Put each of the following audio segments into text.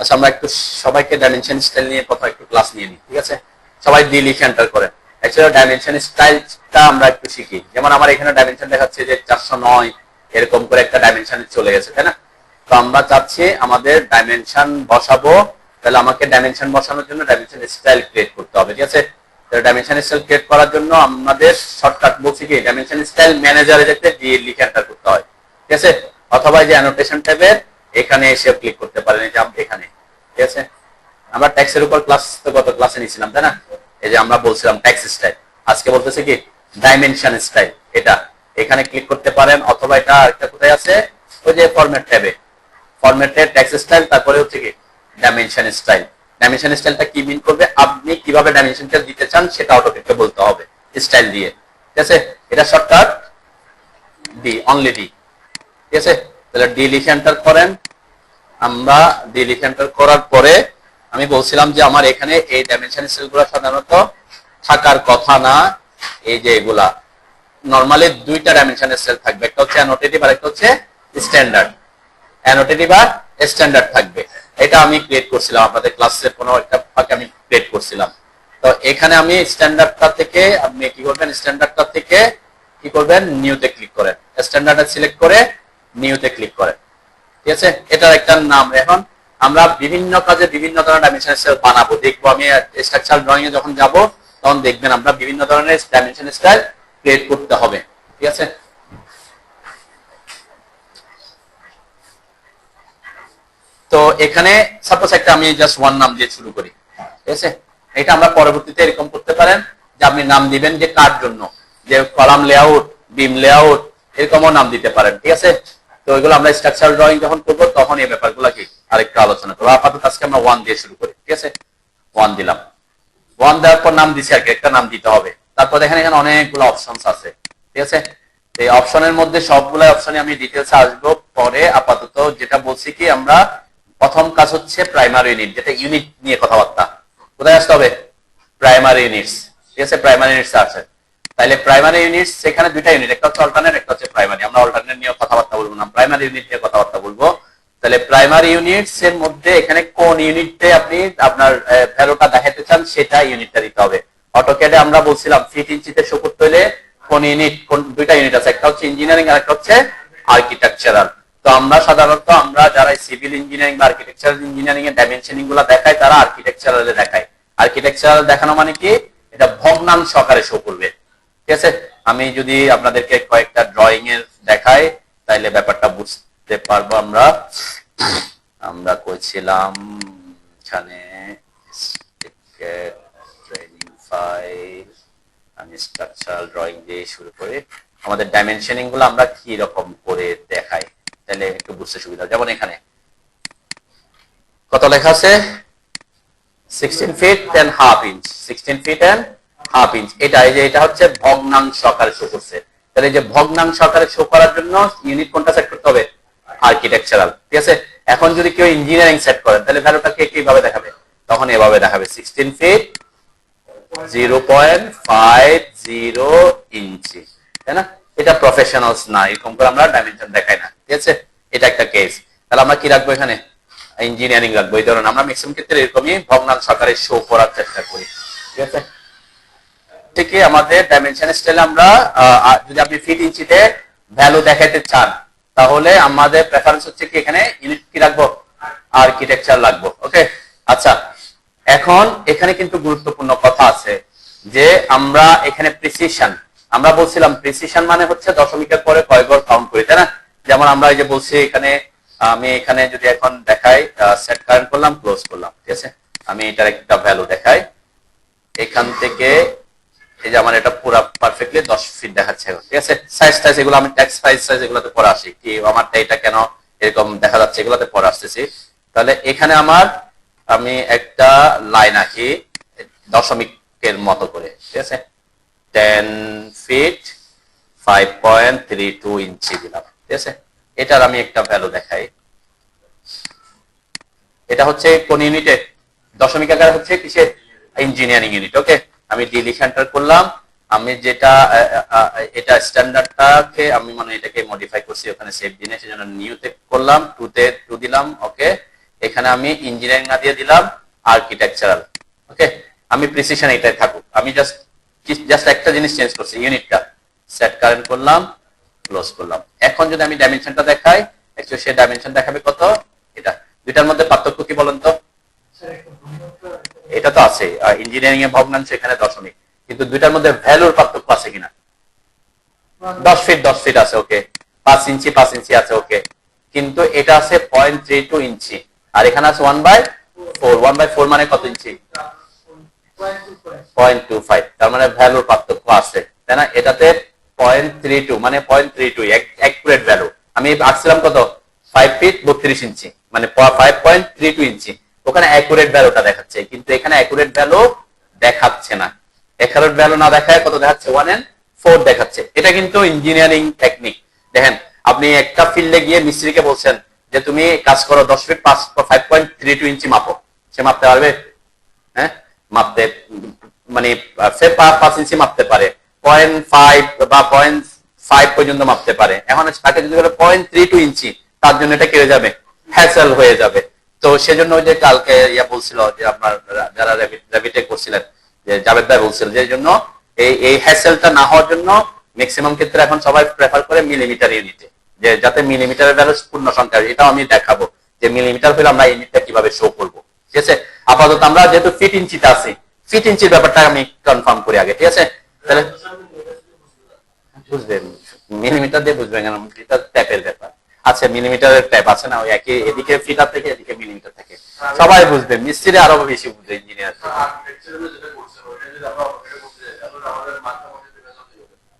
আচ্ছা, আমরা একটু সবাইকে ডাইমেনশন স্টাইল নিয়ে কথা একটু ক্লাস নিয়ে নিই, ঠিক আছে? সবাই ডি লিখে এন্টার করেন। অ্যাকচুয়ালি ডাইমেনশন স্টাইলটা আমরা একটু শিখি। যেমন আমার এখানে ডাইমেনশন দেখাচ্ছে যে 409, এরকম করে একটা ডাইমেনশন চলে গেছে, তাই না? তো আমরা চাচ্ছি আমাদের ডাইমেনশন বসাবো, তাহলে আমাকে ডাইমেনশন বসানোর জন্য ডাইমেনশন স্টাইল ক্রিয়েট করতে হবে, ঠিক আছে? ডাইমেনশন স্টাইল ক্রিয়েট করার জন্য আমাদের শর্টকাট বলছি কি, ডাইমেনশন স্টাইল ম্যানেজারে যেতে ডি লিখে এন্টার করতে হয়, ঠিক আছে? অথবা যে অ্যানোটেশন ট্যাবের এখানে এসে ক্লিক করতে পারেন, এই যে এখানে, ঠিক আছে? আমরা ট্যাক্সের উপর ক্লাস তো গত ক্লাসে নিয়েছিলাম, তাই না? এই যে আমরা বলছিলাম ট্যাক্স স্টাইল, আজকে বলতেছে কি ডাইমেনশন স্টাইল। এটা এখানে ক্লিক করতে পারেন, অথবা এটা একটা কোথায় আছে, ওই যে ফরম্যাট ট্যাবে, ফরম্যাটে ট্যাক্স স্টাইল, তারপরে হচ্ছে কি ডাইমেনশন স্টাইল। ডাইমেনশন স্টাইলটা কি মিন করবে, আপনি কিভাবে ডাইমেনশনটা দিতে চান সেটা অটোকেটকে বলতে হবে স্টাইল দিয়ে, ঠিক আছে? এটা শর্টকাট ডি, অনলি ডি, ঠিক আছে? তাহলে ডি লিখে এন্টার করেন। আমরা ডি লিখে এন্টার করার পরে আমি বলছিলাম যে আমার এখানে এই ডাইমেনশন স্টাইলগুলো সাধারণত থাকার কথা না। এই যে এগুলা নরমালি দুইটা ডাইমেনশনের স্টাইল থাকবে, একটা হচ্ছে অ্যানোটেটিভ আর একটা হচ্ছে স্ট্যান্ডার্ড। অ্যানোটেটিভ আর স্ট্যান্ডার্ড থাকবে। এটা আমি ক্রিয়েট করছিলাম আপনাদের ক্লাসের কোনো একটা ফাঁকে আমি ক্রিয়েট করছিলাম। তো এখানে আমি স্ট্যান্ডার্ডটা থেকে আপনি কি করবেন, স্ট্যান্ডার্ডটা থেকে কি করবেন, নিউতে ক্লিক করেন, স্ট্যান্ডার্ডটা সিলেক্ট করে নিউতে ক্লিক করেন, ঠিক আছে? এটার একটা নাম। এখন আমরা বিভিন্ন কাজে বিভিন্ন ধরনের ডাইমেনশন স্টাইল বানাবো, দেখবো। আমি স্ট্রাকচারাল ড্রয়িং এ যখন যাব তখন দেখবেন আমরা বিভিন্ন ধরনের ডাইমেনশন স্টাইল ক্রিয়েট করতে হবে, ঠিক আছে? তো এখানে সাপোজ একটা আমি জাস্ট ওয়ান নাম দিয়ে শুরু করি, ঠিক আছে? এটা আমরা পরবর্তীতে এরকম করতে পারেন যে আপনি নাম দিবেন যে কার জন্য, যে কলাম লেআউট, বিম লেআউট, এরকমও নাম দিতে পারেন, ঠিক আছে? তো এগুলো আমরা স্ট্রাকচারাল ড্রয়িং যখন করবো তখন এই ব্যাপারগুলো কি আরেকটু আলোচনা করবো। আপাতত আজকে আমরা ওয়ান দিয়ে শুরু করি, ঠিক আছে? ওয়ান দিলাম, ওয়ান দেওয়ার পর নাম দিছি, আর কি একটা নাম দিতে হবে। তারপর দেখেন এখানে অনেকগুলো অপশনস আছে, ঠিক আছে? এই অপশনের মধ্যে সবগুলো অপশনে আমি ডিটেলস আসবো পরে। আপাতত যেটা বলছি কি, আমরা প্রথম কাজ হচ্ছে প্রাইমারি ইউনিট, যেটা ইউনিট নিয়ে কথাবার্তা। কোথায় আসতে হবে, প্রাইমারি ইউনিটস, ঠিক আছে? প্রাইমারি ইউনিটস আছে। তাহলে প্রাইমারি ইউনিটস সেখানে দুইটা ইউনিট, একটা হচ্ছে অল্টারনেট, একটা হচ্ছে প্রাইমারি। আমরা অল্টারনেট নিয়ে কথাবার্তা বলবো না, প্রাইমারি ইউনিট নিয়ে কথাবার্তা বলবো। তাহলে প্রাইমারি ইউনিটস এর মধ্যে এখানে কোন ইউনিটে আপনি আপনার ভ্যালুটা দেখাতে চান সেটা ইউনিটটা দিতে হবে। অটোক্যাডে আমরা বলছিলাম ফিট ইঞ্চিতে শো করতে হলে কোন ইউনিট, কোন দুইটা ইউনিট আছে, একটা হচ্ছে ইঞ্জিনিয়ারিং আর একটা হচ্ছে আর্কিটেকচারাল। তো আমরা সাধারণত আমরা যারা সিভিল ইঞ্জিনিয়ারিং বা আর্কিটেকচারাল ইঞ্জিনিয়ারিং এর ডাইমেনশনিং গুলো দেখায় তারা আর্কিটেকচারালে দেখায়। আর্কিটেকচারাল দেখানো মানে কি, এটা ভগ্নাংশ আকারে শো করবে, ঠিক আছে? আমি যদি আপনাদেরকে কয়েকটা ড্রয়িং এর দেখাই তাইলে ব্যাপারটা বুঝতে পারবো। আমরা আমরা কইছিলাম এখানে ট্রেনিং ফাইল, আমি স্ট্রাকচারাল ড্রয়িং দিয়ে শুরু করে আমাদের ডাইমেনশনিং গুলো আমরা কি রকম করে দেখাই তাহলে একটু বুঝতে সুবিধা। যেমন এখানে কত লেখা আছে, 16 feet and half inch, 16 feet and half inch. এটা এই যে এটা হচ্ছে ভগ্নাংশ আকারে শো করছে। তাহলে এই যে ভগ্নাংশ আকারে শো করার জন্য ইউনিট কোনটা সেট করতে হবে, আর্কিটেকচারাল, ঠিক আছে? এখন যদি কেউ ইঞ্জিনিয়ারিং সেট করেন তাহলে ভ্যালুটাকে কিভাবে দেখাবে, তখন এভাবে দেখাবে 16 ফিট 0.50 ইঞ্চি, তাই না? এটা প্রফেশনালস না, এরকম করে আমরা ডাইমেনশন দেখাই না, ঠিক আছে? এটা একটা কেস। তাহলে আমরা কি রাখবো এখানে, ইঞ্জিনিয়ারিং রাখবো। এই ধরনের আমরা ম্যাক্সিমাম ক্ষেত্রে এরকমই ভগ্নাংশ আকারে শো করার চেষ্টা করি, ঠিক আছে? থেকে আমাদের ডাইমেনশন স্টাইলে আমরা যদি আপনি ফিট ইঞ্চিতে ভ্যালু দেখাতে চান তাহলে আমাদের প্রেফারেন্স হচ্ছে কি এখানে ইউনিট কি রাখবো, আর্কিটেকচার রাখবো, ওকে? আচ্ছা, এখন এখানে কিন্তু গুরুত্বপূর্ণ কথা আছে যে আমরা এখানে প্রিসিশন, আমরা বলছিলাম প্রিসিশন মানে হচ্ছে দশমিকের পরে কয় ঘর কাউন্ট করি, তাই না? যেমন আমরা এই যে বলছি এখানে, আমি এখানে যদি এখন দেখাই সেট কারেন্ট করলাম, ক্লোজ করলাম, ঠিক আছে? আমি এটার একটা ভ্যালু দেখাই এখান থেকে। এই যে আমার এটা পুরো পারফেক্টলি 10 ফিট দেখাচ্ছে, ঠিক আছে? সাইজ টাইজ এগুলো আমি ট্যাক্স সাইজ এগুলোতে পরে আসি, কি আমারটা এটা কেন এরকম দেখা যাচ্ছে এগুলোতে পরে আসতেছি। তাহলে এখানে আমি একটা লাইন আঁকি দশমিকের মতো করে, ঠিক আছে? 10 ফিট 5.32 ইঞ্চি দিলাম, ঠিক আছে? এটার আমি একটা ভ্যালু দেখাই। এটা হচ্ছে কোন ইউনিটে, দশমিক আকার হচ্ছে কিসের, ইঞ্জিনিয়ারিং ইউনিট, ওকে? আমি ডি লিখে এন্টার করলাম। আমি যেটা এটা স্ট্যান্ডার্ডটাকে আমি মানে এটাকে মডিফাই করছি, ওখানে সেভ দিনে সেজন্য নিউতে করলাম, 2 দিলাম, ওকে? এখানে আমি ইঞ্জিনিয়ারিং না দিয়ে দিলাম আর্কিটেকচারাল। ওকে, আমি প্রিসিশন এটাই থাকুক, আমি জাস্ট একটা জিনিস চেঞ্জ করছি, ইউনিটটা সেট কারেন্ট করলাম, ক্লোজ করলাম। এখন যদি আমি ডাইমেনশনটা দেখাই, অ্যাকচুয়ালি সে ডাইমেনশন দেখাবে কত, এটা। দুইটার মধ্যে পার্থক্য কি বলেন তো? এটা তো আছে ইঞ্জিনিয়ারিং এ ভগ্নাংশ, এখানে দশমিক, কিন্তু দুইটার মধ্যে ভ্যালুর পার্থক্য আছে কিনা? 10 ফিট 10 ফিট আছে, ওকে। 5 ইঞ্চি 5 ইঞ্চি আছে, ওকে। কিন্তু এটা আছে 0.32 ইঞ্চি, আর এখানে আছে 1/4। 1/4 মানে কত ইঞ্চি? 0.25। তার মানে ভ্যালুর পার্থক্য আছে, তাই না? এটাতে 0.32 মানে 0.32 অ্যাকুরেট ভ্যালু। আমি আসছিলাম কত, 5 ফিট 32 ইঞ্চি, মানে 5.32 ইঞ্চি। ওখানে অ্যাকুরেট ভ্যালুটা দেখাচ্ছে, কিন্তু এখানে অ্যাকুরেট ভ্যালু দেখাচ্ছে না। অ্যাকুরেট ভ্যালু না দেখায় কত দেখাচ্ছে, 1/4 দেখাচ্ছে। এটা কিন্তু ইঞ্জিনিয়ারিং টেকনিক। দেখেন, আপনি একটা ফিল্ডে গিয়ে মিস্ত্রিকে বলছেন যে তুমি কাজ করো 10 ফিট 5.32 ইঞ্চি মাপো, সে মাপতে পারবে? হ্যাঁ, মাপতে মানে সে 5 ইঞ্চি মাপতে পারে, 0.5 বা 0.5 পর্যন্ত মাপতে পারে। এখন তাকে যদি বলে 0.32 ইঞ্চি, তার জন্য এটা কেটে যাবে, হ্যাসেল হয়ে যাবে। তো সেজন্য ওই যে কালকে বলছিল যে আপনার যারা র্যাবিটে করছিলেন, যে জাভেদ ভাই বলছিল যে জন্য এই হ্যাসেলটা না হওয়ার জন্য ম্যাক্সিমাম ক্ষেত্রে এখন সবাই প্রেফার করে মিলিমিটার ইউনিটে, যে যাতে মিলিমিটারের ভ্যালু পূর্ণ সংখ্যা। এটাও আমি দেখাবো যে মিলিমিটার হলে আমরা ইউনিটটা কিভাবে শো করব, ঠিক আছে? আপাতত আমরা যেহেতু ফিট ইঞ্চিতে আছি, ফিট ইঞ্চির ব্যাপারটা আমি কনফার্ম করি আগে, ঠিক আছে? তাহলে বুঝবেন, মিলিমিটার দিয়ে বুঝবেন কেন, এটা ট্যাপের ব্যাপার। আচ্ছা, মিলিমিটারের ট্যাপ আছে না, ওই একই, এদিকে ফিটার থেকে এদিকে মিলিমিটার থেকে, সবাই বুঝবে। মিস্ত্রি আরো বেশি বুঝবে, ইঞ্জিনিয়ার।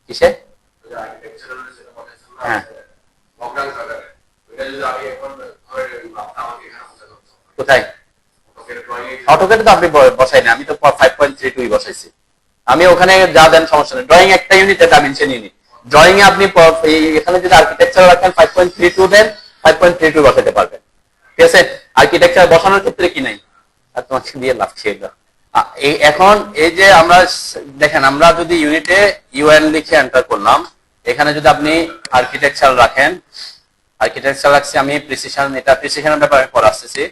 কিসে? হ্যাঁ, কোথায়? অটোকেটে তো আপনি বসাই না, আমি তো 5.32 বসাইছি। আমি ওখানে যা দেন সমস্যা নেই। ড্রয়িং একটা ইউনিট, ডাইমেনশন ইউনিট। ড্রয়িং এ আপনি এখানে যদি আর্কিটেকচার রাখেন 5.32 দেন, 5.32 বসাতে পারবেন, ঠিক আছে? আর্কিটেকচার বসানোর ক্ষেত্রে কি নাই, আর তোমাকে দিয়ে লাভ ছিল। এখন এই যে আমরা দেখেন, আমরা যদি ইউনিটে ইউএন লিখে এন্টার করলাম, এখানে যদি আপনি আর্কিটেকচার রাখেন, আর্কিটেকচার রাখছি আমি, প্রিসিশন, এটা প্রিসিশনের ব্যাপারে পরে আসতেছি,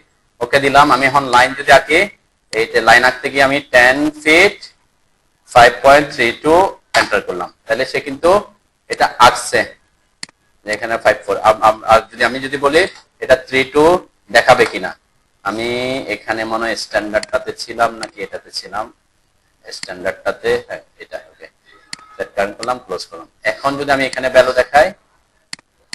ওকে দিলাম। আমি এখন লাইন যদি আঁকি, এই যে লাইন আঁকতে গিয়ে আমি 10 ফিট 5.32 এন্টার করলাম, তাহলে সে কিন্তু এটা আঁকছে এখানে 54। আর যদি আমি যদি বলি এটা 32 দেখাবে কিনা, আমি এখানে মনে হয় স্ট্যান্ডার্ডটাতে ছিলাম নাকি এটাতে ছিলাম, স্ট্যান্ডার্ডটাতে, হ্যাঁ এটা, ওকে। সেট কারেন্ট করলাম, ক্লোজ করলাম। এখন যদি আমি এখানে ভ্যালু দেখাই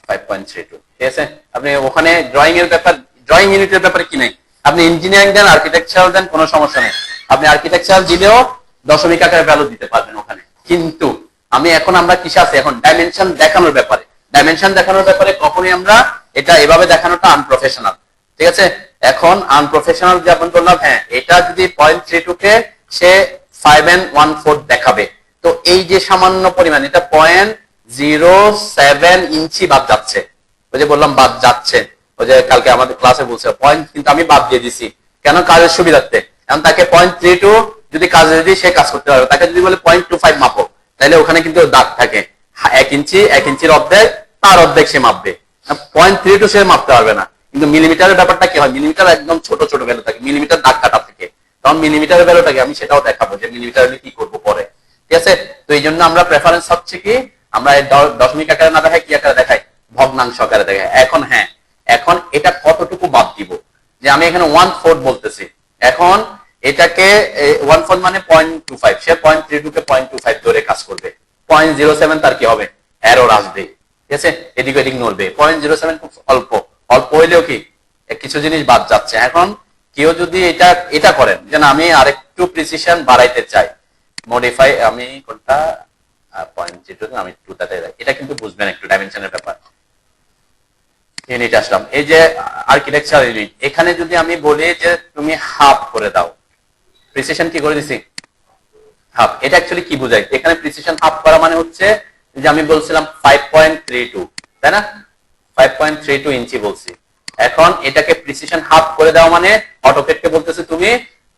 5.32, ঠিক আছে? আপনি ওখানে ড্রয়িং এর ব্যাপার, ড্রয়িং ইউনিটের ব্যাপারে কি নাই, আপনি ইঞ্জিনিয়ারিং দেন, আর্কিটেকচার দেন, কোনো সমস্যা নেই। আপনি আর্কিটেকচার দিলেও দশমিক আকারে ভ্যালু দিতে পারবেন ওখানে। কিন্তু আমি এখন, আমরা কিসে আছে এখন, ডাইমেনশন দেখানোর ব্যাপারে। ডাইমেনশন দেখানোর ব্যাপারে কখনোই আমরা এটা এভাবে দেখানোটা আনপ্রফেশনাল, ঠিক আছে? এখন আনপ্রফেশনাল যেমন করলাম, হ্যাঁ, এটা যদি 0.32 কে সে 5.14 দেখাবে, তো এই যে সামান্য পরিমাণ, এটা 0.07 ইঞ্চি বাদ যাচ্ছে। ওই যে বললাম বাদ যাচ্ছে, ওই যে কালকে আমাদের ক্লাসে বলছে পয়েন্ট, কিন্তু আমি বাদ দিয়ে দিছি কেন, কাজের সুবিধার্থে। এখন তাকে 0.32 যদি কাজে দিই, সে কাজ করতে পারবে। তাকে যদি বলে 0.25 মাপো, তাহলে ওখানে কিন্তু দাগ থাকে, 1 ইঞ্চি, 1 ইঞ্চির অর্ধেক, তার অর্ধেক সে মাপবে। 0.32 সে মাপতে পারবে না। কিন্তু মিলিমিটারের ব্যাপারটা কি হয়, মিলিমিটার একদম ছোট ছোট ভ্যালু থাকে, মিলিমিটার দাগ কাটা থাকে। তখন মিলিমিটারের ভ্যালুটাকে আমি সেটাও দেখাবো যে মিলিমিটার আমি কি করবো পরে, ঠিক আছে? তো এই জন্য আমরা প্রেফারেন্স হচ্ছে কি, আমরা দশমিক আকারে না দেখাই, কি আকারে দেখাই, ভগ্নাংশ আকারে দেখাই। এখন হ্যাঁ, এখন এটা কতটুকু বাদ দিব, যে আমি এখানে 1/4 বলতেছি, এখন এটাকে 1/4 মানে 0.25, সে 0.32 কে 0.25 ধরে কাজ করবে। 0.07 তার কি হবে, এরর আসবে, ঠিক আছে? এদিক ওদিক নড়বে। 0.07 খুব অল্প, অল্প হইলেও কি কিছু জিনিস বাদ যাচ্ছে। এখন কেউ যদি এটা করেন যে না, আমি আরেকটু প্রিসিশন বাড়াইতে চাই, মডিফাই, আমি কোনটা 0.02 আমি 2টাতে, এটা কিন্তু বুঝবেন একটু ডাইমেনশনের ব্যাপার। ইউনিট আসলাম, এই যে আর্কিটেকচার ইউনিট, এখানে যদি আমি বলি যে তুমি হাফ করে দাও, প্রিসিশন কি করে দিছি, হাফ। এটা অ্যাকচুয়ালি কি বোঝায়, এখানে প্রিসিশন হাফ করা মানে হচ্ছে যে আমি বলছিলাম 5.32, তাই না? 5.32 ইঞ্চি বলছি। এখন এটাকে প্রিসিশন হাফ করে দেওয়া মানে অটোকেটকে বলতেছে তুমি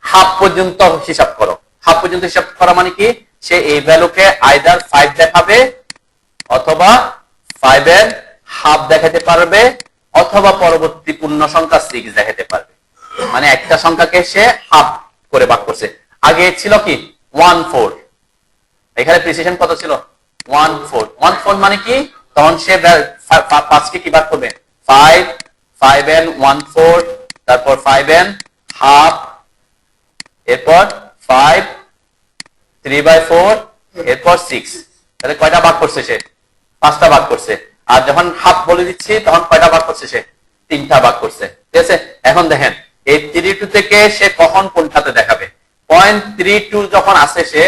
হাফ পর্যন্ত হিসাব করো। হাফ পর্যন্ত হিসাব করা মানে কি, সে এই ভ্যালুকে আইদার 5 দেখাবে, অথবা 5 এর হাফ দেখাতে পারবে, অথবা পরবর্তী পূর্ণ সংখ্যা 6 দেখাতে পারবে। মানে একটা সংখ্যাকে সে হাফ করে ভাগ করছে। আগে ছিল কি 1/4, এখানে প্রিসিশন কত ছিল 1/4। 1/4 মানে কি, তখন সে 5 কে কি ভাগ করবে 5, 5 and 1/4, তারপর 5 and half, এরপর 5, 3/4, এরপর 6। তাহলে কয়টা ভাগ করছে সে 5টা ভাগ করছে। আর যখন হাফ বলে দিচ্ছি তখন কয়টা ভাগ করছে সে 3টা ভাগ করছে। ঠিক আছে, এখন দেখেন এই 32 থেকে সে কখন কোনটাতে দেখাবে 0.32 যখন আসে সে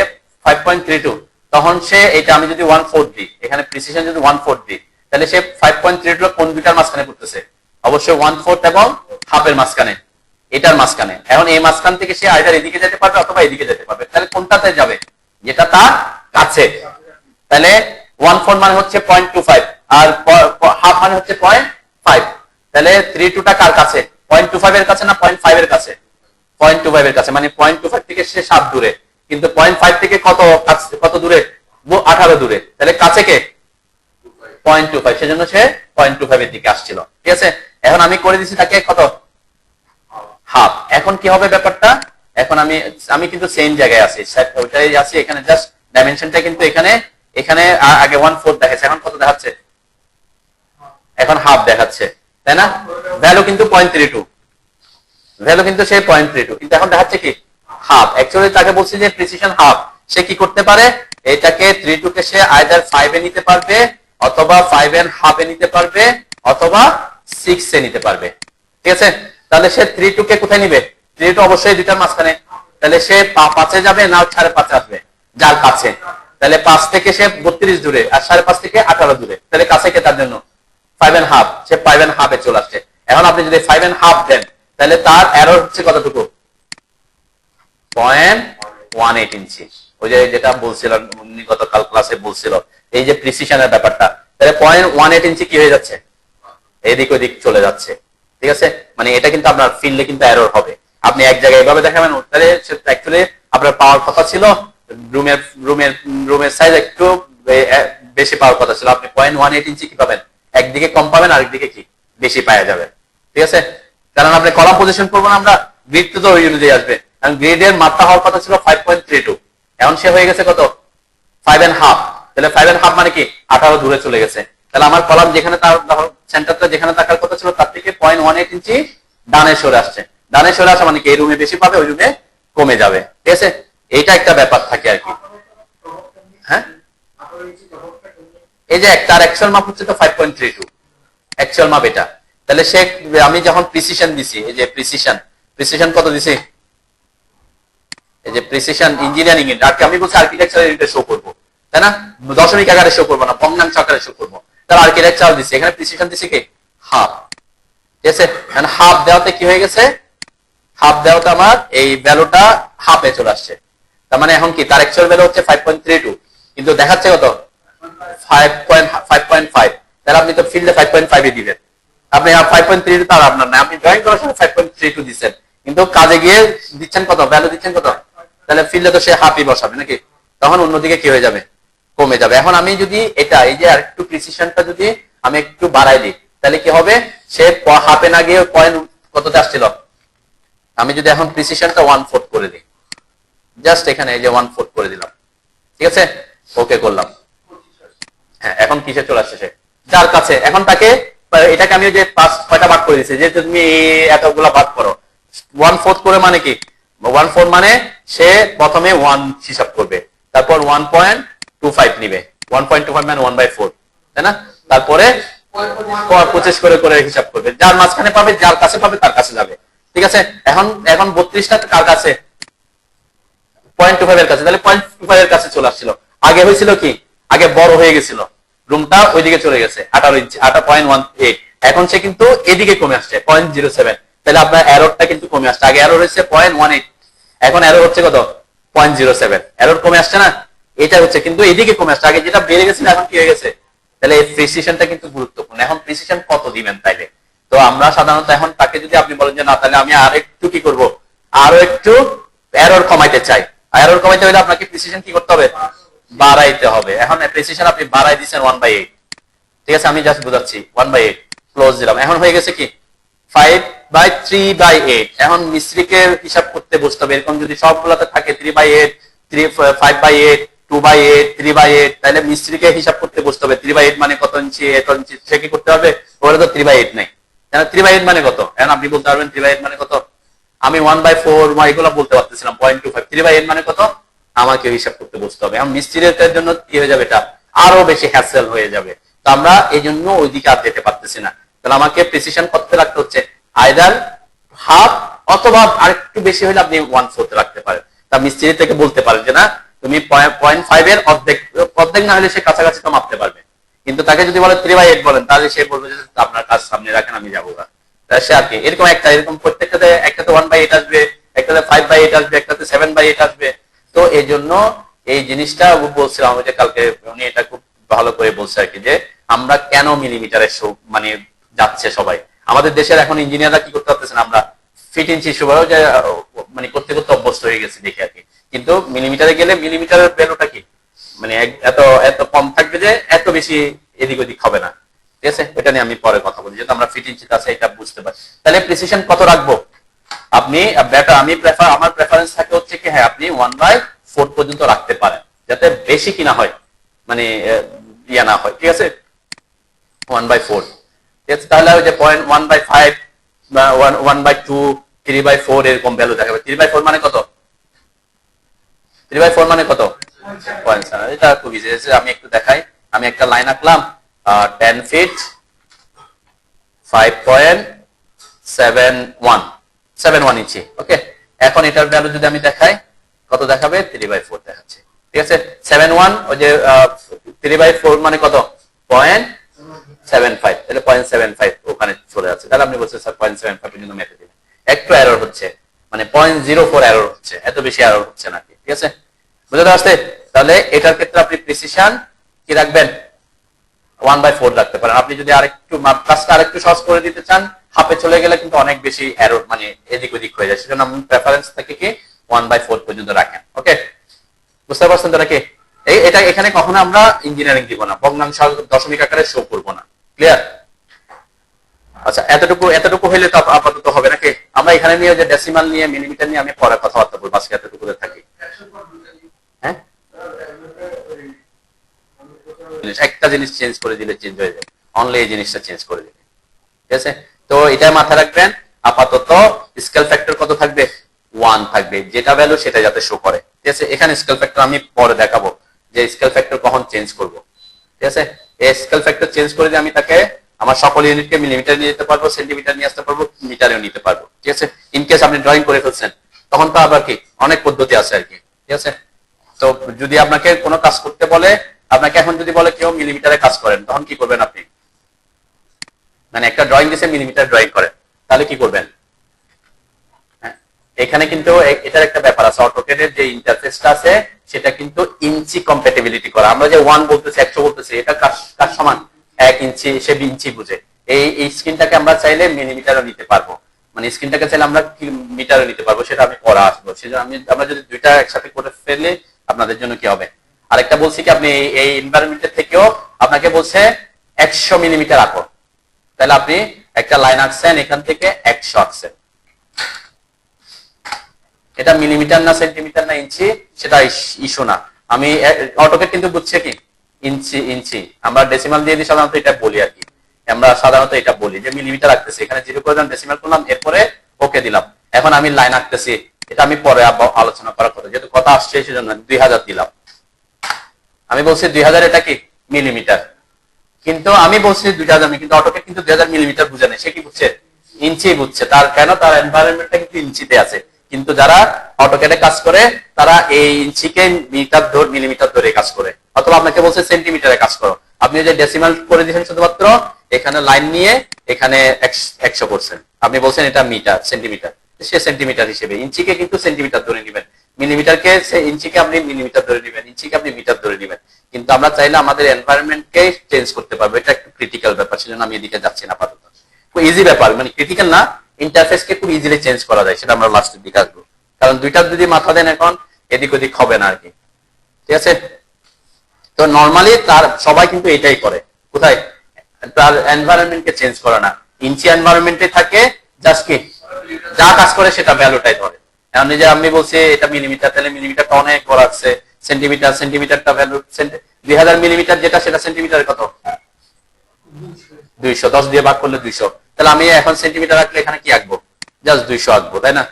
5.32, তখন সে এটা আমি যদি 1/4 দিই, এখানে প্রিসিশন যদি 1/4 দিই, তাহলে সে 5.32 কোন দুইটার মাঝখানে পড়তেছে, অবশ্যই 1/4 এবং হাফের মাঝখানে, এটার মাঝখানে। এখন এই মাঝখান থেকে সে আইদার এদিকে যেতে পারবে অথবা এদিকে যেতে পারবে। তাহলে কোনটাতে যাবে, যেটা তার কাছে। তাহলে 1/4 মানে হচ্ছে 0.25 আর হাফ মানে হচ্ছে 0.5। তাহলে 32টা কার কাছে, 0.25 এর কাছে না 0.5 এর কাছে, 0.25 এর কাছে। মানে 0.25 থেকে সে 7 দূরে, কিন্তু 0.5 থেকে কত দূরে 18 দূরে। তাহলে কাছে কে 0.25, সেজন্য সে 0.25 এর দিকে আসছিল। ঠিক আছে, এখন আমি করে দিচ্ছি তাকে কত হাফ। এখন কি হবে ব্যাপারটা, এখন আমি কিন্তু সেম জায়গায় আছি, ওইটাই আছি, এখানে জাস্ট ডাইমেনশনটা কিন্তু এখানে আগে 1/4 দেখাচ্ছে, এখন কত দেখাচ্ছে, এখন হাফ দেখাচ্ছে, তাই না? ভ্যালু কিন্তু 0.32, ভ্যালু কিন্তু সে 0.32, কিন্তু এখন দেখাচ্ছে কি হাফ। অ্যাকচুয়ালি তাকে বলছি যে প্রিসিশন হাফ। সে কি করতে পারে, এটাকে 32 কে সে আইদার 5 এ নিতে পারবে, অথবা 5 and half এ নিতে পারবে, অথবা 6 এ নিতে পারবে। ঠিক আছে, তাহলে সে 32 কে কোথায় নিবে, 32 অবশ্যই দুইটার মাঝখানে। তাহলে সে 5 এ যাবে না 5.5 আসবে, যার কাছে। তাহলে 5 থেকে সে 32 দূরে, আর 5.5 থেকে 18 দূরে। তাহলে কাছে কে তার জন্য 5 and half, say 5 and half এ চলে আসছে। এখন আপনি যদি 5 and half দেন, তাহলে তার এরর হচ্ছে কতটুকু 0.18 ইঞ্চি। ওই যে যেটা বলছিলাম গতকাল ক্লাসে বলছিল, এই যে প্রিসিশনের ব্যাপারটা। তাহলে 0.18 ইঞ্চি কি হয়ে যাচ্ছে, এদিক ওদিক চলে যাচ্ছে। ঠিক আছে, মানে এটা কিন্তু আপনার ফিল্ডে কিন্তু এরর হবে। আপনি এক জায়গায় এভাবে দেখাবেন, তাহলে অ্যাকচুয়ালি আপনার পাওয়ার কথা ছিল রুমের সাইজ একটু বেশি পাওয়ার কথা ছিল, আপনি 0.18 ইঞ্চি কি পাবেন, একদিকে কম পাবেন আরেকদিকে কি বেশি পাওয়া যাবে। ঠিক আছে, কারণ আপনি কলাম পজিশন করবো না, আমরা গ্রিড তো ওই অনুযায়ী আসবে। কারণ গ্রিডের মাত্রা হওয়ার কথা ছিল 5.32, এখন সে হয়ে গেছে কত 5 and half। তাহলে 5 and half মানে কি 18 দূরে চলে গেছে। তাহলে আমার কলাম যেখানে তার সেন্টারটা যেখানে থাকার কথা ছিল তার থেকে 0.18 ইঞ্চি ডানে সরে আসছে। ডানে সরে আসা মানে কি এই রুমে বেশি পাবে, ওই রুমে কমে যাবে। ঠিক আছে, এইটা একটা ব্যাপার থাকে আর কি। হ্যাঁ, এই যে তার অ্যাকচুয়াল মাপ হচ্ছে তো 5.32, অ্যাকচুয়াল মাপ এটা। তাহলে সে আমি যখন প্রিসিশন দিছি, এই যে প্রিসিশন কত দিছি, এই যে প্রিসিশন ইঞ্জিনিয়ারিং এর, আমি বলছি আর্কিটেকচারের এটা শো করবো, তাই না? দশমিক আকারে শো করবো না, ভগ্নাংশ আকারে শো করবো। তাহলে আর্কিটেকচার দিছি, এখানে প্রিসিশন দিছি কি হাফ। ঠিক আছে, হাফ দেওয়াতে কি হয়ে গেছে, হাফ দেওয়াতে আমার এই ভ্যালুটা হাফে চলে আসছে। তার মানে এখন কি তার অ্যাকচুয়াল ভ্যালু হচ্ছে 5.32, কিন্তু দেখাচ্ছে কত 5.5। তাহলে আপনি তো ফিল্ডে 5.5 এ দিবেন, আপনি 5.32 তার আপনার না, আপনি জয়েন করার সময় 5.32 দিচ্ছেন, কিন্তু কাজে গিয়ে দিচ্ছেন কত, ভ্যালু দিচ্ছেন কত। তাহলে ফিল্ডে তো সে হাফই বসাবে নাকি, তখন অন্যদিকে কি হয়ে যাবে, কমে যাবে। এখন আমি যদি এটা এই যে আরেকটু প্রিসিশনটা যদি আমি একটু বাড়াই দিই, তাহলে কি হবে, সে হাফে না গিয়ে পয়েন্ট কততে আসছিল, আমি যদি এখন প্রিসিশনটা 1/4 করে দিই, জাস্ট এখানে এই যে 1/4 করে দিলাম। ঠিক আছে, ওকে করলাম। হ্যাঁ, এখন কিসে চলে আসছে সে যার কাছে। এখন তাকে এটাকে আমি যে 5 ভাগ করে দিচ্ছি, যে তুমি এতগুলা ভাগ করো 1/4 করে, মানে কি 1/4 মানে সে প্রথমে 1 হিসাব করবে, তারপর 1.25 নিবে, 1.25 মানে 1/4, তাই না? তারপরে 25 করে করে হিসাব করবে, যার মাঝখানে পাবে, যার কাছে পাবে তার কাছে যাবে। ঠিক আছে, এখন 32টা কার কাছে 0.25 এর কাছে, তাহলে 0.25 এর কাছে চলে আসছিল। আগে হয়েছিল কি, আগে বড় হয়ে গেছিল, রুমটা ওইদিকে চলে গেছে 18 ইঞ্চি 0.18। এখন সে কিন্তু এদিকে কমে আসছে 0.07। তাহলে আপনার এররটা কিন্তু কমে আসছে, আগে এরর হচ্ছে 0.18, এখন এরর হচ্ছে কত 0.07, এরর কমে আসছে না, এটা হচ্ছে কিন্তু এদিকে কমে আসছে, আগে যেটা বেড়ে গেছিল এখন কি হয়ে গেছে। তাহলে এই প্রিসিশনটা কিন্তু গুরুত্বপূর্ণ। এখন প্রিসিশন কত দিবেন তাইলে, তো আমরা সাধারণত এখন তাকে যদি আপনি বলেন যে না, তাহলে আমি আর একটু কি করব, আরো একটু এরর কমাইতে চাই, এরর কমাইতে হলে আপনাকে প্রিসিশন কি করতে হবে, বাড়াইতে হবে। এখন প্রিসিশন আপনি বাড়াই দিচ্ছেন 1/8। ঠিক আছে, আমি জাস্ট বুঝাচ্ছি 1/8 ক্লোজ দিলাম, এখন হয়ে গেছে কি 5/3/8। এখন মিস্ত্রিকে হিসাব করতে বসতে হবে, এরকম যদি সবগুলোতে থাকে 3/8, 5/8, 2/8, 3/8, তাহলে মিস্ত্রিকে হিসাব করতে বসতে হবে 3/8 মানে কত ইঞ্চি, এত ইঞ্চি, সে কি করতে হবে? ওরা তো 3/8 নাই, 3/8 মানে কত? এখন আপনি বলতে পারবেন 3/8 মানে কত? আমি 1/4 এগুলো বলতে পারতেছিলাম, 0.25, 3/8 মানে কত? আমাকে হিসাব করতে বসতে হবে। এখন মিস্ত্রিদের জন্য কি হয়ে যাবে, এটা আরো বেশি হ্যাসেল হয়ে যাবে। তো আমরা এই জন্য ওইদিকে আর যেতে পারতেছি না। তাহলে আমাকে প্রিসিশন করতে রাখতে হচ্ছে আইদার হাফ, অথবা আরেকটু বেশি হলে আপনি 1/4 রাখতে পারেন। তা মিস্ত্রি থেকে বলতে পারেন যে না তুমি 0.5 এর অর্ধেক, অর্ধেক না হলে সে কাছাকাছি তো মাপতে পারবে। কিন্তু তাকে যদি বলে 3/8 বলেন, তাহলে সে বলবে যে আপনার কাজ সামনে রাখেন, আমি যাবো না। সে আর কি এরকম এরকম প্রত্যেকটাতে, একটাতে 1/8 আসবে, একটাতে 5/8 আসবে, একটাতে 7/8 আসবে। তো এই জন্য এই জিনিসটা বলছিলাম যে কালকে উনি এটা খুব ভালো করে বলছে আর কি, যে আমরা কেন মিলিমিটারের মানে যাচ্ছে সবাই। আমাদের দেশের এখন ইঞ্জিনিয়াররা কি করতে পারতেছেন, আমরা ফিট ইঞ্চি সবাই যে মানে করতে করতে অভ্যস্ত হয়ে গেছে দেখে আর কি। কিন্তু মিলিমিটারে গেলে মিলিমিটারের ভ্যালুটা কি, মানে এত এত কম থাকবে যে এত বেশি এদিক ওদিক হবে না। ঠিক আছে, এটা নিয়ে আমি পরে কথা বলি, যেহেতু আমরা ফিট ইঞ্চিতে আছে এটা বুঝতে পারি। তাহলে প্রিসিশন কত রাখবো আপনি? আমার প্রেফারেন্স থাকে হচ্ছে কি, হ্যাঁ আপনি 1/4 পর্যন্ত রাখতে পারেন, যাতে বেশি কিনা হয়, মানে ইয়া না হয়। ঠিক আছে, 1/4। ঠিক আছে, তাহলে ওই যে 1/5 বা 1/2, 3/4 এরকম ভ্যালু দেখাবে। 3/4 মানে কত? 3/4 মানে কত? 0.7। এটা খুব ইজি। আমি একটু দেখাই, আমি একটা লাইন আঁকলাম, 10 ফিট 5.71 ইঞ্চি। ওকে, এখন এটার ভ্যালু যদি আমি দেখাই, কত দেখাবে? 3/4 দেখাচ্ছে। ঠিক আছে, 71, ওই যে 3/4 মানে কত? 0.75। তাহলে 0.75 ওখানে চলে যাচ্ছে। তাহলে আপনি বলছেন স্যার 0.75 পর্যন্ত মেপে দিলেন, একটু এরর হচ্ছে, মানে 0.04 এরর হচ্ছে, এত বেশি এরর হচ্ছে না। ঠিক আছে, বুঝতে আসছে? তাহলে এটার ক্ষেত্রে আপনি প্রিসিশন কি রাখবেন? 1/4 রাখতে পারেন। আপনি যদি আরেকটু কাজটা আরেকটু সহজ করে দিতে চান, হাফে চলে গেলে কিন্তু অনেক বেশি এরর, মানে এদিক ওদিক হয়ে যায়। সেজন্য আমি প্রেফারেন্স থেকে কি 1/4 পর্যন্ত রাখেন। ওকে, বুঝতে পারছেন তো নাকি? এটা এখানে কখনো আমরা ইঞ্জিনিয়ারিং দিব না, ভগ্নাংশ দশমিক আকারে শো করব না। ক্লিয়ার? আচ্ছা, এতটুকু হইলে তো আপাতত হবে নাকি? আমরা এখানে নিয়ে যে ডেসিমাল নিয়ে, মিলিমিটার নিয়ে আমি পরে কথাবার্তা বলবো, আজকে এতটুকু থাকি। হ্যাঁ, একটা জিনিস চেঞ্জ করে দিলে চেঞ্জ হয়ে যাবে, অনলি এই জিনিসটা চেঞ্জ করে দিলে। ঠিক আছে, তো এটা মাথায় রাখবেন। আপাতত স্কেল ফ্যাক্টর কত থাকবে? 1 থাকবে, যেটা ভ্যালু সেটা যাতে শো করে। ঠিক আছে, এখানে স্কেল ফ্যাক্টর আমি পরে দেখাবো যে স্কেল ফ্যাক্টর কখন চেঞ্জ করব। ঠিক আছে, এই স্কেল ফ্যাক্টর চেঞ্জ করে দিয়ে আমি তাকে আমার সকল ইউনিটকে মিলিমিটার নিয়ে যেতে পারবো, সেন্টিমিটার নিয়ে আসতে পারবো, মিটারেও নিতে পারবো। ঠিক আছে, ইন কেস আপনি ড্রয়িং করে ফেলছেন, তখন তো আবার কি অনেক পদ্ধতি আছে আর কি। ঠিক আছে, তো যদি আপনাকে কোনো কাজ করতে বলে, আপনাকে এখন যদি বলে কেউ মিলিমিটারে কাজ করেন, তখন কি করবেন আপনি? মানে একটা ড্রয়িং দিছে মিলিমিটার ড্রয়িং করেন, তাহলে কি করবেন? এখানে কিন্তু এটার একটা ব্যাপার আছে, অটোক্যাডের যে ইন্টারফেসটা আছে সেটা কিন্তু ইঞ্চি কম্প্যাটিবিলিটি করা। আমরা যে 1 বলতেছি, 100 বলতেছি, এটা কার সমান? 1 ইঞ্চি, সে ইঞ্চি বুঝে। এই স্ক্রিনটাকে আমরা চাইলে মিলিমিটারও নিতে পারবো, মানে স্ক্রিনটাকে চাইলে আমরা মিটারও নিতে পারবো, সেটা আমি পরে আসবো। সেজন্য আমরা যদি দুইটা একসাথে করে ফেলি আপনাদের জন্য কি হবে? আরেকটা বলছি কি, আপনি এই এনভায়রনমেন্টের থেকেও আপনাকে বলছে 100 মিলিমিটার আঁকো, তাহলে আপনি একটা লাইন আঁকছেন, এখান থেকে 100 আঁকছেন। এটা মিলিমিটার না সেন্টিমিটার না ইঞ্চি সেটা ইস্যু না। আমি অটোক্যাড কিন্তু বুঝছে কি ইঞ্চি ইঞ্চি, আমরা ডেসিমাল দিয়ে দিই সাধারণত, এটা বলি আর কি। আমরা সাধারণত এটা বলি যে মিলিমিটার আঁকতেছি, এখানে 0 করে দিলাম, ডেসিমাল করলাম, এরপরে ওকে দিলাম। এখন আমি লাইন আঁকতেছি, এটা আমি পরে আলোচনা করার কথা, যেহেতু কথা আসছে সেজন্য 2000 দিলাম। আমি বলছি 2000 এটা কি মিলিমিটার, কিন্তু আমি বলছি 2000 কিন্তু অটোক্যাড কিন্তু 2000 মিলিমিটার বুঝে নেই, সে কি বুঝছে? ইঞ্চি বুঝছে। তার কেন? তার এনভায়রনমেন্টটা কিন্তু ইঞ্চিতে আছে। কিন্তু যারা অটোক্যাডে কাজ করে তারা এই ইঞ্চিকে মিলিমিটার ধরে কাজ করে, অথবা আপনাকে বলছে সেন্টিমিটারে কাজ করো। আপনি যে ডেসিমাল করে দিয়েছেন শুধুমাত্র এখানে লাইন নিয়ে, এখানে 100 করছেন, আপনি বলছেন এটা মিটার সেন্টিমিটার, সে সেন্টিমিটার হিসেবে, ইঞ্চিকে কিন্তু সেন্টিমিটার ধরে নেবেন, মিলিমিটারকে ইঞ্চিকে আপনি মিলিমিটার ধরে নেবেন, ইঞ্চিকে আপনি মিটার ধরে নেবেন। কিন্তু আমরা চাইলে আমাদের এনভায়রনমেন্টকে চেঞ্জ করতে পারবো, এটা একটু ক্রিটিক্যাল ব্যাপার, সেজন্য আমি এদিকে যাচ্ছি না আপাতত। খুব ইজি ব্যাপার, মানে ক্রিটিক্যাল না, ইন্টারফেসকে খুব ইজিলি চেঞ্জ করা যায়, সেটা আমরা লাস্টের দিকে আসবো। কারণ দুইটার যদি মাথা দেন এখন, এদিক ওদিক হবে না আর কি। ঠিক আছে, তো নর্মালি তার সবাই কিন্তু এটাই করে, কোথায়? তার এনভায়রনমেন্টকে চেঞ্জ করে না, ইঞ্চি এনভায়রনমেন্টে থাকে, জাস্ট কি যা কাজ করে সেটা ভ্যালুটাই ধরে। এখন যে আমি বলছি এটা মিলিমিটার, তাহলে মিলিমিটারটা অনেক বড় আছে, সেন্টিমিটার, সেন্টিমিটারটা ভ্যালু 2000 মিলিমিটার যেটা সেটা সেন্টিমিটারে কত 200, 10 দিয়ে ভাগ করলে 200। তাহলে আমি এখন সেন্টিমিটার রাখলে এখানে কি আঁকবো, জাস্ট 200 আঁকবো, তাই না?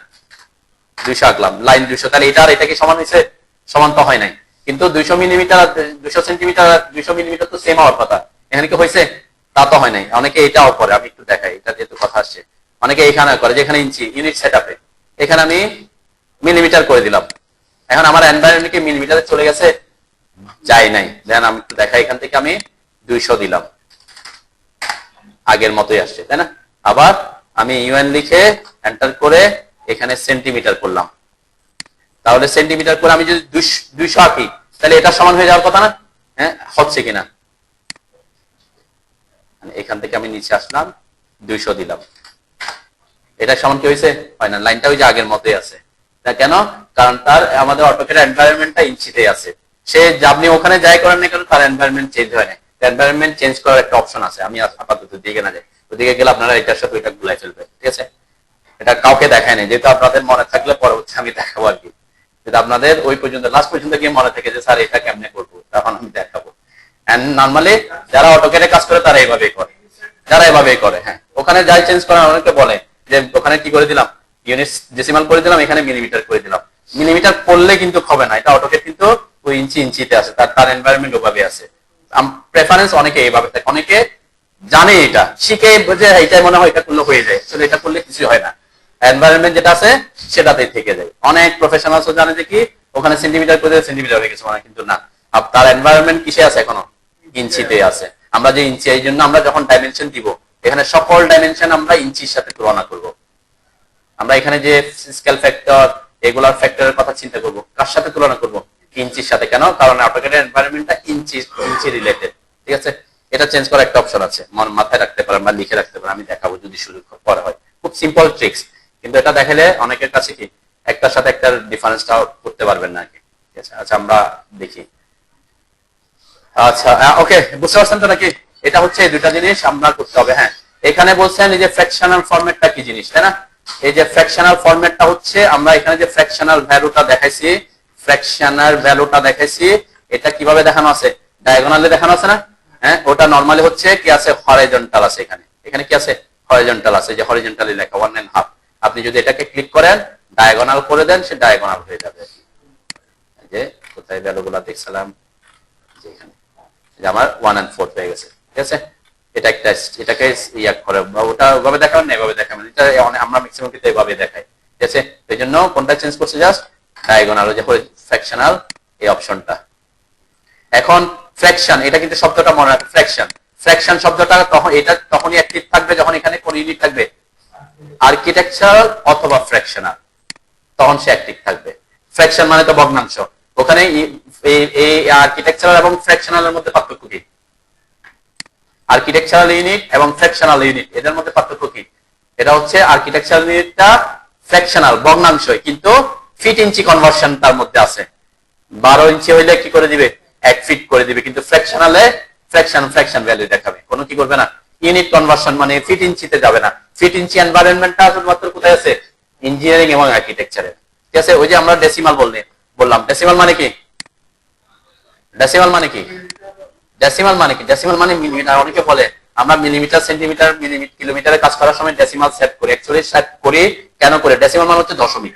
200 আঁকলাম, লাইন 200। তাহলে এটা আর এটা কি সমান হয়েছে? সমান তো হয় নাই, কিন্তু 200 মিলিমিটার 200 সেন্টিমিটার 200 মিলিমিটার তো সেম হওয়ার কথা, এখানে কি হয়েছে? তা তো হয় নাই। অনেকে এটাও করে, আমি একটু দেখাই, এটা যেহেতু কথা আসছে, অনেকে এখানে করে যেখানে ইঞ্চি ইউনিট সেটআপে এখানে আমি মিলিমিটার করে দিলাম। এখন আমার এনভায়রনমেন্টে মিলিমিটারে চলে গেছে, যাই নাই। দেন আমি একটু দেখাই, এখান থেকে আমি 200 দিলাম, আগের মতোই আসছে, তাই না? আবার আমি ইউএন লিখে এন্টার করে এখানে সেন্টিমিটার করলাম, তাহলে সেন্টিমিটার করে আমি যদি 200 আঁকি তাহলে এটা সমান হয়ে যাওয়ার কথা না? হ্যাঁ, হচ্ছে কিনা? এখান থেকে আমি নিচে আসলাম, 200 দিলাম, এটা সমান কি হয়েছে? হয় না, লাইনটা ওই যে আগের মতোই আছে। কেন? কারণ তার আমাদের অটোক্যাড এনভায়রনমেন্টটা ইঞ্চিতে আছে। সে আপনি ওখানে যাই করেন না কেন, তার এনভায়রনমেন্ট চেঞ্জ হয় না। এনভায়রনমেন্ট চেঞ্জ করার একটা অপশন আছে, আমি আপাতত দিকে না যাই, ওদিকে গেলে আপনারা এটার সাথে ওইটা গুলাই ফেলবে, ঠিক আছে? এটা কাউকে দেখায় নাই, যেহেতু আপনাদের মনে থাকলে পরবর্তী আমি দেখাবো আর কি। যদি আপনাদের ওই পর্যন্ত লাস্ট পর্যন্ত গিয়ে মনে থাকে যে স্যার এটা কেমনে করবো, তখন আমি দেখাবো। এন্ড নরমালি যারা অটোক্যাডে কাজ করে তারা এভাবেই করে, যারা এভাবেই করে। হ্যাঁ, ওখানে যাই চেঞ্জ করার অনেকে বলে যে ওখানে কি করে দিলাম, ইউনিট ডেসিমাল করে দিলাম, এখানে মিলিমিটার করে দিলাম। মিলিমিটার করলে কিন্তু হবে না, এটা অটোক্যাড কিন্তু ওই ইঞ্চি ইঞ্চিতে আছে, তার এনভায়রনমেন্ট ওভাবে আছে। প্রেফারেন্স অনেকে এইভাবে থাকে, অনেকে জানে এটা শিখে যে এইটাই মনে হয় এটা করলে হয়ে যায়, আসলে এটা করলে কিছু হয় না। এনভায়রনমেন্ট যেটা আছে সেটাতেই থেকে যায়। অনেক প্রফেশনালস জানে যে কি ওখানে সেন্টিমিটার করে সেন্টিমিটার হয়ে গেছে, মানে কিন্তু না, তার এনভায়রনমেন্ট কিসে আছে এখনো, ইঞ্চিতে আছে। আমরা যে ইঞ্চি, এই জন্য আমরা যখন ডাইমেনশন দিব এখানে সকল ডাইমেনশন আমরা ইঞ্চির সাথে তুলনা করব। আমরা এখানে যে স্কেল ফ্যাক্টর এগুলার ফ্যাক্টরের কথা চিন্তা করব, কার সাথে তুলনা করব? ইঞ্চির সাথে। কেন? কারণ অটোক্যাড এনভায়রনমেন্টটা ইঞ্চি রিলেটেড, ঠিক আছে? এটা চেঞ্জ করার একটা অপশন আছে, মাথায় রাখতে পারেন বা লিখে রাখতে পারেন, আমি দেখাবো যদি সুযোগ পরে হয়। খুব সিম্পল ট্রিক্স, কিন্তু এটা দেখালে অনেকের কাছে কি একটার সাথে একটার ডিফারেন্সটা করতে পারবেন না কি, ঠিক আছে? আচ্ছা আমরা দেখি। আচ্ছা ওকে, বুঝতে পারছেন তো নাকি? এটা হচ্ছে এই দুটা জিনিস আমরা করতে হবে। হ্যাঁ, এখানে বলছেন এই যে ফ্র্যাকশনাল ফরম্যাটটা কি জিনিস, তাই না? এই যে ফ্র্যাকশনাল ফরম্যাটটা হচ্ছে, আমরা এখানে যে ফ্র্যাকশনাল ভ্যালুটা দেখাইছি, ফ্র্যাকশনাল ভ্যালুটা দেখাইছি, এটা কিভাবে দেখানো আছে? ডায়াগোনালে দেখানো আছে না? হ্যাঁ, ওটা নরমালি হচ্ছে কি আছে, হরাইজন্টাল আছে। এখানে এখানে কি আছে? হরাইজন্টাল আছে, যে হরাইজন্টালি লেখা 1.5। আপনি যদি এটাকে ক্লিক করেন, ডায়াগোনাল করে দেন, সে ডায়াগোনাল হয়ে যাবে। যে কোথায় ভ্যালুগুলো দেখছিলাম, যে এখানে আমার 1 and 4 হয়ে গেছে, ঠিক আছে? এটা একটা, এটাকে ইয়া করে ওটা ওভাবে দেখাবেন না, এভাবে দেখাবেন। এটা আমরা ম্যাক্সিমাম ক্ষেত্রে এভাবে দেখাই, ঠিক আছে? এই জন্য কোনটা চেঞ্জ করছে, জাস্ট ডায়াগোনাল, যে ফ্র্যাকশনাল এই অপশনটা। এখন ফ্র্যাকশন, এটা কিন্তু শব্দটা মনে রাখবেন, ফ্র্যাকশন। ফ্র্যাকশন শব্দটা তখন এটা তখনই অ্যাক্টিভ থাকবে যখন এখানে কোন ইউনিট থাকবে, আর্কিটেকচারাল অথবা ফ্র্যাকশনাল, তখন সে অ্যাক্টিভ থাকবে। ফ্র্যাকশন মানে তো ভগ্নাংশ। ওখানে এই আর্কিটেকচারাল এবং ফ্র্যাকশনালের মধ্যে পার্থক্য কি? আর্কিটেকচারাল ইউনিট এবং ফ্র্যাকশনাল ইউনিট, এদের মধ্যে পার্থক্য কি? এটা হচ্ছে আর্কিটেকচারাল ইউনিটটা ফ্র্যাকশনাল ভগ্নাংশ, কিন্তু ফিট ইঞ্চি কনভার্সন তার মধ্যে আছে। 12 ইঞ্চি হইলে কি করে দিবে? 1 ফিট করে দিবে। কিন্তু ফ্র্যাকশনালে ফ্র্যাকশন ভ্যালু দেখাবে, কোনো কি করবে না, ইউনিট কনভার্সন মানে ফিট ইঞ্চিতে যাবে না। ফিট ইঞ্চি এনভায়রনমেন্টটা শুধুমাত্র কোথায় আছে? ইঞ্জিনিয়ারিং এবং আর্কিটেকচারে, ঠিক আছে? ওই যে আমরা ডেসিমাল বললাম, ডেসিমাল মানে কি? ডেসিমাল মানে কি? ডেসিমাল মানে কি? ডেসিমাল মানে মিলিমিটার। অনেকে বলে আমরা মিলিমিটার, সেন্টিমিটার, কিলোমিটারে কাজ করার সময় ডেসিমাল সেট করি। অ্যাকচুয়ালি সেট করি কেন করে? ডেসিমাল মানে হচ্ছে দশমিক,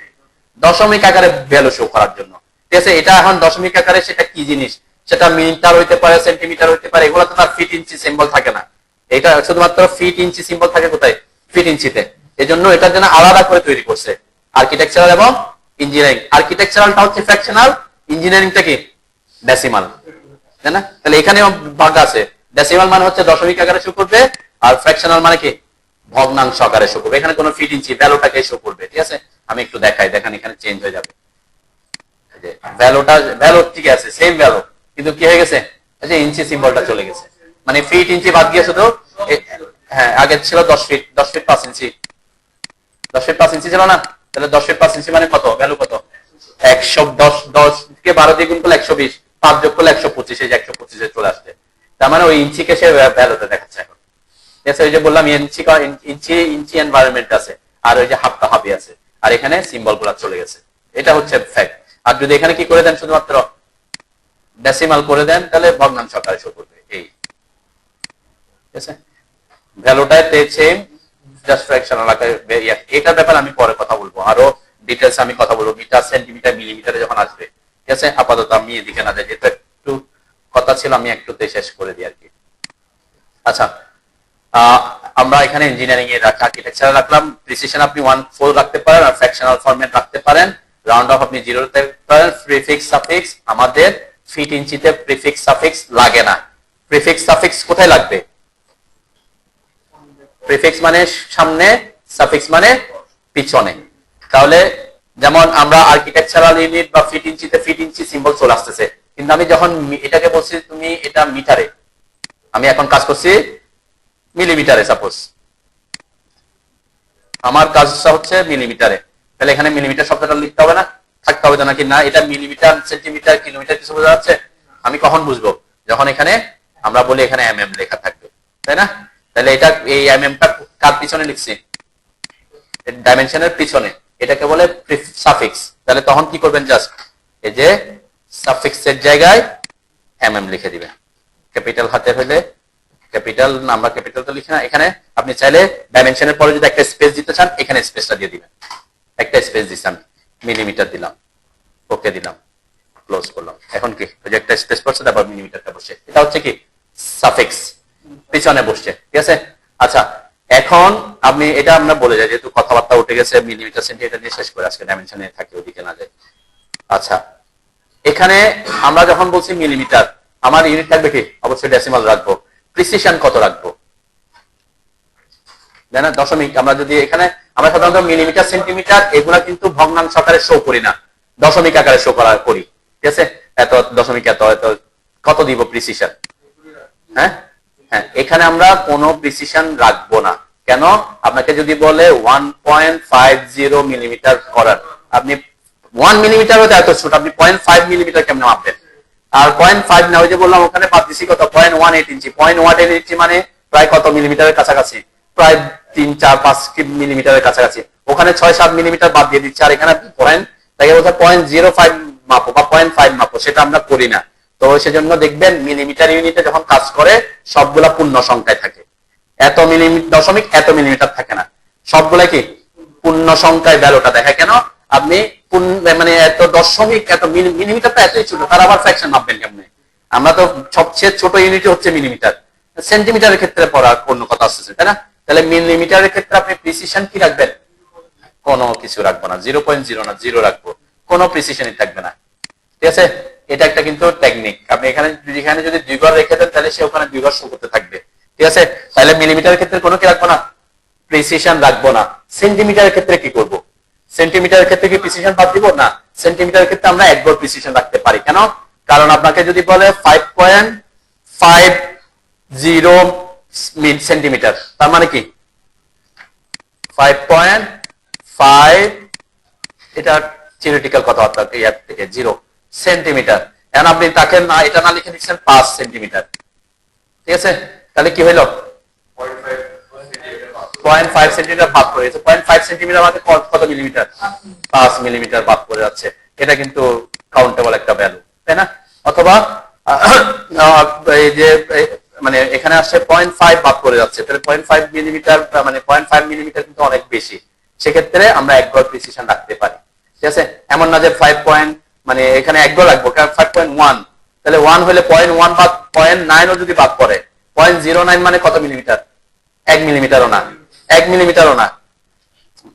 দশমিক আকারে ভ্যালু শো করার জন্য, ঠিক আছে? এটা এখন দশমিক আকারে, সেটা কি জিনিস? সেটা মিটার হইতে পারে, সেন্টিমিটার হইতে পারে, এগুলো তো তার ফিট ইঞ্চি সিম্বল থাকে না। এটা শুধুমাত্র ফিট ইঞ্চি সিম্বল থাকে কোথায়? ফিট ইঞ্চিতে। এই জন্য এটার জন্য আলাদা করে তৈরি করছে আর্কিটেকচারাল এবং ইঞ্জিনিয়ারিং। আর্কিটেকচারালটা হচ্ছে ফ্র্যাকশনাল, ইঞ্জিনিয়ারিংটা কি ডেসিমাল, তাই না? তাহলে এখানে ভাগ আছে। ডেসিমাল মানে হচ্ছে দশমিক আকারে শো করবে, আর ফ্র্যাকশনাল মানে কি ভগ্নাংশ আকারে শো করবে। এখানে কোনো ফিট ইঞ্চি ভ্যালুটাকে শো করবে, ঠিক আছে? আমি একটু দেখাই, দেখেন এখানে চেঞ্জ হয়ে যাবে। ভ্যালুটা ভ্যালু ঠিক আছে, সেম ভ্যালু, কিন্তু কি হয়ে গেছে? এই যে ইঞ্চি সিম্বলটা চলে গেছে, মানে ফিট ইঞ্চি বাদ গিয়ে শুধু হ্যাঁ, আগে ছিল 10 ফিট, 10 ফিট 5 ইঞ্চি, 10 ফিট 5 ইঞ্চি ছিল না? তাহলে 10 ফিট 5 ইঞ্চি মানে কত? ভ্যালু কত? 110, 10 কে 12 দিয়ে গুণ করলে 120, 5 যোগ করলে 125, এই যে 125 এ চলে আসছে। তার মানে ওই ইঞ্চিকে সে ভ্যালুতে দেখাচ্ছে এখন, ঠিক আছে? ওই যে বললাম ইঞ্চি এনভায়রনমেন্ট আছে, আর ওই যে হাফটা হাফই আছে, আর এখানে সিম্বল গুলা চলে গেছে। এটা হচ্ছে ফ্যাক্ট। আর যদি এখানে কি করে দেন, শুধুমাত্র ডেসিমাল করে দেন, তাহলে ভগ্নাংশ আকারে শো করবে। এই ঠিক আছে, ভ্যালুটা সেম, জাস্ট ফ্র্যাকশনাল আকারে। এটার ব্যাপারে আমি পরে কথা বলবো, আরো ডিটেলস আমি কথা বলবো মিটার, সেন্টিমিটার, মিলিমিটারে যখন আসবে। ঠিক আছে, আপাতত আমি এদিকে না যাই, যেহেতু একটু কথা ছিল, আমি একটুতে শেষ করে দিই আর কি। আচ্ছা, আমরা এখানে ইঞ্জিনিয়ারিং এর আর্কিটেকচার রাখলাম। প্রিসিশন আপনি 1/4 রাখতে পারেন, আর ফ্র্যাকশনাল ফরম্যাট রাখতে পারেন। রাউন্ড অফ আপনি 0 রাখতে পারেন। প্রিফিক্স সাফিক্স, আমাদের ফিট ইঞ্চিতে প্রিফিক্স সাফিক্স লাগে না। প্রিফিক্স সাফিক্স কোথায় লাগবে? প্রিফিক্স মানে সামনে, সাফিক্স মানে পিছনে। তাহলে যেমন আমরা আর্কিটেকচারাল ইউনিট বা ফিট ইঞ্চিতে ফিট ইঞ্চি সিম্বল চলে আসতেছে, কিন্তু আমি যখন এটাকে বলছি তুমি এটা মিটারে, আমি এখন কাজ করছি মিলিমিটারে, সাপোজ আমার কাজটা হচ্ছে মিলিমিটারে, তাহলে এখানে মিলিমিটার শব্দটা লিখতে হবে না, থাকতে হবে নাকি না? এটা মিলিমিটার, সেন্টিমিটার, কিলোমিটার কিছু বোঝা যাচ্ছে? আমি কখন বুঝবো? যখন এখানে আমরা বলি এখানে mm লেখা থাকবে, তাই না? তাহলে এটা এই mmটা কার পিছনে লিখছি? ডাইমেনশনের পিছনে, এটাকে বলে সাফিক্স। তাহলে তখন কি করবেন? জাস্ট এই যে সাফিক্সের জায়গায় mm লিখে দিবেন। ক্যাপিটাল হাতের হলে ক্যাপিটাল, আমরা ক্যাপিটাল তো লিখি না। এখানে আপনি চাইলে ডাইমেনশনের পরে যদি একটা স্পেস দিতে চান, এখানে স্পেসটা দিয়ে দিবেন। একটা স্পেস দিচ্ছি আমি, মিলিমিটার দিলাম, ওকে দিলাম, ক্লোজ করলাম। এখন কি ওই যে একটা স্পেস পড়ছে, তারপর মিলিমিটারটা বসে, এটা হচ্ছে কি সাফিক্স, পিছনে বসছে। ঠিক আছে, আচ্ছা এখন আপনি এটা আমরা বলে যাই, যেহেতু কথাবার্তা উঠে গেছে, মিলিমিটার সেন্টিমিটার নিয়ে শেষ করে আজকে ডাইমেনশনে থাকে, ওদিকে না যায়। আচ্ছা, এখানে আমরা যখন বলছি মিলিমিটার, আমার ইউনিট থাকবে কি? অবশ্যই ডেসিমাল রাখবো। প্রিসিশন কত রাখবো? তাই না, দশমিক। আমরা যদি এখানে, আমরা সাধারণত মিলিমিটার, সেন্টিমিটার এগুলা কিন্তু ভগ্নাংশ আকারে শো করি না, দশমিক আকারে শো করি। ঠিক আছে, এত দশমিক এত এত, কত দিব প্রিসিশন? হ্যাঁ হ্যাঁ, এখানে আমরা কোনো প্রিসিশন রাখবো না। কেন? আপনাকে যদি বলে 1.50 মিলিমিটার করার, আপনি 1 মিলিমিটার হতে এত ছোট, আপনি 0.5 মিলিমিটার কেমনে মাপবেন? আর 0.5 না, ওই যে বললাম ওখানে বাদ দিছি কত, 0.18 ইঞ্চি। 0.18 ইঞ্চি মানে প্রায় কত মিলিমিটারের কাছাকাছি? প্রায় 3-4-5 মিলিমিটারের কাছাকাছি। ওখানে 6-7 মিলিমিটার বাদ দিয়ে দিচ্ছে, আর এখানে পয়েন্ট, তাই বলতে 0.05 মাপো বা 0.5 মাপো, সেটা আমরা করি না। তো সেজন্য দেখবেন মিলিমিটার ইউনিটে যখন কাজ করে সবগুলা পূর্ণ সংখ্যায় থাকে, এত মিলিমিটার দশমিক এত মিলিমিটার থাকে না, সবগুলা কি পূর্ণ সংখ্যায় ভ্যালুটা দেখে। কেন? আপনি মানে এত দশমিক এত মিলিমিটারটা এতই ছোট, তার আবার ফ্র্যাকশন মাপবেন কেমনে? আমরা তো সবচেয়ে ছোট ইউনিট হচ্ছে মিলিমিটার। সেন্টিমিটারের ক্ষেত্রে পড়া অন্য কথা আসছে, তাই না? তাহলে মিলিমিটারের ক্ষেত্রে আপনি প্রিসিশন কি রাখবেন? কোনো কিছু রাখবো না, 0.0 না, 0 রাখবো, কোনো প্রিসিশনই থাকবে না। ঠিক আছে, এটা একটা কিন্তু টেকনিক। আপনি এখানে যদি 2 ঘর রেখে দেন, তাহলে সে ওখানে 2 ঘর শো করতে থাকবে। ঠিক আছে, তাহলে মিলিমিটারের ক্ষেত্রে কোনো কি রাখবো না, প্রিসিশন রাখবো না। সেন্টিমিটারের ক্ষেত্রে কি করব? সেন্টিমিটারের ক্ষেত্রে কি প্রিসিশন বাদ দিব? না, সেন্টিমিটারের ক্ষেত্রে আমরা 1 ঘর প্রিসিশন রাখতে পারি। কেন? কারণ আপনাকে যদি বলে 5.50 সেন্টিমিটার, তার মানে কি 5.5, এটা থিওরিটিক্যাল কথাবার্তা থেকে 0 সেন্টিমিটার। এখন আপনি তাকে না এটা না লিখে দিচ্ছেন 5 সেন্টিমিটার। ঠিক আছে, তাহলে কি হইল? 0.5 সেন্টিমিটার বাদ পড়ে গেছে। 0.5 সেন্টিমিটার মানে কত মিলিমিটার? 5 মিলিমিটার বাদ পড়ে যাচ্ছে। এটা কিন্তু কাউন্টেবল একটা ভ্যালু, তাই না? অথবা এই যে মানে এখানে আসছে 0.5 বাদ পড়ে যাচ্ছে, তাহলে 0.5 মিলিমিটার মানে 0.5 মিলিমিটার কিন্তু অনেক বেশি। সেক্ষেত্রে আমরা 1 ঘর প্রিসিশন রাখতে পারি। ঠিক আছে, এমন না যে 5 পয়েন্ট মানে এখানে 1 ঘর রাখবো, কারণ 5.1, তাহলে 1 হলে 0.1 বাদ 0.9 ও যদি বাদ পড়ে, 0.09 মানে কত মিলিমিটার? 1 মিলিমিটারও না, 1 মিলিমিটারও না।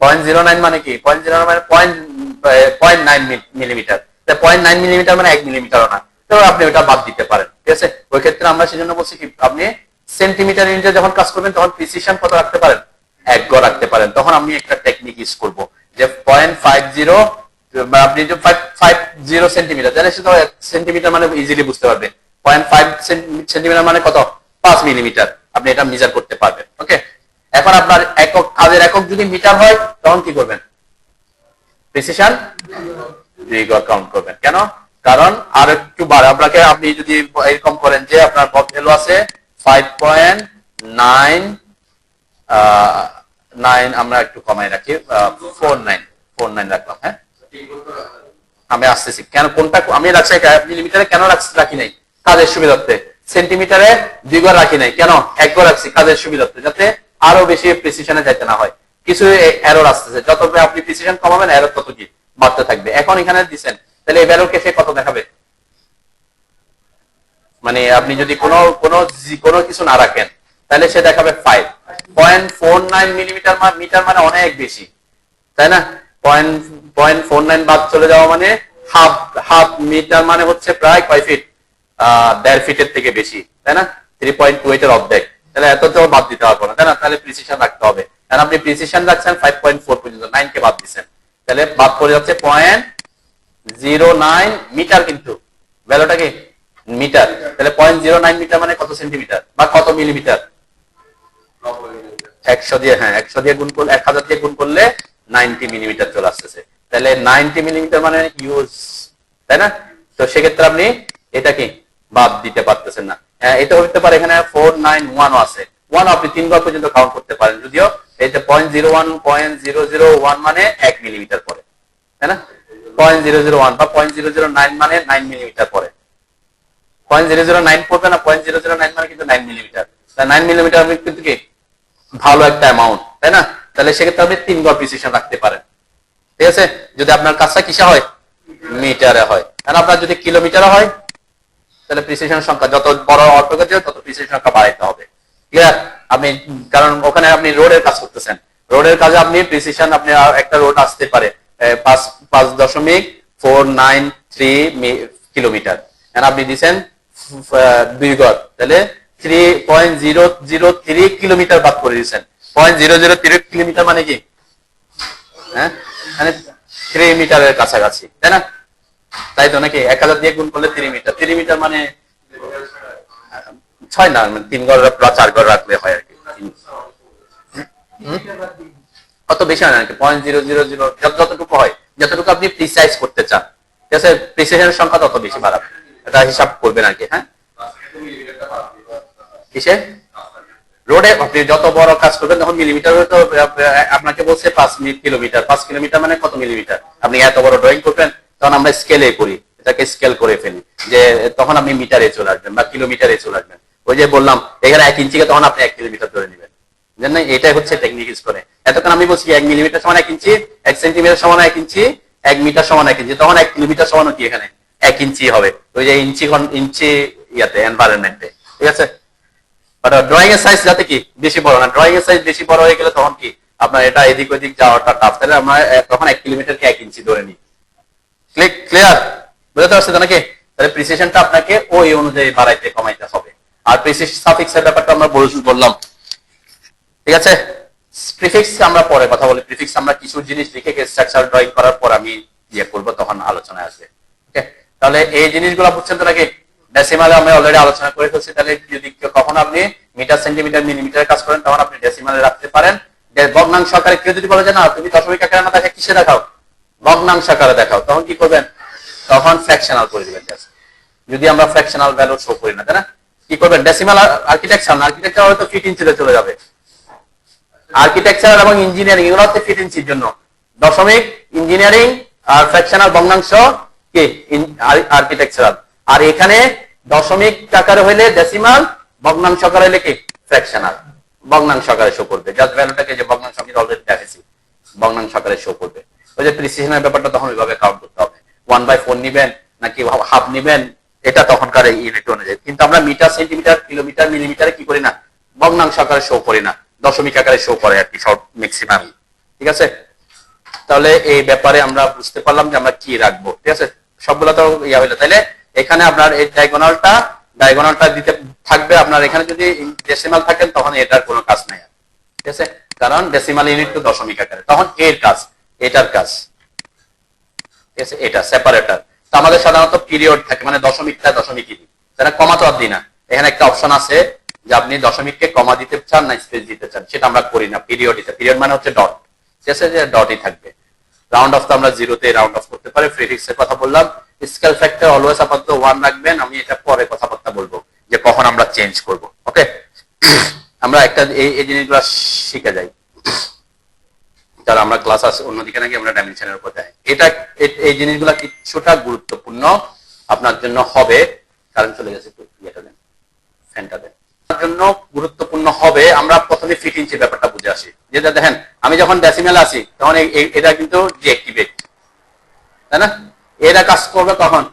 0.09 মানে কি? 0.09 মানে 0.9 মিলিমিটার। 0.9 মিলিমিটার মানে 1 মিলিমিটারও না। তো আপনি ওটা বাদ দিতে পারেন। ঠিক আছে, ওই ক্ষেত্রে আমরা সেজন্য বলছি কি, আপনি সেন্টিমিটার ইউনিটে যখন কাজ করবেন তখন প্রিসিশন কত রাখতে পারেন? 1 ঘর রাখতে পারেন। তখন আমি একটা টেকনিক ইউজ করব, যে 0.50 আপনি যে 50 সেন্টিমিটার জানেন, সেটা সেন্টিমিটার মানে ইজিলি বুঝতে পারবেন। 0.5 সেন্টিমিটার মানে কত? 5 মিলিমিটার। আপনি এটা মেজার করতে পারবেন। ওকে, এখন আপনার একক, কাজের একক যদি মিটার হয়, তখন কি করবেন? প্রিসিশন 2 ঘর কাউন্ট করবেন। কেন? কারণ আর একটু বাড়ে আপনাকে, আপনি যদি এরকম করেন যে আপনার ভ্যালু আছে 5.9 আমরা একটু কমাই রাখি, 49 রাখলাম। হ্যাঁ, আমি আসতেছি। কেন কোনটা আমি রাখছি মিলিমিটারে, কেন রাখি নাই? কাজের সুবিধার্থে। সেন্টিমিটারে 2 ঘর রাখি নাই, কেন? 1 ঘর রাখছি কাজের সুবিধার্থে, যাতে আরো বেশি প্রিসিশনে যাইতে না হয়। কিছু এরর আসতেছে, যত আপনি প্রিসিশন কমাবেন এরর তত কি বাড়তে থাকবে। এখন এখানে দিচ্ছেন, তাহলে এই ভ্যালুর কেসে কত দেখাবে? মানে আপনি যদি কোনো কিছু না রাখেন, তাহলে সে দেখাবে 5.49 মিলিমিটার মিটার, মানে অনেক বেশি, তাই না? 0.49 বাদ চলে যাওয়া মানে হাফ মিটার, মানে হচ্ছে প্রায় কয় ফিট? 1.5 ফিটের থেকে বেশি, তাই না? 3.28 এর অর্ধেক। তাহলে এত তো বাদ দিতে পারবো না, তাই না? তাহলে প্রিসিশন রাখতে হবে। কারণ আপনি প্রিসিশন রাখছেন 5.4 পর্যন্ত, 9 কে বাদ দিচ্ছেন, তাহলে বাদ পড়ে যাচ্ছে 0.09 মিটার। কিন্তু ভ্যালুটা কি মিটার, তাহলে 0.09 মিটার মানে কত সেন্টিমিটার বা কত মিলিমিটার? 100 দিয়ে, হ্যাঁ 100 দিয়ে গুণ করলে, 1000 দিয়ে গুণ করলে 90 মিলিমিটার চলে আসতেছে। তাহলে 90 মিলিমিটার মানে ইউজ, তাই না? তো সেক্ষেত্রে আপনি এটা কি বাদ দিতে পারতেছেন না। এটা হতে পারে এখানে 491 আছে, 1 আপনি 3 বার পর্যন্ত কাউন্ট করতে পারেন, যদিও এইটা 0.001 মানে 1 মিলিমিটার পরে, তাই না? 0.001 বা 0.009 মানে 9 মিলিমিটার পরে। 0.009 পড়বে না, 0.009 মানে কিন্তু 9 মিলিমিটার। 9 মিলিমিটার কিন্তু কি ভালো একটা অ্যামাউন্ট, তাই না? তাহলে সেক্ষেত্রে আপনি 3 বার প্রিসিশন রাখতে পারেন, ঠিক আছে? যদি আপনার কাজটা কিসে হয়? মিটারে হয়। আর আপনার যদি কিলোমিটারে হয়, তাহলে প্রিসিশনের সংখ্যা যত বড় অল্প গেছে তত প্রিসিশন সংখ্যা বাড়াইতে হবে। ক্লিয়ার? আপনি কারণ ওখানে আপনি রোডের কাজ করতেছেন, রোডের কাজে আপনি প্রিসিশন, আপনি একটা রোড আসতে পারে 5.493 কিলোমিটার, আপনি দিচ্ছেন 2 গড়, তাহলে 3.003 কিলোমিটার বাদ করে দিচ্ছেন। 0.003 কিলোমিটার মানে কি? হ্যাঁ, মানে 3 মিটারের কাছাকাছি, তাই না? তাই তো নাকি? 1000 দিয়ে গুণ করলে 3 মিটার, 3 মিটার মানে 6 না, 3 গড় বা 4 গড় রাখলে হয় আর কি। অত বেশি হয় না, 0.000 যতটুকু হয়, যতটুকু আপনি প্রিসাইজ করতে চান, ঠিক আছে? প্রিসিশনের সংখ্যা তত বেশি বাড়াবে, এটা হিসাব করবেন আর কি। হ্যাঁ, কিসে? রোডে আপনি যত বড় কাজ করবেন তখন মিলিমিটার, তো আপনাকে বলছে 5 কিলোমিটার, 5 কিলোমিটার মানে কত মিলিমিটার? আপনি এত বড় ড্রয়িং করবেন, তখন আমরা স্কেলে করি, এটাকে স্কেল করে ফেলি, যে তখন আপনি মিটারে চলে আসবেন বা কিলোমিটারে চলে আসবেন। ওই যে বললাম এখানে 1 ইঞ্চিকে তখন আপনি 1 কিলোমিটার ধরে নেবেন, জানেন? এটাই হচ্ছে টেকনিক ইউজ করে। এতক্ষণ আমি বলছি 1 মিলিমিটার সমান 1 ইঞ্চি, 1 সেন্টিমিটার সমান 1 ইঞ্চি, 1 মিটার সমান 1 ইঞ্চি, তখন 1 কিলোমিটার সমান কি এখানে 1 ইঞ্চি হবে, ওই যে ইঞ্চি ইয়াতে এনভায়রনমেন্টে, ঠিক আছে? ড্রয়িং এর সাইজ যাতে কি বেশি বড় না, ড্রয়িং এর সাইজ বেশি বড় হয়ে গেলে তখন কি আপনার এটা এদিক ওদিক যাওয়াটা টাফ, তাহলে আমরা তখন 1 কিলোমিটারকে 1 ইঞ্চি ধরে নিই। ক্লিয়ার? বুঝতে পারছেন নাকি? তাহলে প্রিসিশনটা আপনাকে ওই অনুযায়ী বাড়াইতে কমাইতে হবে। আর প্রিসিশন সাফিক্সের ব্যাপারটা আমরা বললাম, ঠিক আছে? প্রিফিক্স আমরা পরে কথা বলি। প্রিফিক্স আমরা কিছু জিনিস লিখে স্ট্রাকচার ড্রয়িং করার পর আমি করব, তখন আলোচনায় আসবে। ওকে, তাহলে এই জিনিসগুলো বুঝছেন তো নাকি? ডেসিমালে আমরা অলরেডি আলোচনা করে ফেলছি। তাহলে যদি কখন আপনি মিটার, সেন্টিমিটার, মিলিমিটারে কাজ করেন, তখন আপনি ডেসিমালে রাখতে পারেন। ভগ্নাংশ আকারে কেউ যদি বলে যে না তুমি দশমিক আকারে না দেখে কিসে দেখাও, ভগ্নাংশ আকারে দেখাও, তখন কি করবেন? তখন ফ্র্যাকশনাল করে দিবেন। যদি আমরা ফ্র্যাকশনাল ভ্যালু শো করি না, তাই না? কি করবেন? ডেসিমাল আর্কিটেকচার হয়তো ফিট ইঞ্চিতে চলে যাবে। আর্কিটেকচার এবং ইঞ্জিনিয়ারিং এগুলো হচ্ছে ফিট ইঞ্চির জন্য, দশমিক ইঞ্জিনিয়ারিং আর ফ্র্যাকশনাল ভগ্নাংশ কি আর্কিটেকচারাল। আর এখানে দশমিক আকারে হইলে ডেসিমাল, ভগ্নাংশ আকারে হইলে কি ফ্র্যাকশনাল, ভগ্নাংশ আকারে শো করবে। জাস্ট ভ্যালুটাকে যে ভগ্নাংশ আমি অলরেডি দেখেছি, ভগ্নাংশ আকারে শো করবে। ওই যে প্রিসিশনের ব্যাপারটা তখন ওইভাবে কাউন্ট করতে হবে, 1/4 নিবেন নাকি হাফ নিবেন, এটা তখনকার ইউনিট অনুযায়ী। কিন্তু আমরা মিটার, সেন্টিমিটার, কিলোমিটার, মিলিমিটারে কি করি না, ভগ্নাংশ আকারে শো করি না, দশমিক আকারে শো করে আর কি সব ম্যাক্সিমাম, ঠিক আছে? তাহলে এই ব্যাপারে আমরা বুঝতে পারলাম যে আমরা কি রাখবো, ঠিক আছে? সবগুলো তো ইয়া হইলো। তাহলে এখানে আপনার এই ডায়াগোনালটা দিতে থাকবে। আপনার এখানে যদি ডেসিমাল থাকেন তখন এটার কোনো কাজ নাই, ঠিক আছে? কারণ ডেসিমাল ইউনিট তো দশমিক আকারে, তখন এর কাজ, এটার কাজ, ঠিক আছে? এটা সেপারেটর। তো আমাদের সাধারণত পিরিয়ড থাকে, মানে দশমিকটা দশমিকই দিই, তাহলে কমা তো আর দিই না। এখানে একটা অপশন আছে যে আপনি দশমিককে কমা দিতে চান না স্পেস দিতে চান, সেটা আমরা করি না। পিরিয়ড মানে হচ্ছে ডট, ঠিক আছে? যে ডটই থাকবে। রাউন্ড অফ তো আমরা 0-তে রাউন্ড অফ করতে পারি। প্রিফিক্স এর কথা বললাম। স্কেল ফ্যাক্টর অলওয়েজ আপাতত 1 রাখবেন। আমি এটা পরে কথাবার্তা বলবো যে কখন আমরা চেঞ্জ করব। ওকে, আমরা একটা এই জিনিসগুলো শিখে যাই। যারা আমরা ক্লাস আছে অন্যদিকে নাকি আমরা ডাইমেনশনের উপর দেয়। এটা এই জিনিসগুলা কিছুটা গুরুত্বপূর্ণ আপনার জন্য হবে। কারেন্ট চলে গেছে, একটু ইয়েটা দেন, ফ্যানটা দেন। আপনার জন্য গুরুত্বপূর্ণ হবে। আমরা প্রথমে ফিট ইঞ্চির ব্যাপারটা বুঝে আসি। যেটা দেখেন আমি যখন ডেসিমেল আছি তখন এটা কিন্তু ডিঅ্যাক্টিভেট, তাই না? এরা কাজ করবে কখন?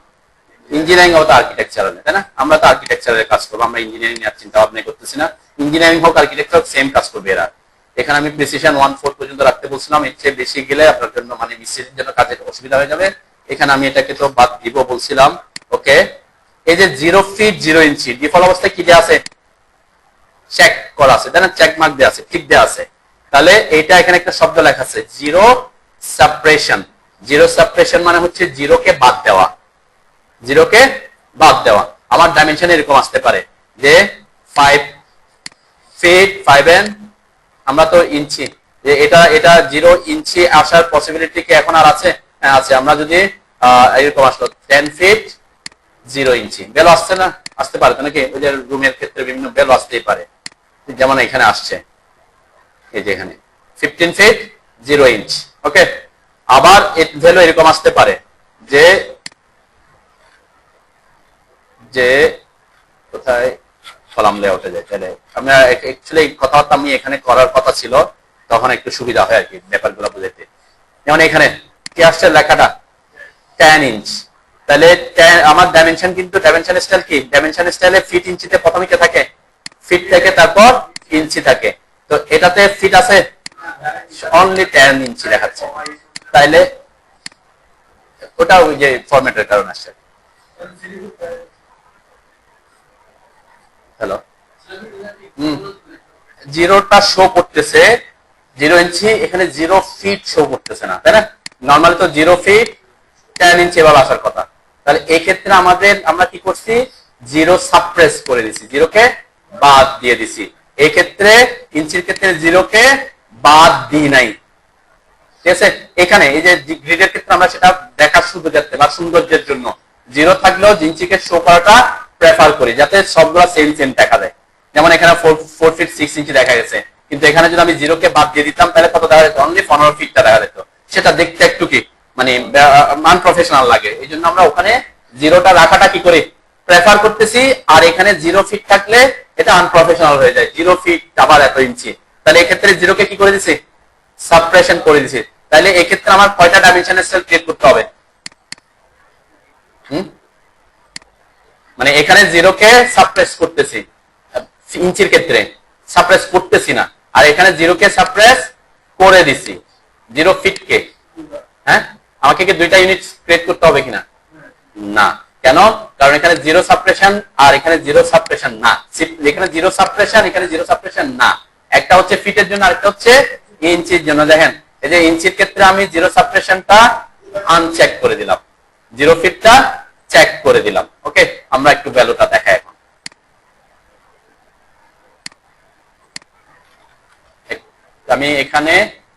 ইঞ্জিনিয়ারিং হোক আর্কিটেকচারালে, তাই না? আমরা তো আর্কিটেকচারের কাজ করবো, আমরা ইঞ্জিনিয়ারিং এর চিন্তা ভাবনা করতেছি না। ইঞ্জিনিয়ারিং হোক আর্কিটেকচার সেম কাজ করবে এরা। এখানে আমি প্রিসিশন 1/4 পর্যন্ত রাখতে বলছিলাম, এর চেয়ে বেশি গেলে আপনার জন্য মানে মিস্ত্রির জন্য কাজের অসুবিধা হয়ে যাবে। এখানে আমি এটাকে তো বাদ দিব বলছিলাম। ওকে, এই যে 0 ফিট 0 ইঞ্চি ডিফল্ট অবস্থায় কি দেওয়া আছে? চেক করা আছে, তাই না? চেক মার্ক দেওয়া আছে, ঠিক দেওয়া আছে। তাহলে এইটা এখানে একটা শব্দ লেখা আছে, জিরো সাপ্রেশন। জিরো সাপ্রেশন মানে হচ্ছে জিরোকে বাদ দেওয়া, জিরোকে বাদ দেওয়া। আমার ডাইমেনশন এরকম আসতে পারে যে 5 ফিট 5 এন, আমরা তো ইঞ্চি, যে এটা 0 ইঞ্চি আসার পসিবিলিটি কি এখন আর আছে? হ্যাঁ আছে। আমরা যদি এরকম আসলো 10 ফিট 0 ইঞ্চি, বেল আসছে না? আসতে পারে তো নাকি? ওই যে রুমের ক্ষেত্রে বিভিন্ন বেল আসতেই পারে, যেমন এখানে আসছে, এই যে এখানে 15 ফিট 0 ইঞ্চ। ওকে, আবার ভ্যালু এরকম আসতে পারে যে যে কোথায় কলাম লেআউটে যায়। তাহলে আমরা অ্যাকচুয়ালি কথাবার্তা আমি এখানে করার কথা ছিল, তখন একটু সুবিধা হয় আর কি ব্যাপারগুলো বুঝতে। যেমন এখানে কি আসছে লেখাটা 10 ইঞ্চ, তাহলে আমার ডাইমেনশন কিন্তু ডাইমেনশন স্টাইল কি? ডাইমেনশন স্টাইলে ফিট ইঞ্চিতে প্রথমে কে থাকে? ফিট থেকে তারপর ইঞ্চি থাকে। তো এটাতে ফিট আছে অনলি 10 ইঞ্চি দেখাচ্ছে, তাইলে ওটা ওই যে ফরম্যাটের কারণে আসছে। হ্যালো, জিরোটা শো করতেছে 0 ইঞ্চি, এখানে 0 ফিট শো করতেছে না, তাই না? নর্মালি তো 0 ফিট 10 ইঞ্চি এভাবে আসার কথা। তাহলে এই ক্ষেত্রে আমরা কি করছি? 0 সাপ্রেস করে দিছি, 0কে বাদ দিয়ে দিছি। এই ক্ষেত্রে ইঞ্চির ক্ষেত্রে 0কে বাদ দিই নাই, ঠিক আছে? এখানে এই যে গ্রিডের ক্ষেত্রে আমরা সেটা দেখার সুবিধার্থে বা সৌন্দর্যের জন্য 0 থাকলেও ইঞ্চিকে শো করাটা প্রেফার করি, যাতে সবগুলো সেম সেম দেখা যায়। যেমন এখানে 4 ফিট 6 ইঞ্চি দেখা গেছে, কিন্তু এখানে যদি আমি 0কে বাদ দিয়ে দিতাম তাহলে কত দেখা যেত? অনলি 15 ফিটটা দেখা যেত। সেটা দেখতে একটু কি মানে আনপ্রফেশনাল লাগে। এই জন্য আমরা ওখানে 0টা রাখাটা কি করি? প্রেফার করতেছি। আর এখানে 0 ফিট থাকলে এটা আনপ্রফেশনাল হয়ে যায়। 0 ফিট আবার এত ইঞ্চি, তাহলে এক্ষেত্রে 0কে কি করে দিছি? সাপ্রেশন করে দিছি। তাহলে এক্ষেত্রে আমার কয়টা ডাইমেনশনের সেল ক্রিয়েট করতে হবে? মানে এখানে 0কে সাপ্রেস করতেছি, ইঞ্চির ক্ষেত্রে সাপ্রেস করতেছি না, আর এখানে 0কে সাপ্রেস করে দিছি 0 ফিটকে। হ্যাঁ, আমাকে কি দুইটা ইউনিট ক্রিয়েট করতে হবে কিনা? না। কেন? কারণ এখানে 0 সাপ্রেশন আর এখানে 0 সাপ্রেশন না। এখানে 0 সাপ্রেশন, এখানে 0 সাপ্রেশন না। একটা হচ্ছে ফিটের জন্য, আরেকটা হচ্ছে ইঞ্চির জন্য। দেখেন এই যে ইঞ্চির ক্ষেত্রে আমি 0 সাপ্রেশনটা আনচেক করে দিলাম, 0 ফিটটা চেক করে দিলাম। ওকে, আমরা একটু ভ্যালুটা দেখাই এখন। আমি এখানে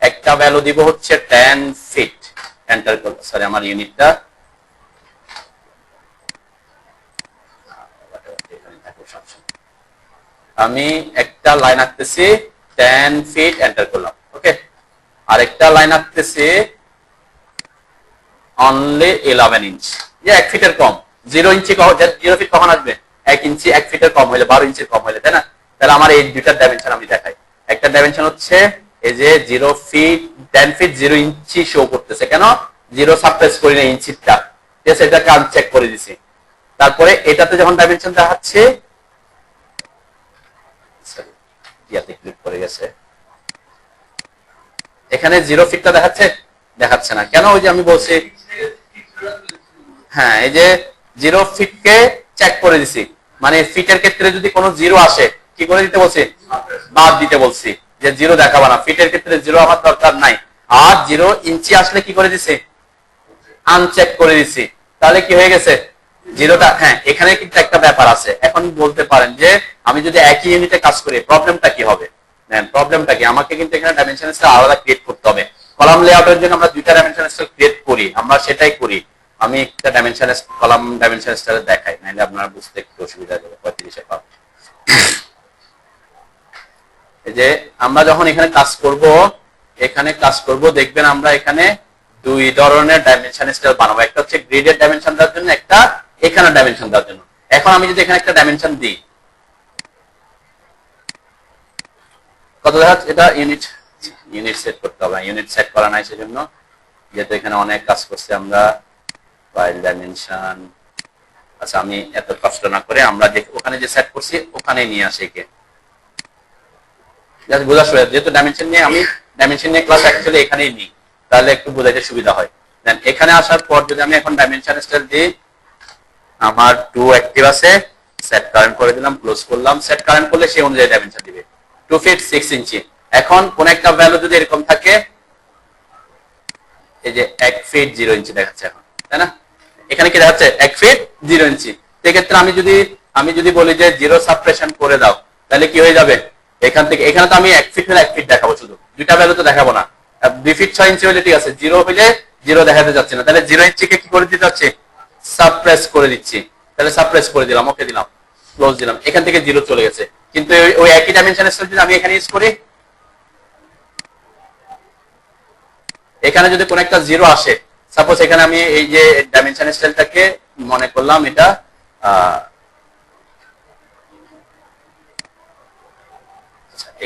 একটা ভ্যালু দিব হচ্ছে 10 ফিট, এন্টার করব। সরি, আমার ইউনিটটা আমি একটা লাইন আঁকতেছি 10 ফিট, এন্টার করলাম। ওকে, আরেকটা লাইন আঁকতেছি অনলি 11 ইঞ্চ, যে 1 ফিটের কম। 0 ইঞ্চি 0 ফিট কখন আসবে? 1 ইঞ্চি 1 ফিটের কম হইলে, 12 ইঞ্চির কম হইলে, তাই না? তাহলে আমার এই দুইটার ডাইমেনশন আমি দেখাই। একটা ডাইমেনশন হচ্ছে এই যে 0 ফিট 10 ফিট 0 ইঞ্চি শো করতেছে, কেন? 0 সাপ্রেস করি না ইঞ্চিটা, ঠিক আছে? এটাকে আনচেক করে দিছি। তারপরে এটাতে যখন ডাইমেনশন দেখাচ্ছে, ইয়াতে ক্লিক করে গেছে, এখানে 0 ফিটটা দেখাচ্ছে না, কেন? ওই যে আমি বলছি, হ্যাঁ, এই যে 0 ফিটকে চেক করে দিছি, মানে ফিটের ক্ষেত্রে যদি কোনো 0 আসে কি করে দিতে বলছি? বাদ দিতে বলছি, যে 0 দেখাবা না। ফিটের ক্ষেত্রে 0 আমার দরকার নাই। আর 0 ইঞ্চি আসলে কি করে দিছি? আনচেক করে দিছি। তাহলে কি হয়ে গেছে? 0টা, হ্যাঁ, এখানে কিন্তু একটা ব্যাপার আছে। এখন বলতে পারেন যে আমি যদি একই ইউনিটে কাজ করি প্রবলেমটা কি হবে? প্রবলেমটা কি? আমাকে কিন্তু এখানে ডাইমেনশন স্কেল আলাদা ক্রিয়েট করতে হবে। কলাম লেআউটের জন্য আমরা দুইটা ডাইমেনশন স্কেল ক্রিয়েট করি, আমরা সেটাই করি। আমি একটা ডাইমেনশন কলাম ডাইমেনশন স্কেল দেখাই, নাহলে আপনারা বুঝতে একটু অসুবিধা হবে। 35-এ পাবো। এই যে আমরা যখন এখানে কাজ করব, এখানে কাজ করব, দেখবেন আমরা এখানে দুই ধরনের ডাইমেনশন স্কেল বানাবো। একটা হচ্ছে গ্রিডের ডাইমেনশন দেওয়ার জন্য, একটা এখানে ডাইমেনশন দেওয়ার জন্য। এখন আমি যদি এখানে একটা ডাইমেনশন দিই, কত দেখা যাচ্ছে? এটা ইউনিট সেট করতে হবে, ইউনিট সেট করা নাই সেজন্য, যেহেতু এখানে অনেক কাজ করছি আমরা। ফাইল ডাইমেনশন, আচ্ছা আমি এত কষ্ট না করে আমরা ওখানে যে সেট করছি ওখানে নিয়ে আসি একে, জাস্ট বোঝা সুবিধা। যেহেতু ডাইমেনশন নিয়ে আমি ডাইমেনশন নিয়ে ক্লাস অ্যাকচুয়ালি এখানেই নিই, তাহলে একটু বোঝাইতে সুবিধা হয়। দেন এখানে আসার পর যদি আমি এখন ডাইমেনশন স্টাইল দিই, আমার 2 অ্যাক্টিভ আছে, সেট কারেন্ট করে দিলাম, ক্লোজ করলাম। সেট কারেন্ট করলে সেই অনুযায়ী ডাইমেনশন দিবে। 2 ফিট 6 ইঞ্চি। এখন কোন একটা ভ্যালু যদি এরকম থাকে, এই যে 1 ফিট 0 ইঞ্চি দেখাচ্ছে এখন, তাই না? এখানে কি দেখাচ্ছে? 1 ফিট 0 ইঞ্চি। সেক্ষেত্রে আমি যদি বলি যে 0 সাবট্রাকশন করে দাও, তাহলে কি হয়ে যাবে? এখান থেকে এখানে তো আমি 1 ফিট হলে 1 ফিট দেখাবো, শুধু দুইটা ভ্যালু তো দেখাবো না। 2 ফিট 6 ইঞ্চি হলে ঠিক আছে, 0 হলে 0 দেখাতে যাচ্ছে না, তাহলে 0 ইঞ্চিকে কি করে দিতে হচ্ছে? সাবপ্রেস করে দিচ্ছি। তাহলে সাবপ্রেস করে দিলাম, ওকে দিলাম, ক্লোজ দিলাম, এখান থেকে 0 চলে গেছে। কিন্তু ওই একই ডাইমেনশনের স্কেল যদি আমি এখানে ইউজ করি, এখানে যদি কোন একটা 0 আসে, সাপোজ এখানে আমি এই যে ডাইমেনশন স্কেলটাকে মনে করলাম এটা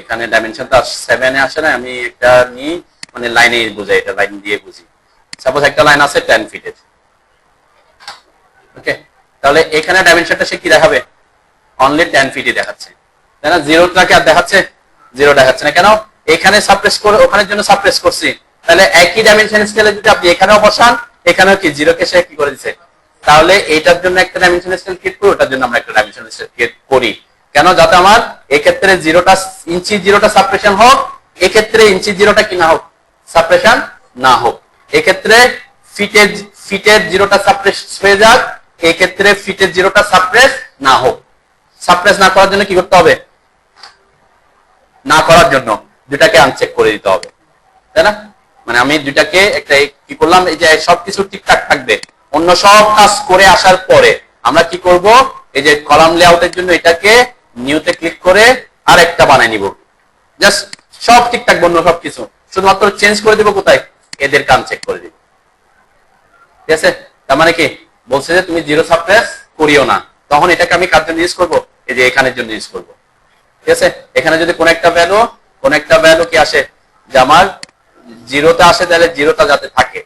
এখানে ডাইমেনশনটা 7 এ আসে না, আমি একটা নিই, মানে লাইনে বুঝাই, এটা লাইন দিয়ে বুঝি। সাপোজ একটা লাইন আছে 10 ফিটের, ওকে, তাহলে এখানে ডাইমেনশনটা সে কি দেখাবে? অনলি 10 ফিটই দেখাচ্ছে, তাই না? 0টাকে আর দেখাচ্ছে? 0 দেখাচ্ছে না। কেন? এখানে সাবপ্রেস করে ওখানের জন্য সাবপ্রেস করছি। তাহলে একই ডাইমেনশন স্কেলে যদি আপনি এখানেও বসান, এখানেও কি 0 কে সে কি করে দিচ্ছে? তাহলে এইটার জন্য একটা ডাইমেনশন স্কেল ক্রিয়েট করি, ওটার জন্য আমরা একটা ডাইমেনশন স্কেল ক্রিয়েট করি। কেন? যাতে আমার এক্ষেত্রে 0টা ইঞ্চি 0টা সাবপ্রেশন হোক, এক্ষেত্রে ইঞ্চি 0টা কি না হোক, সাবপ্রেশন না হোক। এক্ষেত্রে ফিটের 0টা সাবপ্রেস হয়ে যাক, এক্ষেত্রে ফিটের 0টা সাবপ্রেস না হোক। সাবপ্রেস না করার জন্য কি করতে হবে? না করার জন্য দুটাকে আনচেক করে দিতে হবে, তাই না? মানে আমি দুটাকে একটা কি করলাম, এই যে সবকিছু ঠিকঠাক থাকবে, অন্য সব কাজ করে আসার পরে আমরা কি করব? এই যে কলাম লেআউটের জন্য এটাকে নিউতে ক্লিক করে আরেকটা বানাই নিব। জাস্ট সব ঠিকঠাক বন্য সবকিছু, শুধুমাত্র চেঞ্জ করে দিব কোথায়? এদের কান চেক করে দিব, ঠিক আছে? তার মানে কি বলছে যে তুমি 0 সাবপ্রেস করিও না, তখন এটাকে আমি কার জন্য ইউজ করব? এই যে এখানের জন্য ইউজ করব, ঠিক আছে? এখানে যদি কোন একটা ভ্যালু কি আসে, যে আমার 0তে আসে, তাহলে 0টা যাতে থাকে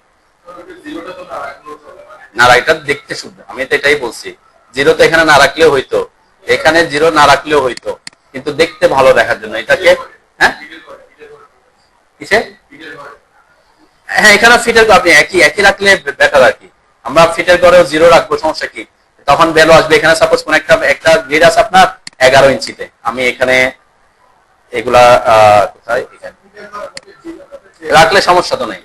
না, এটা দেখতে শুদ্ধ, আমি তো এটাই বলছি। 0 তো এখানে না রাখলেও হইতো, এখানে 0 না রাখলেও হইতো, কিন্তু দেখতে ভালো দেখার জন্য এটাকে, হ্যাঁ কিসে, হ্যাঁ এখানে ফিটের আপনি একই রাখলে বেটার আর কি। আমরা ফিটের ঘরেও 0 রাখবো, সমস্যা কি? তখন ভ্যালু আসবে। এখানে সাপোজ কোন একটা গ্রিড আছে আপনার 11 ইঞ্চিতে, আমি এখানে এগুলা কোথায় রাখলে সমস্যা তো নেই,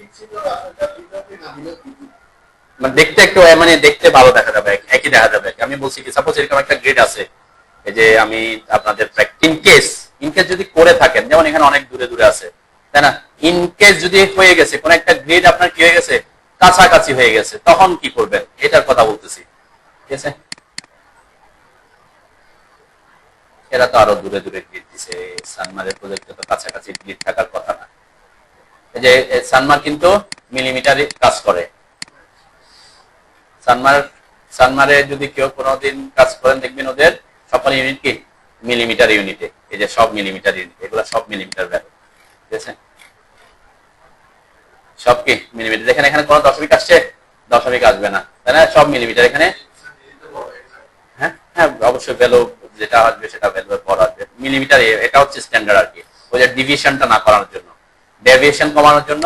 মানে দেখতে একটু মানে দেখতে ভালো দেখা যাবে, একই দেখা যাবে। আমি বলছি কি, সাপোজ এরকম একটা গ্রিড আছে, এই যে আমি আপনাদের ইনকেস যদি করে থাকেন, যেমন এখানে অনেক দূরে দূরে আছে, তাই না? ইনকেস যদি হয়ে গেছে কোন একটা গ্রিড আপনার কি হয়ে গেছে, কাছাকাছি হয়ে গেছে, তখন কি করবেন এটার কথা বলতেছি, ঠিক আছে? এরা তো আরো দূরে দূরে গ্রিড দিছে, সানমারের প্রজেক্টে তো কাছাকাছি গ্রিড থাকার কথা না। এই যে সানমার কিন্তু মিলিমিটারে কাজ করে। সানমারে যদি কেউ কোনোদিন কাজ করেন, দেখবেন ওদের সকল ইউনিট কি মিলিমিটার ইউনিটে, এই যে সব মিলিমিটার ইউনিট, এগুলো সব মিলিমিটার ভ্যালু, ঠিক আছে? সব কি মিলিমিটার। দেখেন এখানে কোনো দশমিক আসছে, দশমিক আসবে না, তাই না? সব মিলিমিটার এখানে। হ্যাঁ হ্যাঁ অবশ্যই ভ্যালু যেটা আসবে সেটা ভ্যালু বড় আসবে মিলিমিটার, এটা হচ্ছে স্ট্যান্ডার্ড আর কি। ওই যে ডিভিশনটা না করানোর জন্য, ডেভিয়েশন কমানোর জন্য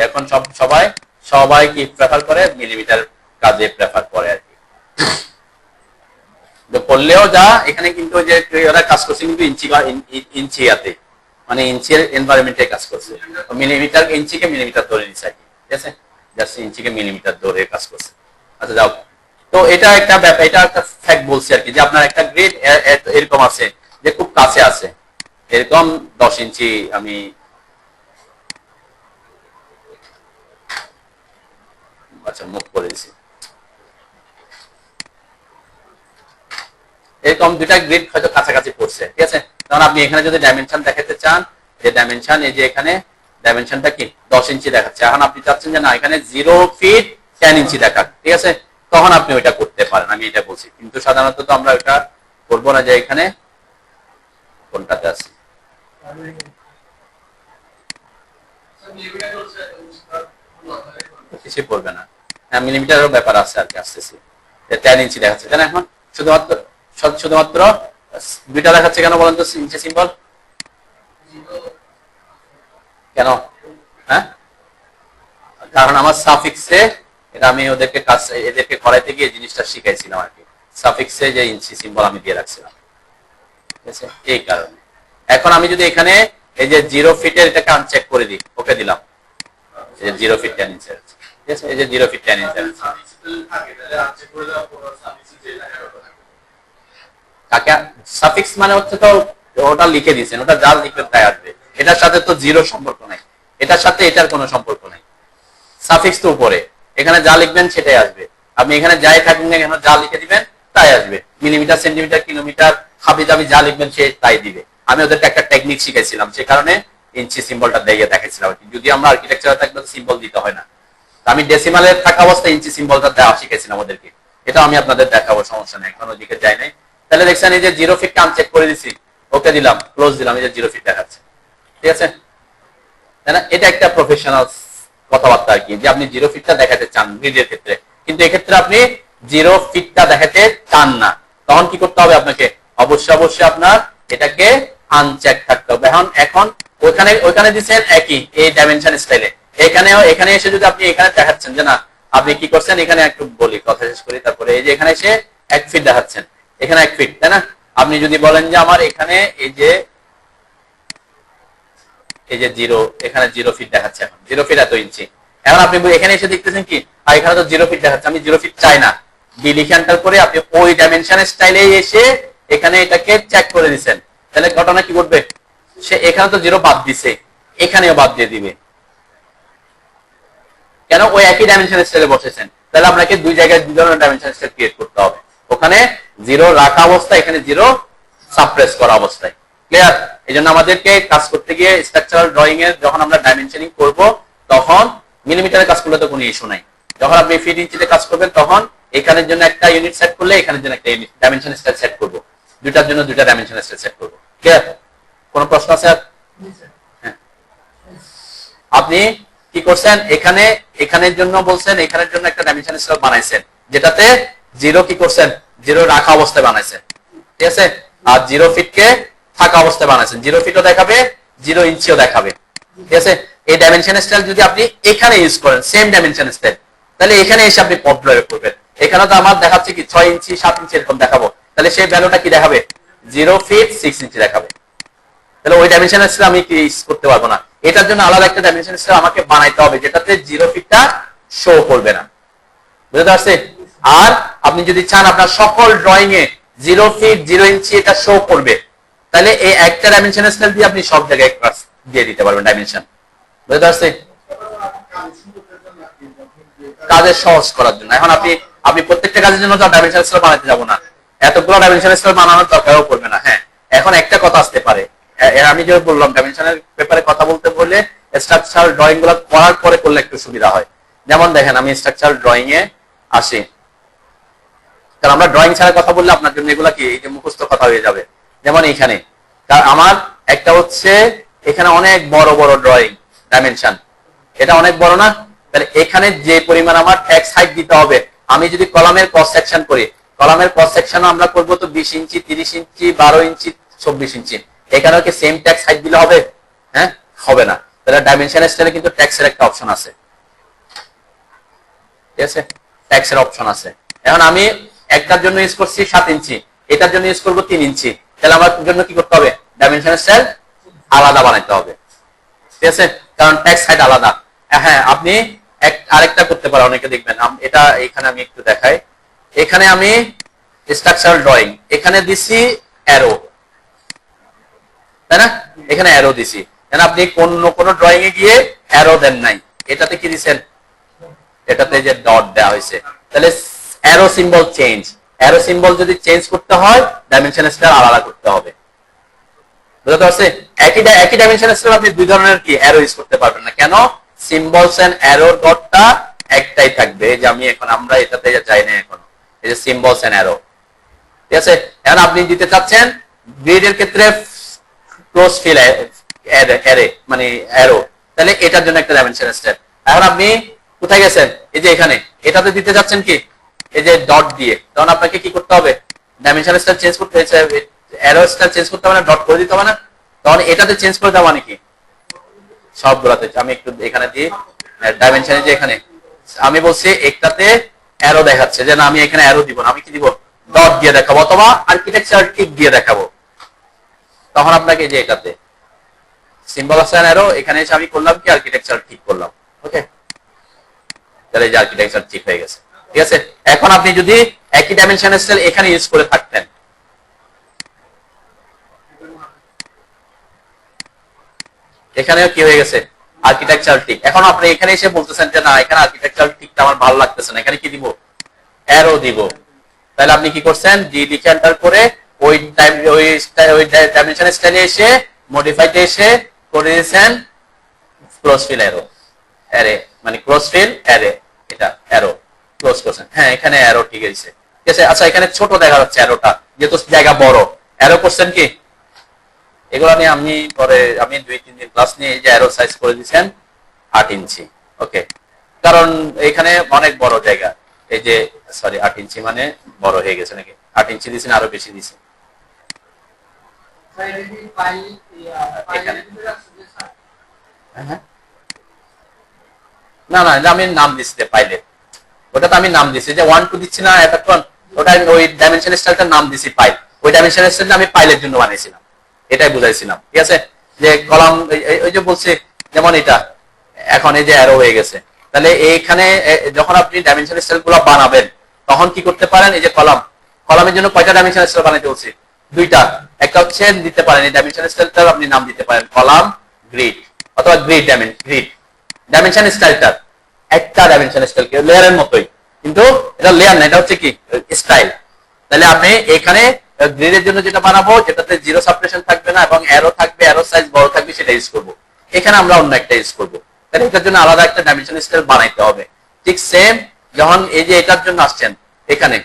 এখন সবাই কি প্রেফার করে? মিলিমিটার কাজে প্রেফার করে আর কি। করলেও যা এখানে কিন্তু যে ওরা কাজ করছে কিন্তু ইঞ্চিয়াতে, মানে ইঞ্চির এনভায়রনমেন্টে কাজ করছে, মিলিমিটার ইঞ্চিকে মিলিমিটার ধরে নিচ্ছে আর কি, ঠিক আছে? জাস্ট ইঞ্চিকে মিলিমিটার ধরে কাজ করছে। আচ্ছা যাও, তো এটা একটা ব্যাপার, এটা একটা ফ্যাক্ট বলছি আর কি, যে আপনার একটা গ্রিড এরকম আছে যে খুব কাছে আছে, এরকম 10 ইঞ্চি আমি আচ্ছা মুখ করে দিছি, এরকম দুটা গ্রিড হয়তো কাছাকাছি পড়ছে, ঠিক আছে? তখন আপনি এখানে যদি ডাইমেনশন দেখাতে চান, যে ডাইমেনশন এই যে এখানে ডাইমেনশনটা কি 10 ইঞ্চি দেখাচ্ছে। এখন আপনি চাচ্ছেন যে না এখানে 0 ফিট 10 ইঞ্চি দেখাক, ঠিক আছে, তখন আপনি ওইটা করতে পারেন, আমি এটা বলছি। কিন্তু সাধারণত তো আমরা ওইটা করবো না, যে এখানে কোনটাতে আছে কিছু পড়বে না, হ্যাঁ মিলিমিটারের ব্যাপার আছে আর কি, আসতেছি 10 ইঞ্চি দেখাচ্ছে তাই না। এখন শুধুমাত্র দুইটা দেখাচ্ছে কেন বলেন তো ইঞ্চি সিম্বল কেন? হ্যাঁ, কারণ আমার সাফিক্সে, এটা আমি এদেরকে করাইতে গিয়ে জিনিসটা শিখাইছিলাম আর কি, সাফিক্সে যে ইঞ্চি সিম্বল আমি দিয়ে রাখছিলাম, ঠিক আছে, এই কারণে। এখন আমি যদি এখানে এই যে 0 ফিটের এটাকে আনচেক করে দিই, ওকে দিলাম, এই যে 0 ফিট 10 ইঞ্চি আছে, ঠিক আছে, এই যে 0 ফিট 10 ইঞ্চি আছে। কাকে সাফিক্স মানে হচ্ছে তো ওটা লিখে দিয়েছেন, ওটা যা লিখবেন তাই আসবে, এটার সাথে তো 0 সম্পর্ক নাই, এটার সাথে এটার কোনো সম্পর্ক নাই, সাফিক্স তো উপরে, এখানে যা লিখবেন সেটাই আসবে। আপনি এখানে যাই থাকুন না কেন যা লিখে দিবেন তাই আসবে, মিলিমিটার সেন্টিমিটার কিলোমিটার হাবি জাবি যা লিখবেন সে তাই দিবে। আমি ওদেরকে একটা টেকনিক শিখেছিলাম, সে কারণে ইঞ্চি সিম্বলটা দিয়ে দেখাইছিলাম। যদি আমরা আর্কিটেকচারে থাকলে সিম্বল দিতে হয় না, আমি ডেসিমালে থাকা অবস্থায় ইঞ্চি সিম্বলটা দেওয়া শিখেছিলাম ওদেরকে, এটা আমি আপনাদের দেখাবো, সমস্যা নেই, এখন ওদিকে যাই নাই। তাহলে দেখছেন এই যে 0 ফিটটা আমি চেক করে দিছি, ওকে দিলাম, ক্লোজ দিলাম, এই যে 0 ফিট দেখাচ্ছে, ঠিক আছে, তাই না। এটা একটা প্রফেশনাল কথাবার্তা আর কি, যে আপনি 0 ফিটটা দেখাতে চান গ্রিডের ক্ষেত্রে, কিন্তু এক্ষেত্রে আপনি 0 ফিটটা দেখাতে চান না, তখন কি করতে হবে আপনাকে? অবশ্যই আপনার এটাকে আনচেক থাকতে হবে। এখন ওইখানে দিচ্ছেন একই এই ডাইমেনশন স্টাইলে, এখানে এসে যদি আপনি এখানে দেখাচ্ছেন যে না, আপনি কি করছেন, এখানে একটু বলি, কথা শেষ করি, তারপরে এই যে এখানে এসে 1 ফিট দেখাচ্ছেন, এখানে 1 ফিট, তাই না। আপনি যদি বলেন যে আমার এখানে এই যে 0, এখানে 0 ফিট দেখাচ্ছে, এখন 0 ফিট এত ইঞ্চি, এখন আপনি এখানে এসে দেখতেছেন কি এখানে তো 0 ফিট দেখাচ্ছে, আমি 0 ফিট চাই না, ডি লিখে এন্টার করে আপনি ওই ডাইমেনশন স্টাইলে এসে এখানে এটাকে চেক করে দিচ্ছেন, তাহলে ঘটনা কি ঘটবে? সে এখানে তো 0 বাদ দিছে, এখানেও বাদ দিয়ে দিবে, কেন? ওই একই ডাইমেনশন স্টাইলে বসেছেন, তাহলে আপনাকে দুই জায়গায় দুই ধরনের ডাইমেনশন স্টাইল ক্রিয়েট করতে হবে, ওখানে 0 রাখা অবস্থায়, এখানে 0 সাপ্রেস করা অবস্থায়, ক্লিয়ার? এই জন্য আমাদেরকে কাজ করতে গিয়ে স্ট্রাকচারাল ড্রয়িং এর যখন আমরা ডাইমেনশনিং করব, তখন মিলিমিটারে কাজ করলে তো কোনো ইস্যু নাই, যখন আপনি ফিট ইঞ্চিতে কাজ করবেন তখন এখানের জন্য একটা ইউনিট সেট করলে এখানের জন্য একটা ইউনিট ডাইমেনশন স্টাইল সেট করব, দুইটার জন্য দুইটা ডাইমেনশন স্টাইল সেট করব, ক্লিয়ার? কোনো প্রশ্ন আছে? হ্যাঁ, আপনি কি করছেন, এখানের জন্য বলছেন, এখানের জন্য একটা ডাইমেনশন স্টাইল বানাইছেন, যেটাতে 0 কি করছেন, 0 রাখা অবস্থায় বানাইছেন, ঠিক আছে, আর 0 ফিটকে থাকা অবস্থায় বানাইছেন, 0 ফিটও দেখাবে, 0 ইঞ্চিও দেখাবে, ঠিক আছে। এই ডাইমেনশন স্টাইল যদি আপনি এখানে ইউজ করেন, সেম ডাইমেনশন স্টাইল, তাহলে এখানে এসে আপনি পপ প্রয়োগ করবেন, এখানে তো আমার দেখাচ্ছে কি 6 ইঞ্চি 7 ইঞ্চি এরকম দেখাবো, তাহলে সেই ভ্যালুটা কি দেখাবে? 0 ফিট 6 ইঞ্চি দেখাবে, তাহলে ওই ডাইমেনশন স্টাইল আমি কি ইউজ করতে পারবো না, এটার জন্য আলাদা একটা ডাইমেনশন স্টাইল আমাকে বানাইতে হবে, যেটাতে 0 ফিটটা শো করবে না, বুঝতে পারছেন? আর আপনি যদি চান আপনার সকল ড্রয়িং এ 0 ফিট 0 ইঞ্চি এটা শো করবে, তাহলে এই একটা ডাইমেনশন স্কেল দিয়ে আপনি সব জায়গায় ক্রস দিয়ে দিতে পারবেন ডাইমেনশন, বুঝতে পারছেন? কাজের সহজ করার জন্য। এখন আপনি প্রত্যেকটা কাজের জন্য তো ডাইমেনশন স্কেল বানাতে যাব না, এতগুলো ডাইমেনশন স্কেল বানানোর দরকারও পড়বে না। হ্যাঁ, এখন একটা কথা আসতে পারে, আমি যে বললাম ডাইমেনশনের ব্যাপারে কথা বলতে বললে স্ট্রাকচারাল ড্রয়িং গুলো করার পরে করলে একটু সুবিধা হয়। যেমন দেখেন, আমি স্ট্রাকচারাল ড্রয়িং এ আসি, কারণ আমরা ড্রয়িং ছাড়া কথা বললে আপনার জন্য এগুলা কি এই যে মুখস্থ কথা হয়ে যাবে। যেমন এইখানে আমার একটা হচ্ছে, এখানে অনেক বড় বড় ড্রয়িং ডাইমেনশন, এটা অনেক বড় না, তাহলে এখানে যে পরিমাণ আমার ট্যাক্স হাইট দিতে হবে, আমি যদি কলামের ক্রস সেকশন করি, কলামের ক্রস সেকশন আমরা করব তো 20 ইঞ্চি 30 ইঞ্চি 12 ইঞ্চি 24 ইঞ্চি, এখানেও কি সেম ট্যাক্স হাইট দিলে হবে? হ্যাঁ, হবে না। তাহলে ডাইমেনশন স্টাইলে কিন্তু ট্যাক্সের একটা অপশন আছে, ঠিক আছে, ট্যাক্সের অপশন আছে। এখন আমি একটার জন্য ইউজ করছি 7 ইঞ্চি, এটার জন্য ইউজ করব 3 ইঞ্চি, তাহলে আমার জন্য কি করতে হবে? ডাইমেনশন স্টাইল আলাদা বানাইতে হবে, ঠিক আছে, কারণ ট্যাক্স হাইট আলাদা। হ্যাঁ, আপনি আরেকটা করতে পারেন, অনেকে দেখবেন, এটা এখানে আমি একটু দেখাই, এখানে আমি স্ট্রাকচারাল ড্রয়িং এখানে দিছি অ্যারো, তাই না, এখানে অ্যারো দিছি, আপনি কোন ড্রয়িং এ গিয়ে অ্যারো দেন নাই, এটাতে কি দিছেন? এটাতে যে ডট দেওয়া হয়েছে, তাহলে arrow symbol change, arrow symbol যদি চেঞ্জ করতে হয় ডাইমেনশন স্টাইল আলাদা করতে হবে, বুঝতে পারছি? একই ডাইমেনশন স্কেল আপনি দুই ধরনের কি অ্যারো ইউজ করতে পারবেন না। কেন? সিম্বলস এন্ড অ্যারোর ডটটা একটাই থাকবে। এই যে আমি এখন আমরা এটাতে যাই না এখন, এই যে সিম্বলস এন্ড অ্যারো, ঠিক আছে? এখন আপনি দিতে চাচ্ছেন গ্রিডের ক্ষেত্রে ক্লোজ ফিল অ্যারে মানে অ্যারো, তাহলে এটার জন্য একটা ডাইমেনশন স্টাইল। এখন আপনি কোথায় গেছেন? এই যে এখানে এটাতে দিতে যাচ্ছেন কি এই যে ডট দিয়ে, তখন আপনাকে কি করতে হবে? ডাইমেনশন স্টাইল চেঞ্জ করতে হয়েছে, অ্যারো স্টাইল চেঞ্জ করতে হবে না, ডট করে দিতে হবে না? তখন এটাতে চেঞ্জ করে দেওয়া মানে কি সবগুলাতে। আমি একটু এখানে দিই ডাইমেনশনে, যে এখানে আমি বলছি একটাতে অ্যারো দেখাচ্ছে যে না আমি এখানে অ্যারো দিব না, আমি কি দিব? ডট দিয়ে দেখাবো অথবা আর্কিটেকচার টিক দিয়ে দেখাবো। তখন আপনাকে যে এটাতে সিম্বল আছে অ্যারো, এখানে এসে আমি করলাম কি আর্কিটেকচার ঠিক করলাম। ওকে, তাহলে যে আর্কিটেকচার ঠিক হয়ে গেছে। ঠিক আছে, এখন আপনি যদি একই ডাইমেনশন স্টাইল এখানে ইউজ করে থাকতেন, এখানেও কি হয়ে গেছে? আর্কিটেকচার ঠিক। এখন আপনি এখানে এসে বলতেছেন যে না এখানে আর্কিটেকচার ঠিকটা আমার ভালো লাগতেছে না, এখানে কি দিব? অ্যারো দিব। তাহলে আপনি কি করছেন? ডি লিখে এন্টার করে ওই ডাইমেনশন স্টাইলে এসে মডিফাইতে এসে করে দিয়েছেন ক্লোজ ফিল অ্যারো অ্যারে, মানে ক্লোজ ফিল অ্যারে, এটা অ্যারো ক্লোজ করছেন। হ্যাঁ এখানে অ্যারো ঠিক আছে, ঠিক আছে। আচ্ছা এখানে ছোট দেখা যাচ্ছে অ্যারোটা, যেহেতু জায়গা বড়, অ্যারো করছেন কি? এগুলো নিয়ে আমি পরে আমি 2-3 দিন ক্লাস নিয়ে এই যে অ্যারো সাইজ করে দিয়েছেন 8 ইঞ্চি। ওকে, কারণ এখানে অনেক বড় জায়গা, এই যে সরি 8 ইঞ্চি মানে বড় হয়ে গেছে নাকি? 8 ইঞ্চি দিয়েছেন আরো বেশি দিয়েছেন? না না, আমি নাম দিচ্ছি পাইলে, ওটা তো আমি নাম দিচ্ছি যে 1 2 দিচ্ছি না এতক্ষণ, ওটা ওই ডাইমেনশন স্টাইলটার নাম দিছি পাইল। ওই ডাইমেনশন স্টাইলটা আমি পাইলের জন্য বানিয়েছিলাম, এটাই বুঝাইছিলাম। ঠিক আছে, যে কলাম ওই যে বলছি যেমন এটা এখন এই যে অ্যারো হয়ে গেছে, তাহলে এইখানে যখন আপনি ডাইমেনশন স্টাইল গুলো বানাবেন তখন কি করতে পারেন? এই যে কলামের জন্য কয়টা ডাইমেনশন স্টাইল বানাইতে বলছি? 2টা। একটা হচ্ছে দিতে পারেন এই ডাইমেনশন স্টাইলটার আপনি নাম দিতে পারেন কলাম গ্রিড অথবা গ্রিড ডাইমেনশন স্টাইলটা একটা ডাইমেনশন স্টাইল লেয়ারের মতোই, কিন্তু এটা লেয়ার না, এটা হচ্ছে কি স্টাইল। তাহলে আপনি এখানে গ্রিডের জন্য যেটা বানাবো যেটাতে জিরো সাপারেশন থাকবে না এবং অ্যারো থাকবে, অ্যারো সাইজ বড় থাকবে, সেটা ইউজ করব। এখানে আমরা অন্য একটা ইউজ করব, তাহলে এটার জন্য আলাদা একটা ডাইমেনশন স্টাইল বানাইতে হবে। ঠিক সেম যখন এই যে এটার জন্য আসছেন এখানে,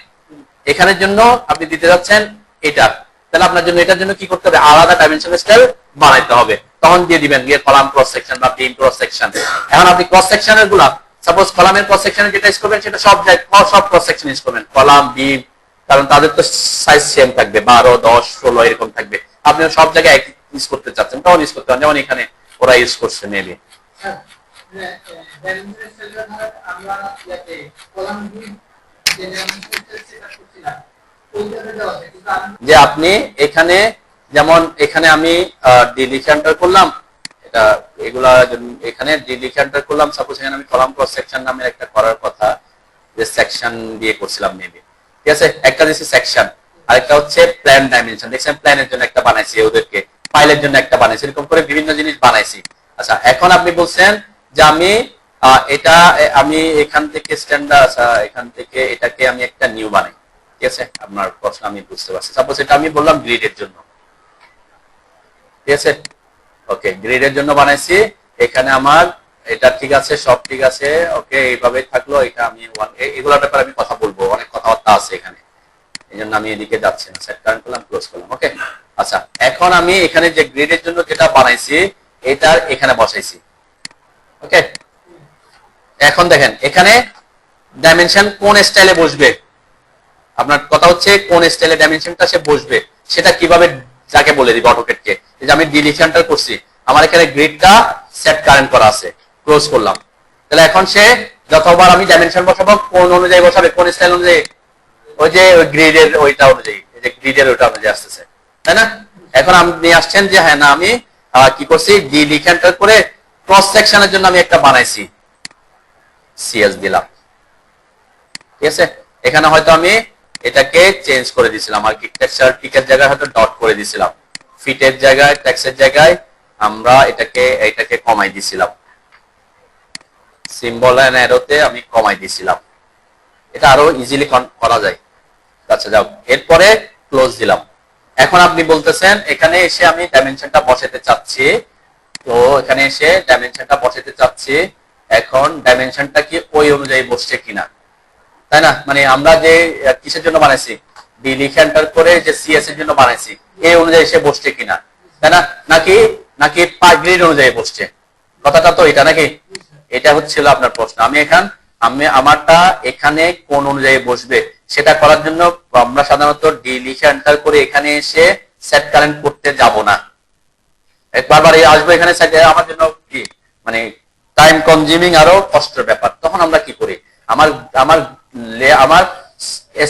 এখানের জন্য আপনি দিতে যাচ্ছেন এটা, তাহলে আপনার জন্য এটার জন্য কি করতে হবে? আলাদা ডাইমেনশন স্টাইল বানাইতে হবে। তখন দিয়ে দিবেন গিয়ে কলাম ক্রস সেকশন বা বিম ক্রস সেকশন। এখন আপনি ক্রস সেকশনের গুলা সাপোজ কলামের ক্রস সেকশনে যেটা ইউজ করবেন সেটা সব ক্রস সেকশন ইউজ করবেন, কলাম বিম, কারণ তাদের তো সাইজ সেম থাকবে, 12 10 16 এরকম থাকবে। আপনি সব জায়গায় এক ইউজ করতে চাচ্ছেন তখন ইউজ করতে পারেন, যেমন এখানে ওরা ইউজ করছে মেবি। যে আপনি এখানে যেমন এখানে আমি ডি লিখে এন্টার করলাম, এটা এগুলা এখানে ডি লিখে এন্টার করলাম, সাপোজ এখানে আমি কলাম ক্রস সেকশন নামের একটা করার কথা, যে সেকশন দিয়ে করছিলাম মেবি। ঠিক আছে, একটা দিছি সেকশন, আরেকটা হচ্ছে প্ল্যান ডাইমেনশন। দেখছেন প্ল্যানের জন্য একটা বানাইছি, ওদেরকে ফাইলের জন্য একটা বানাইছি, এরকম করে বিভিন্ন জিনিস বানাইছি। আচ্ছা এখন আপনি বলছেন যে আমি এটা আমি এখান থেকে স্ট্যান্ডার্ড, এখান থেকে এটাকে আমি একটা নিউ বানাই। ঠিক আছে, আপনার প্রশ্ন আমি বুঝতে পারছি। সাপোজ এটা আমি বললাম গ্রিডের জন্য, ঠিক আছে, ওকে গ্রিডের জন্য বানাইছি। এখানে আমার এটা ঠিক আছে, সব ঠিক আছে, ওকে এইভাবে থাকলো। এটা আমি এগুলোর ব্যাপারে আমি কথা বলবো, অনেক কথাবার্তা আছে এখানে, এই জন্য আমি এদিকে যাচ্ছি না। সেট কারেন্ট করলাম, ক্লোজ করলাম। ওকে, আচ্ছা এখন আমি এখানে যে গ্রিডের জন্য যেটা বানাইছি এটা এখানে বসাইছি। ওকে, এখন দেখেন এখানে ডাইমেনশন কোন স্টাইলে বসবে, আপনার কথা হচ্ছে কোন স্টাইলে ডাইমেনশনটা সে বসবে সেটা কিভাবে যাকে বলে দিবে অটোকেটকে। যে আমি ডিলিশনটা করছি, আমার এখানে গ্রিডটা সেট কারেন্ট করা আছে, ক্লোজ করলাম। তাহলে এখন সে যতবার আমি ডাইমেনশন বসাবো কোন অনুযায়ী বসাবে, কোন স্টাইল অনুযায়ী? ওই যে ওই গ্রিডের ওইটা অনুযায়ী, এই যে গ্রিডের ওইটা অনুযায়ী আসতেছে, তাই না? এখন আপনি আসছেন যে হ্যাঁ না আমি কি করছি, ডি লিখে এন্টার করে ক্রস সেকশনের জন্য আমি একটা বানাইছি, সিএস দিলাম। ঠিক আছে, এখানে হয়তো আমি এটাকে চেঞ্জ করে দিয়েছিলাম, আর্কিটেকচার টিকের জায়গায় হয়তো ডট করে দিয়েছিলাম, ফিটের জায়গায় ট্যাক্সের জায়গায় আমরা এটাকে কমাই দিয়েছিলাম, সিম্বল এন্ড অ্যারোতে আমি কমাই দিয়েছিলাম। এটা আরো ইজিলি করা যায়। আচ্ছা যাও, এরপরে ক্লোজ দিলাম। এখন আপনি বলতেছেন এখানে এসে আমি ডাইমেনশনটা বসাতে চাচ্ছি, তো এখানে এসে ডাইমেনশনটা বসাতে চাচ্ছি, এখন ডাইমেনশনটা কি ওই অনুযায়ী বসছে কিনা, তাই না? মানে আমরা যে কিসের জন্য বানাইছি, ডি লিখে এন্টার করে যে সিএস এর জন্য বানাইছি, এই অনুযায়ী এসে বসছে কিনা, তাই না? নাকি নাকি গ্রিড অনুযায়ী বসছে, কথাটা তো এটা নাকি? এটা হচ্ছিল আপনার প্রশ্ন। আমি আমারটা এখানে কোন অনুযায়ী বসবে সেটা করার জন্য আমরা সাধারণত ডি লিখে এন্টার করে এখানে এসে সেট কারেন্ট করতে যাব না, বারবার আসবো এখানে আমার জন্য কি মানে টাইম কনজিউমিং আরো কষ্টের ব্যাপার। তখন আমরা কি করি, আমার আমার আমার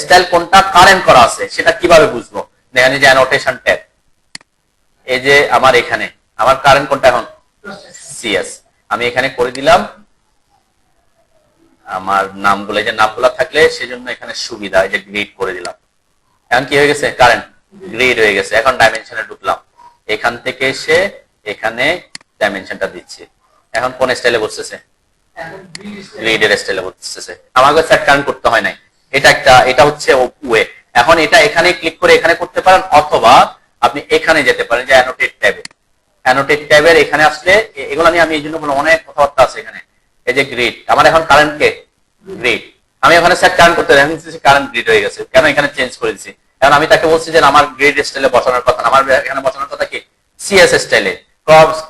স্টাইল কোনটা কারেন্ট করা আছে সেটা কিভাবে বুঝবো? দেখেন এই যে অ্যানোটেশন ট্যাব, এই যে আমার এখানে আমার কারেন্ট কোনটা এখন সিএস, আমি এখানে করে দিলাম আমার নামগুলো, যে নামগুলো থাকলে সেজন্য এখানে সুবিধা, এই যে গ্রিড করে দিলাম। এখন কি হয়ে গেছে, কারেন্ট গ্রিড হয়ে গেছে। এখন ডাইমেনশনে ঢুকলাম, এখান থেকে এসে এখানে ডাইমেনশনটা দিচ্ছি। এখন কোন স্টাইলে বসতেছে, গ্রিডের স্টাইলে বসতেছে, আমাকে সেট কারেন্ট করতে হয় নাই। এটা হচ্ছে ওয়ে। এখন এটা এখানে ক্লিক করে এখানে করতে পারেন, অথবা আপনি এখানে যেতে পারেন যে অ্যানোটেট ট্যাবে। অ্যানোটেট ট্যাবের এখানে আসলে এগুলো নিয়ে আমি এই জন্য অনেক কথাবার্তা আছে এখানে। এই যে গ্রিড, আমার এখন কারেন্ট কে গ্রিড, আমি ওখানে সেট কারেন্ট করতে কারেন্ট গ্রিড হয়ে গেছে, কেন এখানে চেঞ্জ করে দিচ্ছি। এখন আমি তাকে বলছি যে আমার গ্রিড স্টাইলে বসানোর কথা না, আমার এখানে বসানোর কথা কি সিএস স্টাইলে,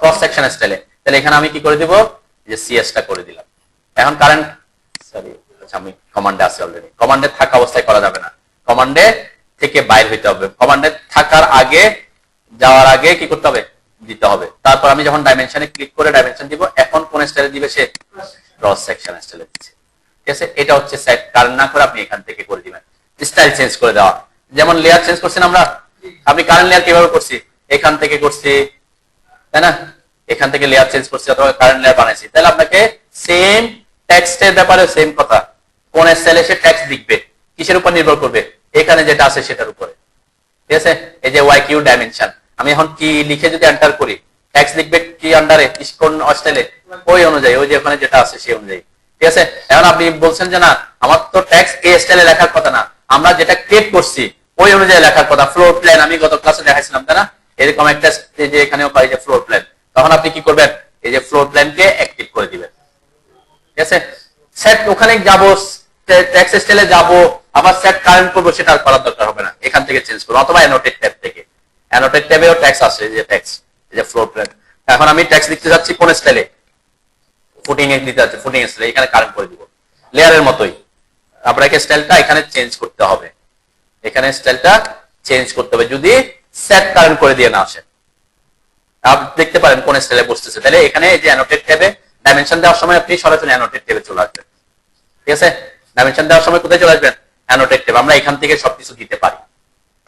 ক্রস সেকশন স্টাইলে। তাহলে এখানে আমি কি করে দিব, যে সিএস টা করে দিলাম। এখন কারেন্ট সরি, আমি কমান্ডে আছে অলরেডি, কমান্ডে থাকা অবস্থায় করা যাবে না, কমান্ডে থেকে বাইর হইতে হবে। কমান্ডে থাকার আগে, যাওয়ার আগে কি করতে হবে, দিতে হবে। তারপর আমি যখন ডাইমেনশনে ক্লিক করে ডাইমেনশন দিব, এখন কোন স্টাইলে দিবে সে ক্রস সেকশন স্টাইলে দিচ্ছে, ঠিক আছে? এটা হচ্ছে সেট কারেন্ট না করে আপনি এখান থেকে করে দিবেন, স্টাইল চেঞ্জ করে দেওয়া। যেমন লেয়ার চেঞ্জ করছেন আমরা, আমি কারেন্ট লেয়ার কিভাবে করছি, এখান থেকে করছি, তাই না? এখান থেকে লেয়ার চেঞ্জ করছি অথবা কারেন্ট লেয়ার বানাইছি। তাহলে আপনাকে সেম টেক্সটের ব্যাপারে সেম কথা, কোন স্টাইলে সে টেক্সট লিখবে কিসের উপর নির্ভর করবে, এখানে যেটা আছে সেটার উপরে, ঠিক আছে? এই যে ওয়াই কিউ ডাইমেনশন, আমি এখন কি লিখে যদি এন্টার করি, টেক্সট লিখবে কি আন্ডারে, কোন স্টাইলে, ওই অনুযায়ী, ওই যে ওখানে যেটা আছে সেই অনুযায়ী, ঠিক আছে? এখন আপনি বলছেন যে না আমার তো টেক্সট এই স্টাইলে লেখার কথা না, আমরা যেটা ক্রিয়েট করছি ওই অনুযায়ী লেখার কথা। ফ্লোর প্ল্যান আমি গত ক্লাসে দেখাইছিলাম, তাই না? এরকম একটা যে এখানেও পাই যে ফ্লোর প্ল্যান, তখন আপনি কি করবেন, এই যে ফ্লোর প্ল্যানকে অ্যাক্টিভ করে দিবেন, ঠিক আছে? সেট ওখানে যাব, টেক্সট স্টাইলে যাব, আবার সেট কারেন্ট করব, সেটা আর করার দরকার হবে না, এখান থেকে চেঞ্জ করব, অথবা অ্যানোটেট ট্যাব থেকে। অ্যানোটেট ট্যাবেও টেক্সট আছে, যে টেক্সট, এই যে ফ্লোর প্ল্যান। এখন আমি টেক্সট লিখতে যাচ্ছি কোন স্টাইলে, ফুটিং এ দিতে যাচ্ছি, ফুটিং স্টাইলে, এখানে কারেন্ট করে দিব। লেয়ারের মতোই আপনাকে স্টাইলটা এখানে চেঞ্জ করতে হবে, এখানে স্টাইলটা চেঞ্জ করতে হবে যদি সেট কারেন্ট করে দিয়ে না আসে। আপনি দেখতে পারেন কোন স্টাইলে বসতেছে। তাহলে এখানে এই যে অ্যানোটেট ট্যাবে ডাইমেনশন দেওয়ার সময় আপনি সরাসরি অ্যানোটেট ট্যাবে চলে আসবেন, ঠিক আছে? ডাইমেনশন দেওয়ার সময় কোথায় চলে আসবেন, অ্যানোটেট ট্যাব। আমরা এখান থেকে সবকিছু দিতে পারি,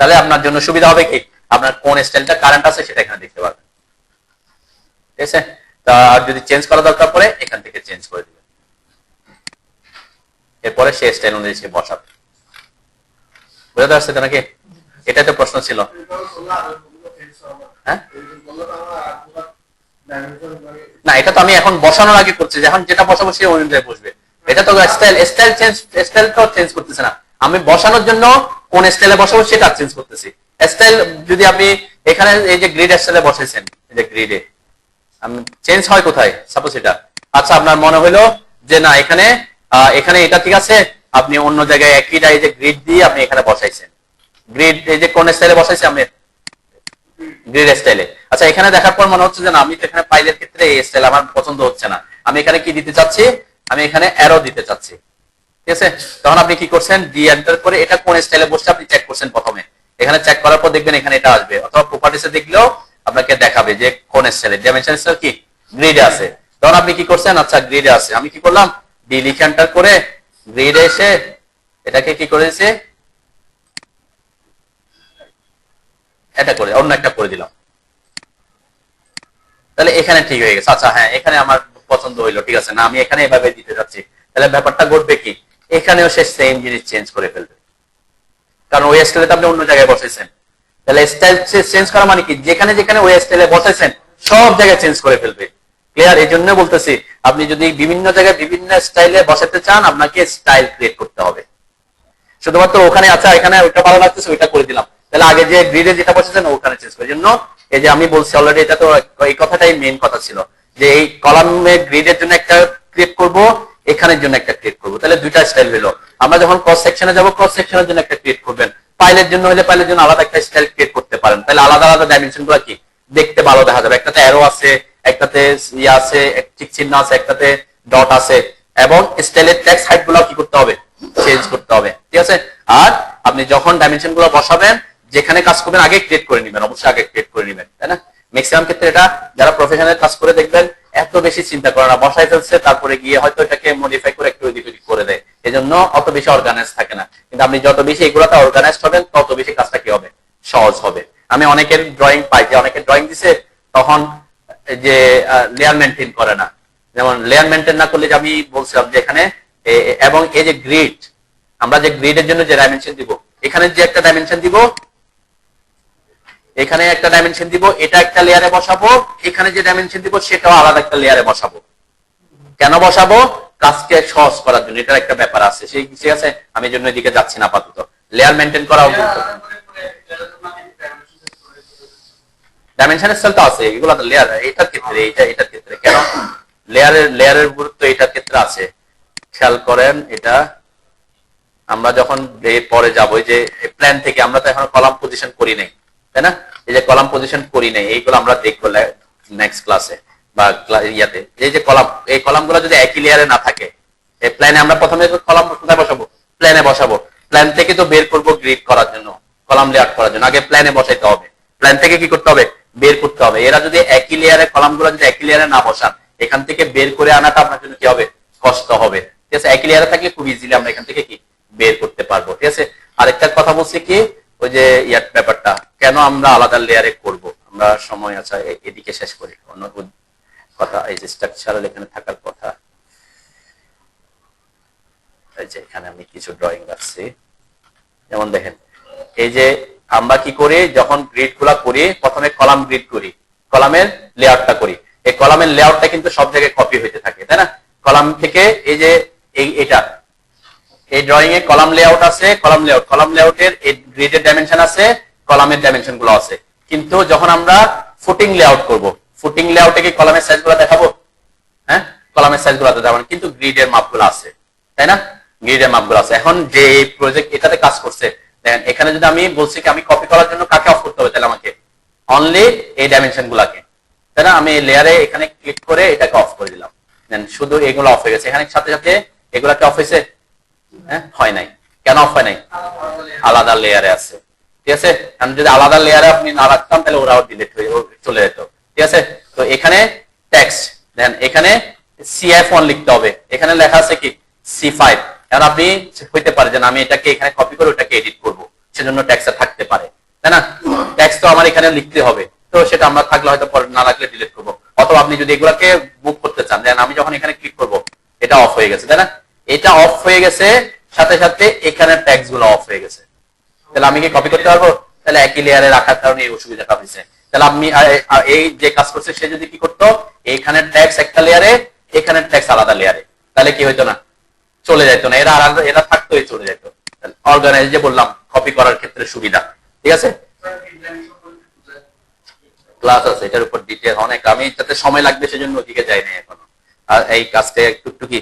তাহলে আপনার জন্য সুবিধা হবে কি, আপনার কোন স্টাইলটা কারেন্ট আছে সেটা এখানে দেখতে পারবেন, ঠিক আছে? তা আর যদি চেঞ্জ করা দরকার পড়ে এখান থেকে চেঞ্জ করে দিবেন, এরপরে সে স্টাইল অনুযায়ী সে বসাবে। বুঝতে পারছে তো নাকি? এটা তো প্রশ্ন ছিল, হ্যাঁ? না এটা তো আমি এখন বসানোর আগে করছি, এখন যেটা বসাবো সে অনুযায়ী বসবে। এটা তো স্টাইল তো চেঞ্জ করতেছে না, আমি বসানোর জন্য কোন স্টাইলে বসাবো সেটা চেঞ্জ করতেছি। স্টাইল যদি আপনি এখানে এই যে গ্রিড স্টাইলে বসাইছেন, এই যে গ্রিডে আমি চেঞ্জ হয় কোথায়, সাপোজ এটা, আচ্ছা আপনার মনে হলো যে না এখানে এখানে এটা ঠিক আছে, আপনি অন্য জায়গায় একই যে গ্রিড দিয়ে আপনি এখানে বসাইছেন, গ্রিড এই যে কোন স্টাইলে বসাইছি আমি, গ্রিড স্টাইলে। আচ্ছা এখানে দেখার পর মনে হচ্ছে যে না আমি তো এখানে পাইলের ক্ষেত্রে এই স্টাইল আমার পছন্দ হচ্ছে না, আমি এখানে কি দিতে চাচ্ছি, আমি এখানে অ্যারো দিতে চাচ্ছি, ঠিক আছে? তখন আপনি কি করছেন, ডি এন্টার করে এটা কোন স্টাইলে বসছে আপনি চেক করছেন প্রথমে, এখানে চেক করার পর দেখবেন এখানে এটা আসবে, অথবা প্রপার্টিসে দেখলেও আপনাকে দেখাবে যে কোন স্টাইলে, ডাইমেনশন স্টাইল কি গ্রিডে আছে। তখন আপনি কি করছেন, আচ্ছা গ্রিডে আছে, আমি কি করলাম, ডি লিখে এন্টার করে গ্রিডে এসে এটাকে কি করে দিয়েছে, এটা করে অন্য একটা করে দিলাম, তাহলে এখানে ঠিক হয়ে গেছে। আচ্ছা হ্যাঁ এখানে আমার পছন্দ হইলো, ঠিক আছে, না আমি এখানে এভাবে দিতে যাচ্ছি, তাহলে ব্যাপারটা ঘটবে কি, এখানেও সে সেম জিনিস চেঞ্জ করে ফেলবে, কারণ ওই স্টাইলে আপনি অন্য জায়গায় বসাইছেন। তাহলে স্টাইল চেঞ্জ করা মানে কি, যেখানে যেখানে ওই স্টাইলে বসাইছেন সব জায়গায় চেঞ্জ করে ফেলবে, ক্লিয়ার? এই জন্য বলতেছি আপনি যদি বিভিন্ন জায়গায় বিভিন্ন স্টাইলে বসাতে চান আপনাকে স্টাইল ক্রিয়েট করতে হবে। শুধুমাত্র ওখানে আচ্ছা এখানে ওইটা ভালো লাগতেছে ওইটা করে দিলাম, তাহলে আগে যে গ্রিডে যেটা বসেছেন ওখানে চেঞ্জ করে। জন্য এই যে আমি বলছি অলরেডি, এটা তো এই কথাটাই মেইন কথা ছিল যে এই কলামে গ্রিডের জন্য একটা ক্রিয়েট করব, এখানের জন্য একটা ক্রিয়েট করব, তাহলে দুইটা স্টাইল হলো। আমরা যখন ক্রস সেকশনে যাব, ক্রস সেকশনের জন্য একটা ক্রিয়েট করবেন, পাইলের জন্য হলে পাইলের জন্য আলাদা একটা স্টাইল ক্রিয়েট করতে পারেন। তাহলে আলাদা আলাদা ডাইমেনশন গুলো কি দেখতে ভালো দেখা যাবে। একটাতে অ্যারো আছে, একটাতে ইয়া আছে, টিক চিহ্ন আছে, একটাতে ডট আছে, এবং স্টাইলের টেক্সট হাইট গুলো কি করতে হবে, চেঞ্জ করতে হবে, ঠিক আছে। আর আপনি যখন ডাইমেনশন গুলো বসাবেন, যেখানে কাজ করবেন আগে ক্রিয়েট করে নেবেন, অবশ্যই আগে ক্রিয়েট করে নেবেন, তাই না। ম্যাক্সিমাম ক্ষেত্রে এটা যারা প্রফেশনাল কাজ করে দেখবেন এত বেশি চিন্তা করে না, বসাই ফেলছে, তারপরে গিয়ে হয়তো এটাকে মডিফাই করে একটু এদিক ওদিক করে দেয়, এজন্য অত বেশি অর্গানাইজ থাকে না। কিন্তু আপনি যত বেশি এগুলোতে অর্গানাইজ হবেন, তত বেশি কাজটা কি হবে, সহজ হবে। আমি অনেকের ড্রয়িং পাই যে অনেকে ড্রয়িং দিছে, তখন যে লেয়ার মেনটেন করে না। যেমন লেয়ার মেনটেন না করলে, যে আমি বলছিলাম যে এখানে এবং এই যে গ্রিড, আমরা যে গ্রিডের জন্য যে ডাইমেনশন দিব, এখানে যে একটা ডাইমেনশন দিব, এখানে একটা ডাইমেনশন দিব, এটা একটা লেয়ারে বসাবো, এখানে যে ডাইমেনশন দিব সেটাও আলাদা একটা লেয়ারে বসাবো। কেন বসাবো? কাজকে সহজ করার জন্য, এটার একটা ব্যাপার আছে, সেই ঠিক আছে। আমি জন্য এদিকে যাচ্ছি না আপাতত। লেয়ার মেনটেন করাও ডাইমেনশন স্টাইল তো আছে, এগুলো তো লেয়ার, এটার ক্ষেত্রে এটার ক্ষেত্রে কেন লেয়ারের গুরুত্ব এটার ক্ষেত্রে আছে, খেয়াল করেন। এটা আমরা যখন পরে যাবো, যে প্ল্যান থেকে আমরা তো এখন কলাম পজিশন করি নাই, তাই না। এই যে কলাম পজিশন করি নাই, এইগুলো আমরা দেখবো নেক্সট ক্লাসে বা ইয়াতে। এই যে কলাম, এই কলাম গুলো যদি একই লেয়ারে না থাকে, এই প্ল্যানে আমরা প্রথমে কলাম কোথায় বসাবো, প্ল্যানে বসাবো। প্ল্যান থেকে তো বের করবো গ্রিড করার জন্য, কলাম লেআউট করার জন্য, আগে প্ল্যানে বসাইতে হবে। প্ল্যান থেকে কি করতে হবে, বের করতে হবে। এরা যদি একই লেয়ারে, কলাম গুলো যদি একই লেয়ারে না বসান, এখান থেকে বের করে আনাটা আপনার জন্য কি হবে, কষ্ট হবে, ঠিক আছে। একই লেয়ারে থাকলে খুব ইজিলি আমরা এখান থেকে কি বের করতে পারবো, ঠিক আছে। আরেকটা কথা বলছি কি, ওই যে ইয়ার ব্যাপারটা, কেন আমরা আলাদা লেয়ারে করব, আমরা সময় আছে এদিকে শেষ করি। অন্য কথা, এই যে স্ট্রাকচারাল এখানে থাকার কথা, এই যে এখানে আমি কিছু ড্রয়িং রাখছি। যেমন দেখেন, এই যে আমরা কি করি, যখন গ্রিড গুলা করি, প্রথমে কলাম গ্রিড করি, কলামের লেআউটটা করি। এই কলামের লেআউটটা কিন্তু সব জায়গায় কপি হইতে থাকে, তাই না। কলাম থেকে এই যে এটা, এই ড্রয়িং এ কলাম লেআউট আছে, কলাম লেআউটের এই গ্রিডের ডাইমেনশন আছে, কলামের ডাইমেনশন গুলো আছে। কিন্তু যখন আমরা ফুটিং লেআউট করব, ফুটিং লেআউটে কি কলামের সাইজ গুলো দেখাবো, হ্যাঁ, কলামের সাইজ গুলো দেখাবো, কিন্তু গ্রিডের মাপগুলো আছে, তাই না। গ্রিডের মাপগুলো আছে। এখন যে এই প্রজেক্ট এটাতে কাজ করছে, দেখেন এখানে যদি আমি বলছি কি আমি কপি করার জন্য কাকে অফ করতে হবে, তাহলে আমাকে অনলি এই ডাইমেনশন গুলাকে, তাই না। আমি লেয়ারে এখানে ক্লিক করে এটাকে অফ করে দিলাম, দেন শুধু এগুলো অফ হয়ে গেছে। এখানে সাথে সাথে এগুলাকে অফ হয়েছে, হ্যাঁ, হয় নাই। কেন অফ হয় নাই, আলাদা লেয়ারে আছে, ঠিক আছে। কারণ যদি আলাদা লেয়ারে আপনি না রাখতাম, তাহলে ওরাও ডিলিট হয়ে চলে যেত, ঠিক আছে। তো এখানে টেক্সট, দেন এখানে CF1 লিখতে হবে, এখানে লেখা আছে কি C5। এখন আপনি হইতে পারে যে আমি এটাকে এখানে কপি করে ওটাকে এডিট করবো, সেজন্য টেক্সট থাকতে পারে, তাই না। টেক্সট তো আমার এখানে লিখতে হবে, তো সেটা আমরা থাকলে হয়তো পরে, না লাগলে ডিলিট করবো। অথবা আপনি যদি এগুলাকে বুক করতে চান, দেন আমি যখন এখানে ক্লিক করবো, এটা অফ হয়ে গেছে, তাই না। এটা অফ হয়ে গেছে, সাথে সাথে এখানে ট্যাক্স গুলো অফ হয়ে গেছে। তাহলে আমি কি কপি করতে পারবো, তাহলে একই লেয়ারে রাখার কারণে এই অসুবিধাটা হয়েছে। তাহলে আমি এই যে কাজ করছে, সে যদি কি করতো, এখানে ট্যাক্স একটা লেয়ারে, এখানে ট্যাক্স আলাদা লেয়ারে, তাহলে কি হইতো না, চলে যাইতো না, এরা থাকতোই চলে যেত। অর্গানাইজ যে বললাম, কপি করার ক্ষেত্রে সুবিধা, ঠিক আছে। ক্লাস আছে এটার উপর ডিটেইল অনেক, আমি যাতে সময় লাগবে সেজন্য ওদিকে যাই না এখনো। আর এই কাজটা একটু কি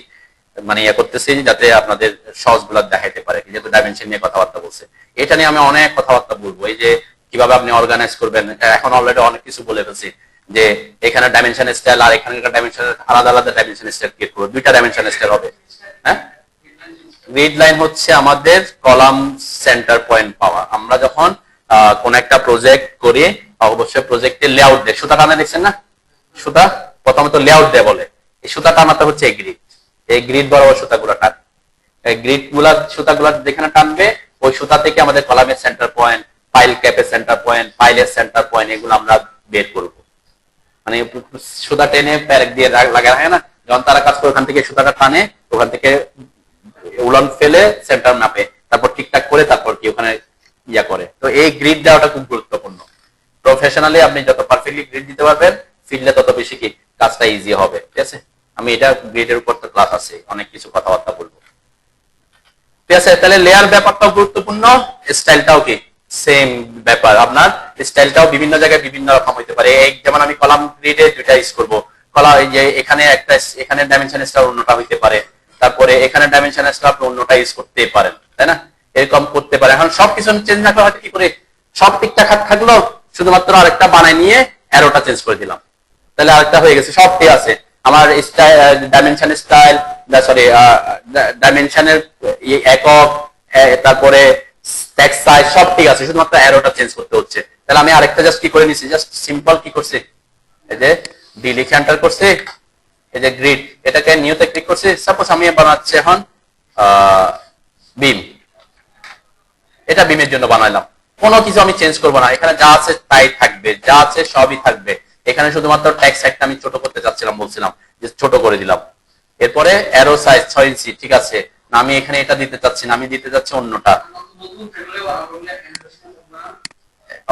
মানে ইয়ে করতেছি, যাতে আপনাদের সহজ গুলা দেখাইতে পারে, যেহেতু ডাইমেনশন নিয়ে কথাবার্তা বলছে। এটা নিয়ে আমি অনেক কথাবার্তা বলবো, এই যে কিভাবে আপনি অর্গানাইজ করবেন। এখন অলরেডি অনেক কিছু বলে ফেলছি, যে এখানে ডাইমেনশন স্টাইল আর এখানে ডাইমেনশন আলাদা আলাদা ডাইমেনশন স্টাইল ক্রিয়েট করবো, দুইটা ডাইমেনশন স্টাইল হবে, হ্যাঁ। গ্রিড লাইন হচ্ছে আমাদের কলাম সেন্টার পয়েন্ট পাওয়া। আমরা যখন কোন একটা প্রজেক্ট করি, অবশ্যই প্রজেক্টের লেআউট দেয়, সুতা টানা দেখছেন না, সুতা প্রথমত লেআউট দেয় বলে, এই সুতা টানাতে হচ্ছে এই গ্রিড, এই গ্রিড বরাবর সুতাগুলো টান, এই গ্রিড গুলা সুতাগুলা যেখানে টানবে, ওই সুতা থেকে আমাদের কলামের সেন্টার পয়েন্ট, পাইল ক্যাপের সেন্টার পয়েন্ট, পাইলের সেন্টার পয়েন্ট, এগুলো আমরা বের করব। মানে সুতা টেনে প্যারেক দিয়ে লাগা হয় না, যখন তারা কাজ করে ওখান থেকে সুতাটা টানে, ওখান থেকে উলন ফেলে সেন্টার মাপে, তারপর ঠিকঠাক করে তারপর কি ওখানে ইয়া করে। তো এই গ্রিড দেওয়াটা খুব গুরুত্বপূর্ণ। প্রফেশনালি আপনি যত পারফেক্টলি গ্রিড দিতে পারবেন, ফিল্ডে তত বেশি কি কাজটা ইজি হবে, ঠিক আছে। আমি এটা গ্রিডের উপর তো ক্লাস আছে, অনেক কিছু কথাবার্তা বলবো, ঠিক আছে। তাহলে লেয়ার ব্যাপারটাও গুরুত্বপূর্ণ, স্টাইলটাও কি সেম ব্যাপার, আপনার স্টাইলটাও বিভিন্ন জায়গায় বিভিন্ন রকম হইতে পারে। যেমন আমি কলাম গ্রিডে দুইটা ইউজ করব, কলা এই যে এখানে একটা, এখানে ডাইমেনশন স্টার অন্যটা হইতে পারে, তারপরে এখানে ডাইমেনশন স্টার আপনি অন্যটা ইউজ করতে পারেন, তাই না? এরকম করতে পারে। এখন সবকিছু চেঞ্জ না করে হয়তো কি করে, সব ঠিকঠাক থাকলো, শুধুমাত্র আরেকটা বানাই নিয়ে অ্যারোটা চেঞ্জ করে দিলাম, তাহলে আরেকটা হয়ে গেছে, সব ঠিক আছে। আমার ডাইমেনশন স্টাইল, সরি ডাইমেনশনের একক, তারপরে টেক্সট সাইজ সব ঠিক আছে, শুধুমাত্র অ্যারোটা চেঞ্জ করতে হচ্ছে। তাহলে আমি আরেকটা জাস্ট কি করে নিছি, জাস্ট সিম্পল কি করছি, এই যে ডি লিখে এন্টার করছি, এই যে গ্রিড, এটাকে নিউতে ক্লিক করছি। সাপোজ আমি বানাচ্ছি এখন বিম, এটা বিমের জন্য বানাইলাম, কোনো কিছু আমি চেঞ্জ করবো না, এখানে যা আছে তাই থাকবে, যা আছে সবই থাকবে। এখানে শুধুমাত্র টেক্সট সাইজটা আমি ছোট করতে চাচ্ছিলাম, বলছিলাম যে ছোট করে দিলাম। এরপরে অ্যারো সাইজ 6 ইঞ্চি, ঠিক আছে না, আমি এখানে এটা দিতে চাচ্ছি না, আমি দিতে চাচ্ছি অন্যটা।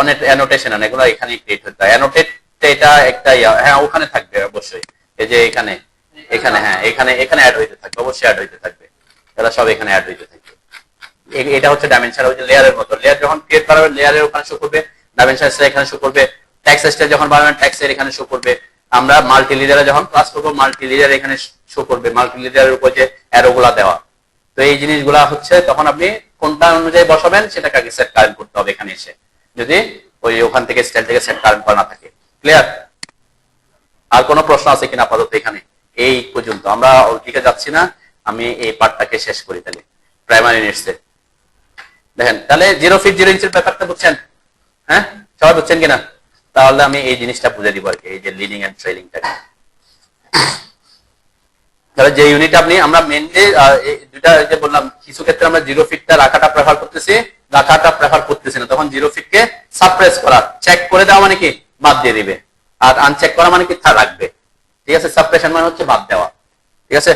অনেক অ্যানোটেশন এগুলো এখানে ক্রিয়েট হতে হয়, অ্যানোটেট এটা একটা হ্যাঁ ওখানে থাকবে অবশ্যই, এই যে এখানে এখানে হ্যাঁ এখানে এখানে অ্যাড হইতে থাকবে, অবশ্যই অ্যাড হইতে থাকবে, এরা সব এখানে অ্যাড হইতে থাকবে। এটা হচ্ছে ডাইমেনশন, ওই যে লেয়ারের মতো, লেয়ার যখন ক্রিয়েট করাবে লেয়ারের ওখানে শো করবে, ডাইমেনশন এখানে শো করবে, টেক্সট স্টাইল যখন বানাবেন টেক্সটের এখানে শো করবে। আমরা মাল্টি লিডারে যখন ক্লাস করব, মাল্টি লিডার এখানে শো করবে, মাল্টি লিডারের উপর যে অ্যারোগুলা দেওয়া। তো এই জিনিসগুলা হচ্ছে তখন আপনি কোনটা অনুযায়ী বসাবেন সেটাকে আগে সেট কারেন্ট করতে হবে এখানে এসে, যদি ওই ওখান থেকে স্টাইল থেকে সেট কারেন্ট করা না থাকে। ক্লিয়ার? আর কোনো প্রশ্ন আছে কিনা আপাতত এখানে? এই পর্যন্ত আমরা ওদিকে যাচ্ছি না, আমি এই পার্টটাকে শেষ করি তাহলে। প্রাইমারি নিডসে দেখেন, তাহলে 0 ফিট 0 ইঞ্চির ব্যাপারটা বুঝছেন? হ্যাঁ সবাই বুঝছেন কিনা? তাহলে আমি এই জিনিসটা বুঝে দিব আর কি, এই যে লিডিং এন্ড ট্রেইলিংটাকে। তাহলে যে ইউনিট আপনি, আমরা মেইনলি দুইটা যে বললাম, কিছু ক্ষেত্রে আমরা 0 ফিটটা রাখাটা প্রেফার করতেছি, রাখাটা প্রেফার করতেছি না, তখন 0 ফিটকে সাপ্রেস করা, চেক করে দেওয়া মানে কি বাদ দিয়ে দিবে, আর আনচেক করা মানে কি রাখবে। ঠিক আছে, সাপ্রেশন মানে হচ্ছে বাদ দেওয়া, ঠিক আছে,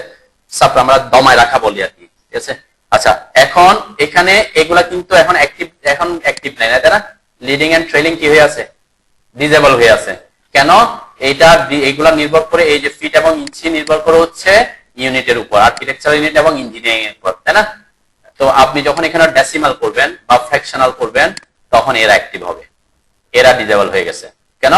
আমরা দমায় রাখা বলি আর কি, ঠিক আছে। আচ্ছা, এখন এখানে এগুলা কিন্তু এখন অ্যাক্টিভ নাই, তাই না? লিডিং এন্ড ট্রেইলিং কি হয়ে আছে? ডিজেবল হয়ে আছে। কেন? এইগুলা নির্ভর করে, এই যে ফিট এবং ইঞ্চি নির্ভর করে হচ্ছে ইউনিটের উপর, আর্কিটেকচারাল ইউনিট এবং ইঞ্জিনিয়ারিং এর উপর, তাই না? তো আপনি যখন এখানে ডেসিমাল করবেন বা ফ্র্যাকশনাল করবেন, তখন এরা অ্যাক্টিভ হবে, এরা ডিজেবল হয়ে গেছে। কেন?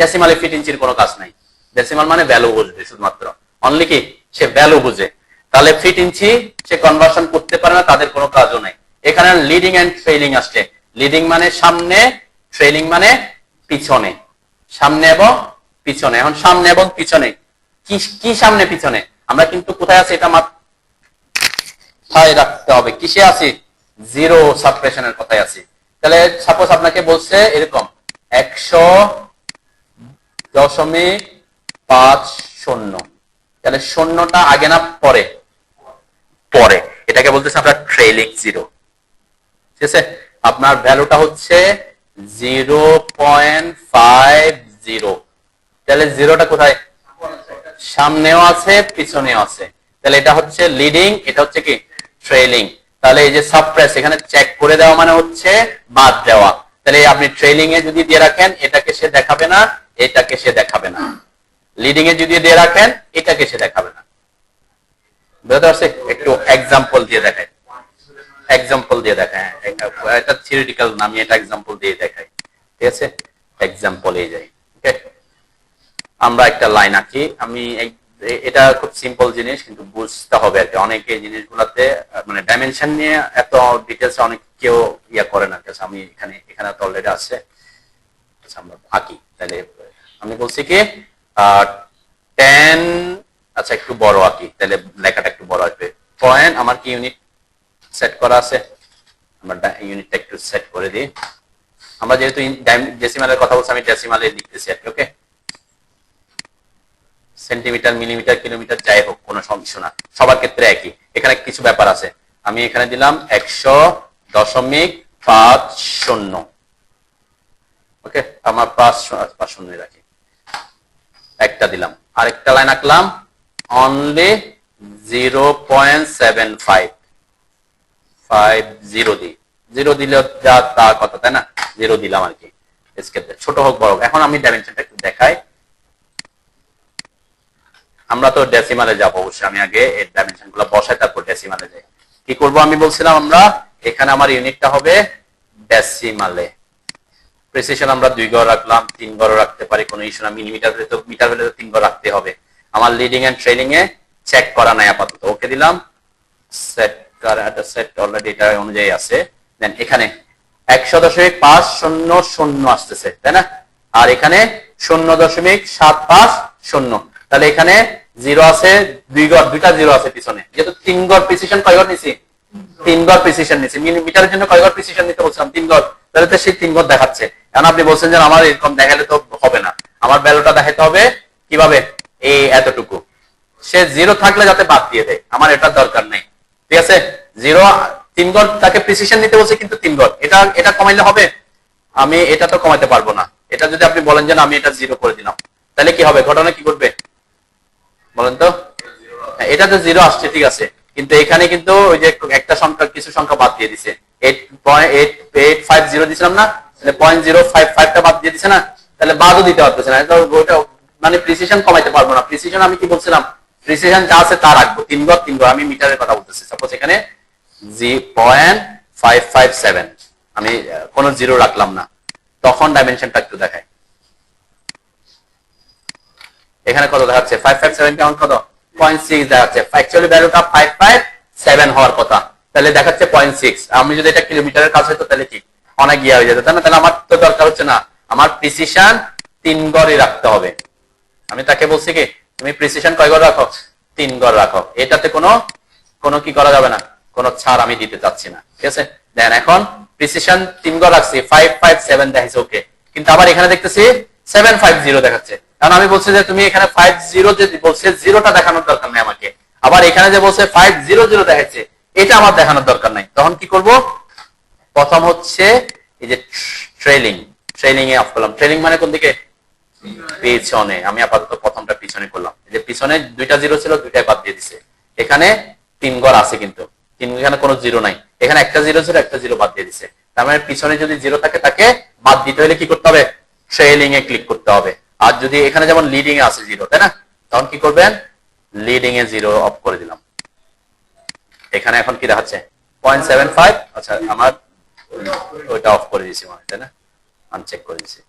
ডেসিমালে ফিট ইঞ্চির কোনো কাজ নাই, ডেসিমাল মানে ভ্যালু বুঝবে শুধুমাত্র, অনলি কি সে ভ্যালু বুঝে। তাহলে ফিট ইঞ্চি সে কনভার্সন করতে পারে না, তাদের কোনো কাজও নাই। এখানে লিডিং এন্ড ট্রেইলিং আসছে, লিডিং মানে সামনে, ট্রেইলিং মানে পিছনে, সামনে এবং পিছনে। এখন সামনে এবং পিছনে কি সামনে পিছনে আমরা কিন্তু কোথায় আছি এটা মাথায় রাখতে হবে, কিসে আছি? 0 সাপ্রেশনের কথায় আছি। তাহলে সাপোজ আপনাকে বলছে এরকম 100.50, তাহলে শূন্যটা আগে না পরে? পরে। এটাকে বলতেছে আমরা ট্রেইলিং 0, ঠিক আছে। আপনার ভ্যালুটা হচ্ছে 0.50, তাহলে 0টা কোথায়? সামনেও আছে পিছনেও আছে, তাহলে এটা হচ্ছে লিডিং, এটা হচ্ছে কি ট্রেইলিং। তাহলে এই যে সাপ্রেস, এখানে চেক করে দেওয়া মানে হচ্ছে বাদ দেওয়া। তাহলে আপনি ট্রেইলিং এ যদি দিয়ে রাখেন, এটাকে সে দেখাবে না, এটাকে সে দেখাবে না। লিডিং এ যদি দিয়ে রাখেন, এটাকে সে দেখাবে না। বুঝতে পারছি? একটু এক্সাম্পল দিয়ে দেখাই, এক্সাম্পল দিয়ে দেখায়, এটা থিওরিটিক্যাল না, আমি এটা এক্সাম্পল দিয়ে দেখাই, ঠিক আছে। এক্সাম্পল এই যাই, ওকে। আমরা একটা লাইন আঁকি, আমি এটা খুব সিম্পল জিনিস, কিন্তু বুঝতে হবে আর কি। অনেকে এই জিনিসগুলোতে মানে ডাইমেনশন নিয়ে এত ডিটেলস অনেক কেউ ইয়া করে না, আমি এখানে তো অলরেডি আছে। আমরা আঁকি, তাহলে আমি বলছি কি 10, আচ্ছা একটু বড় আঁকি, তাহলে লেখাটা একটু বড় আসবে। পয়েন্ট আমার কি ইউনিট সেট করা আছে, আমরা ইউনিটটা একটু সেট করে দিই। আমরা যেহেতু ডেসিমালের কথা বলছি, আমি ডেসিমালে লিখতেছি আর কি, ওকে। সেন্টিমিটার, মিলিমিটার, কিলোমিটার যাই হোক, কোনো সমস্যা না, সবার ক্ষেত্রে একই। এখানে কিছু ব্যাপার আছে, আমি এখানে দিলাম 100.50, ওকে। আমার 5 রাখি, একটা দিলাম, আরেকটা লাইন আঁকলাম অনলি 0.75 দিই, 0 দিলে যা তা কথা, তাই না? 0 দিলাম আর কি, ছোট হোক বড় হোক। এখন আমি ডাইমেনশনটা একটু দেখাই, আমরা তো ডেসিমালে যাবো অবশ্যই, আমি আগে এর ডাইমেনশন গুলো বসাই, তারপর ডেসিমালে যাই। কি করব আমি বলছিলাম, আমরা এখানে আমার ইউনিটটা হবে ডেসিমালে। প্রিসিশন আমরা 2 ঘর রাখলাম, 3 ঘর রাখতে পারি, কোনো ইস্যু না। মিলিমিটার হলে তো, মিটার হলে তো 3 ঘর রাখতে হবে। আমার লিডিং এন্ড ট্রেলিং এ চেক করা নাই আপাতত, ওকে দিলাম। সেট করাটা সেট অলরেডি এটা অনুযায়ী আছে। দেন এখানে 100.500 আসতেছে, তাই না? আর এখানে 0.750। তাহলে এখানে 0 আছে, 2 ঘর, 2টা 0 আছে পিছনে। যেহেতু 3 ঘর প্রিসিশন, কয় ঘর নিছি? 3 ঘর প্রিসিশন নিছি। মিটারের জন্য কয় ঘর প্রিসিশন নিতে বলছিলাম? 3 ঘর। তাহলে তো সেই 3 ঘর দেখাচ্ছে। এখন আপনি বলছেন যে আমার এরকম দেখালে তো হবে না, আমার ভ্যালুটা দেখাতে হবে কিভাবে? এই এতটুকু। সে 0 থাকলে যাতে বাদ দিয়ে দেয়, আমার এটার দরকার নেই। ঠিক আছে? 0 3 ঘর তাকে প্রিসিশন নিতে বলছে, কিন্তু 3 ঘর। এটা কমাইলে হবে? আমি এটা তো কমাতে পারবো না। এটা যদি আপনি বলেন যে আমি এটা 0 করে দিলাম, তাহলে কি হবে? ঘটনা কি ঘটবে বলেন তো? এটা তো 0 আসছে, ঠিক আছে, কিন্তু এখানে কিন্তু ওই যে একটা সংখ্যা, কিছু সংখ্যা বাদ দিয়ে দিছে। 8.850 দিছিলাম না, তাহলে 0.055টা বাদ দিয়ে দিছে না, তাহলে বাদও দিতে পারতেছে না। ওইটা মানে প্রিসিশন কমাইতে পারবো না। প্রিসিশন আমি কি বলছিলাম? প্রিসিশন যা আছে তা রাখবো। 3 ঘর 3 ঘর, আমি মিটারের কথা বলতেছি। সাপোজ এখানে 0.557, আমি কোনো 0 রাখলাম না, তখন ডাইমেনশনটা একটু দেখায়। এখানে কত দেখাচ্ছে? 557 কেমন কত? 0.6 দেখাচ্ছে। অ্যাকচুয়ালি ভ্যালুটা 557 হওয়ার কথা, তাহলে দেখাচ্ছে 0.6। আমি যদি এটা কিলোমিটারের কাছে হতো তাহলে কি অনেক গিয়ে হয়ে যেত, তাই না? তাহলে আমার তো দরকার হচ্ছে না, আমার প্রিসিশন 3 ঘরই রাখতে হবে। আমি তাকে বলছি কি, তুমি প্রিসিশন কয় ঘর রাখো? 3 ঘর রাখো। এটাতে কোনো কি করা যাবে না, কোনো ছাড় আমি দিতে চাচ্ছি না। ঠিক আছে? দেন এখন প্রিসিশন 3 ঘর রাখছি, 557 দেখাচ্ছে, ওকে। কিন্তু আবার এখানে দেখতেছি 750 দেখাচ্ছে। কারণ আমি বলছি যে তুমি এখানে 50 যে বলছে, 0টা দেখানোর দরকার নেই আমাকে। আবার এখানে যে বলছে 500 দেখাচ্ছে, এটা আমার দেখানোর দরকার নাই। তখন কি করব? প্রথম হচ্ছে এই যে ট্রেলিং এ অফ করলাম। ট্রেলিং মানে কোন দিকে? পিছনে। আমি আপাতত প্রথমটা পিছনে করলাম। এই যে পিছনে 2টা 0 ছিল, 2টাই বাদ দিয়ে দিছে। এখানে 3 ঘর আছে, কিন্তু এখানে কোনো 0 নাই। এখানে একটা 0 ছিল, একটা 0 বাদ দিয়ে দিছে। তার মানে পিছনে যদি 0 থাকে, তাকে বাদ দিতে হলে কি করতে হবে? ট্রেলিং এ ক্লিক করতে হবে। আর যদি এখানে যেমন লিডিং এ আছে 0, তাই না? তখন কি করবেন? লিডিং এ 0 অফ করে দিলাম। এখানে এখন কি দেখাচ্ছে? 0.75। আচ্ছা, আমার ওইটা অফ করে দিয়েছি মনে, তাই না? আনচেক করে দিয়েছি,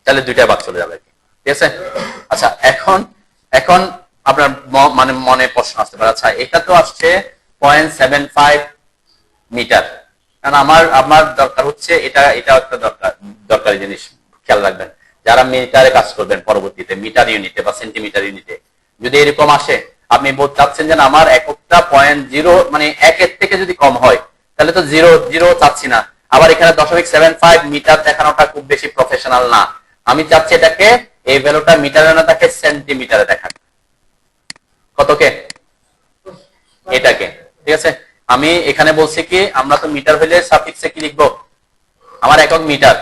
তাহলে 2টা বাদ চলে যাবে। ঠিক আছে? আচ্ছা, এখন আপনার মানে মনে প্রশ্ন আসতে পারে, আচ্ছা এটা তো আসছে 0.75 মিটার, কারণ আমার দরকার হচ্ছে এটা একটা দরকারি জিনিস। খেয়াল রাখবেন, যারা মিটারে কাজ করবেন পরবর্তীতে, মিটার ইউনিটে বা সেন্টিমিটার ইউনিটে যদি এরকম আসে, আপনি বলতে চাচ্ছেন যে আমার এককটা 0.0 মানে 1 থেকে যদি কম হয়, তাহলে তো 0 চাচ্ছি না। আবার এখানে 0.75 মিটার দেখানোটা খুব বেশি প্রফেশনাল না। আমি চাচ্ছি এটাকে, এই ভ্যালুটা মিটারে না থাকে, সেন্টিমিটারে দেখাক। কতকে? এটাকে। ঠিক আছে? আমি এখানে বলছি কি, আমরা তো মিটার হইলে সাফিক্সে কি লিখবো? আমার একক মিটার,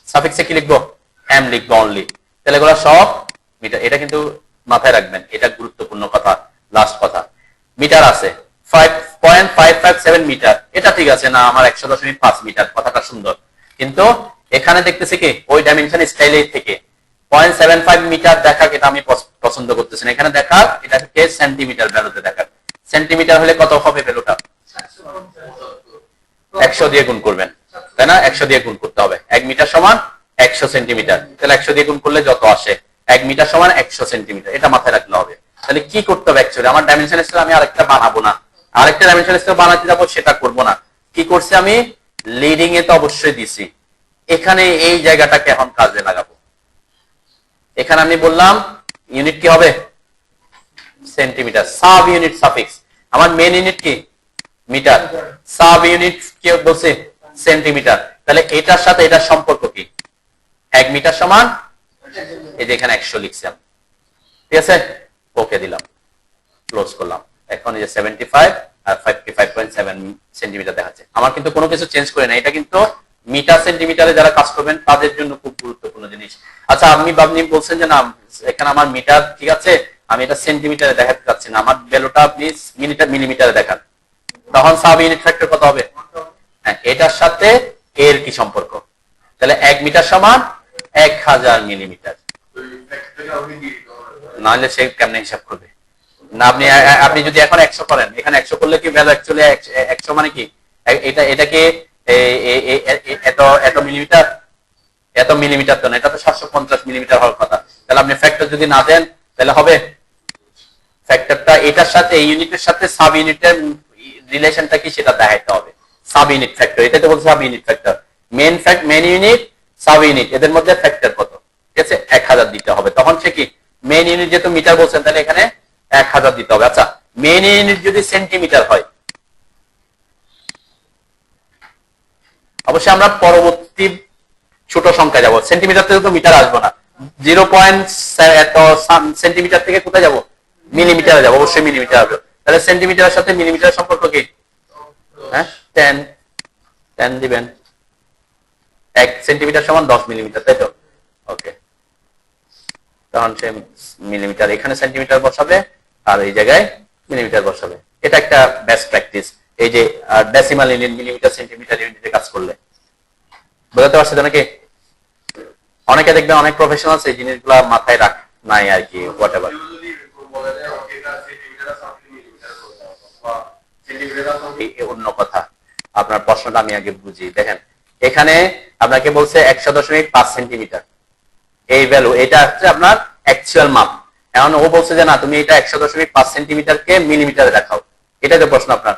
সাফিক্সে কি লিখবো? এম লিখবো অনলি। তাহলে এগুলো সব মিটার। এটা কিন্তু মাথায় রাখবেন, এটা গুরুত্বপূর্ণ কথা, লাস্ট কথা। মিটার আছে 5.557 মিটার, এটা ঠিক আছে না, আমার 100.5 মিটার, কথাটা সুন্দর। কিন্তু এখানে দেখতেছি কি, ওই ডাইমেনশন স্টাইলে থেকে 0.75 মিটার দেখাক, এটা আমি পছন্দ করতেছি না। এখানে দেখাক এটাকে সেন্টিমিটার ভ্যালুতে দেখাক। সেন্টিমিটার হলে কত হবে ভ্যালুটা? 100 দিয়ে গুণ করবেন, তাই না? 100 দিয়ে গুণ করতে হবে। 1 মিটার সমান 100 সেন্টিমিটার। তাহলে 100 দিয়ে গুণ করলে যত আসে, 1 মিটার সমান 100 সেন্টিমিটার, এটা মাথায় রাখলে হবে। তাহলে কি করতে হবে? অ্যাকচুয়ালি আমার ডাইমেনশন স্কেল আমি আরেকটা বানাবো না, আরেকটা ডাইমেনশন স্কেল বানাতে যাবো, সেটা করব না। কি করছি আমি? লিডিং এ তো অবশ্যই দিছি, এখানে এই জায়গাটাকে এখন কাজে লাগাবো। এখানে আমি বললাম ইউনিট কি হবে? সেন্টিমিটার। সাব ইউনিট সাফিক্স, আমার মেন ইউনিট কি? মিটার। সাব ইউনিট কি বলছে? সেন্টিমিটার। তাহলে এটার সাথে এটার সম্পর্ক কি? 1 মিটার সমান, এই যে এখানে 100 লিখছিলাম। ঠিক আছে? ওকে দিলাম, ক্লোজ করলাম। এখন এই যে 75 আর 55.7 সেন্টিমিটার দেখাচ্ছে। আমার কিন্তু কোনো কিছু চেঞ্জ করে না, এটা কিন্তু মিটার সেন্টিমিটারে যারা কাজ করবেন তাদের জন্য খুব গুরুত্বপূর্ণ জিনিস। আচ্ছা, আপনি বলছেন যে না, এখানে আমার মিটার ঠিক আছে, আমি এটা সেন্টিমিটারে দেখাতে চাচ্ছি না, আমার ভ্যালুটা আপনি মিলিমিটারে দেখান। তখন সাব ইউনিট ফ্যাক্টর কত হবে? হ্যাঁ, এটার সাথে এর কি সম্পর্ক? তাহলে 1 মিটার সমান 1000 মিলিমিটার। নাহলে সে কেমনে হিসাব করবে? না, আপনি যদি এখন 100 করেন, এখানে 100 করলে কি ভ্যালু অ্যাকচুয়ালি 100 মানে কি? এটাকে এত এত মিলিমিটার, এত মিলিমিটার তো না, এটা তো 750 মিলিমিটার হওয়ার কথা। তাহলে আপনি ফ্যাক্টর যদি না দেন তাহলে হবে ফ্যাক্টরটা এটার সাথে এই ইউনিটের সাথে সাব ইউনিটের রিলেশনটা কি সেটা দেখাইতে হবে। সাব ইউনিট ফ্যাক্টর, এটা তো বলছে sub unit factor. Main unit sub unit এদের মধ্যে ফ্যাক্টর কত, ঠিক আছে, 1000 দিতে হবে। তখন সে কি মেন ইউনিট যেহেতু মিটার বলছেন তাহলে এখানে 1000 দিতে হবে। আচ্ছা মেন ইউনিট যদি সেন্টিমিটার হয়, অবশ্যই আমরা পরবর্তী ছোট সংখ্যা যাব, সেন্টিমিটার থেকে তো মিটার আসবো না, 0 সেন্টিমিটার থেকে কোথায় যাব, মিলিমিটারে যাব, অবশ্যই মিলিমিটার আসবে। তাহলে সেন্টিমিটারের সাথে মিলিমিটারের সম্পর্ক কি, হ্যাঁ 10 দিবেন, 1 সেন্টিমিটার সমান 10 মিলিমিটার, তাই তো? ওকে, তখন সে মিলিমিটার এখানে সেন্টিমিটার বসাবে আর এই জায়গায় মিলিমিটার বসাবে। এটা একটা বেস্ট প্র্যাকটিস, এই যে ডেসিমাল ইউনিট, মিলিমিটার, সেন্টিমিটার ইউনিটে কাজ করলে। বুঝতে পারছি তো নাকি? অনেকে দেখবেন অনেক প্রফেশনাল এই জিনিসগুলো মাথায় রাখ নাই আর কি, হোয়াট এভার। অন্য কথা, আপনার প্রশ্নটা আমি আগে বুঝি। দেখেন এখানে আপনাকে বলছে 100.5 সেন্টিমিটার এই ভ্যালু, এটা হচ্ছে আপনার অ্যাকচুয়াল মাপ। এখন ও বলছে যে না তুমি এটা 100.5 সেন্টিমিটারকে মিলিমিটারে দেখাও, এটাই তো প্রশ্ন আপনার।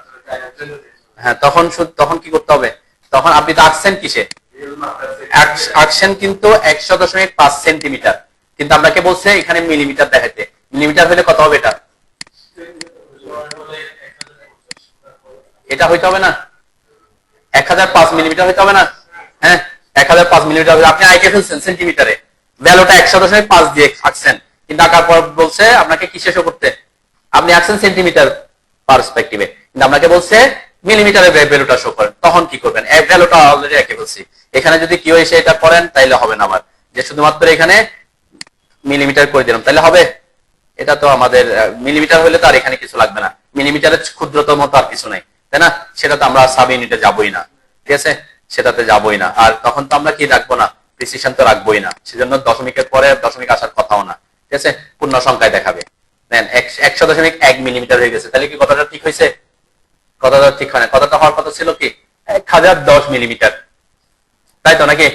হ্যাঁ, তখন কি করতে হবে, তখন আপনি তো আঁকছেন কিসে, আঁকছেন কিন্তু 100.5 সেন্টিমিটার, কিন্তু আপনাকে বলছে এখানে মিলিমিটার দেখাইতে। মিলিমিটার হলে কত হবে, এটা হইতে হবে না, 1005 মিলিমিটার হইতে হবে না। হ্যাঁ 1005 মিলিমিটার হবে, আপনি আঁকে ফেলছেন সেন্টিমিটারে, ভ্যালুটা 100.5 দিয়ে আঁকছেন, কিন্তু আঁকার পর বলছে আপনাকে কি শেষ করতে, আপনি আঁকছেন সেন্টিমিটার পার্সপেক্টিভে, কিন্তু আপনাকে বলছে মিলিমিটারের ভ্যালুটা শো করেন। তখন কি করবেন, ভ্যালুটা অলরেডি এঁকে ফেলছি, এখানে যদি কেউ এসে এটা করেন তাইলে হবে না আমার, যে শুধুমাত্র এখানে মিলিমিটার করে দিলাম তাহলে হবে। এটা তো আমাদের মিলিমিটার হলে তো আর এখানে কিছু লাগবে না, মিলিমিটারের ক্ষুদ্রতম তো আর কিছু নাই, তাই না? সেটা তো আমরা সাব ইউনিটে যাবোই না, ঠিক আছে, সেটাতে যাবোই না। আর তখন তো আমরা কি রাখবো না, প্রিসিশন তো রাখবোই না, সেজন্য দশমিকের পরে দশমিক আসার কথাও না, ঠিক আছে, পূর্ণ সংখ্যায় দেখাবে। দেন 100.1 মিলিমিটার হয়ে গেছে, তাহলে কি কথাটা ঠিক হয়েছে? কথাটা ঠিক হয় না, কথাটা হওয়ার কথা ছিল কি 1010 মিলিমিটার, তাই তো নাকি?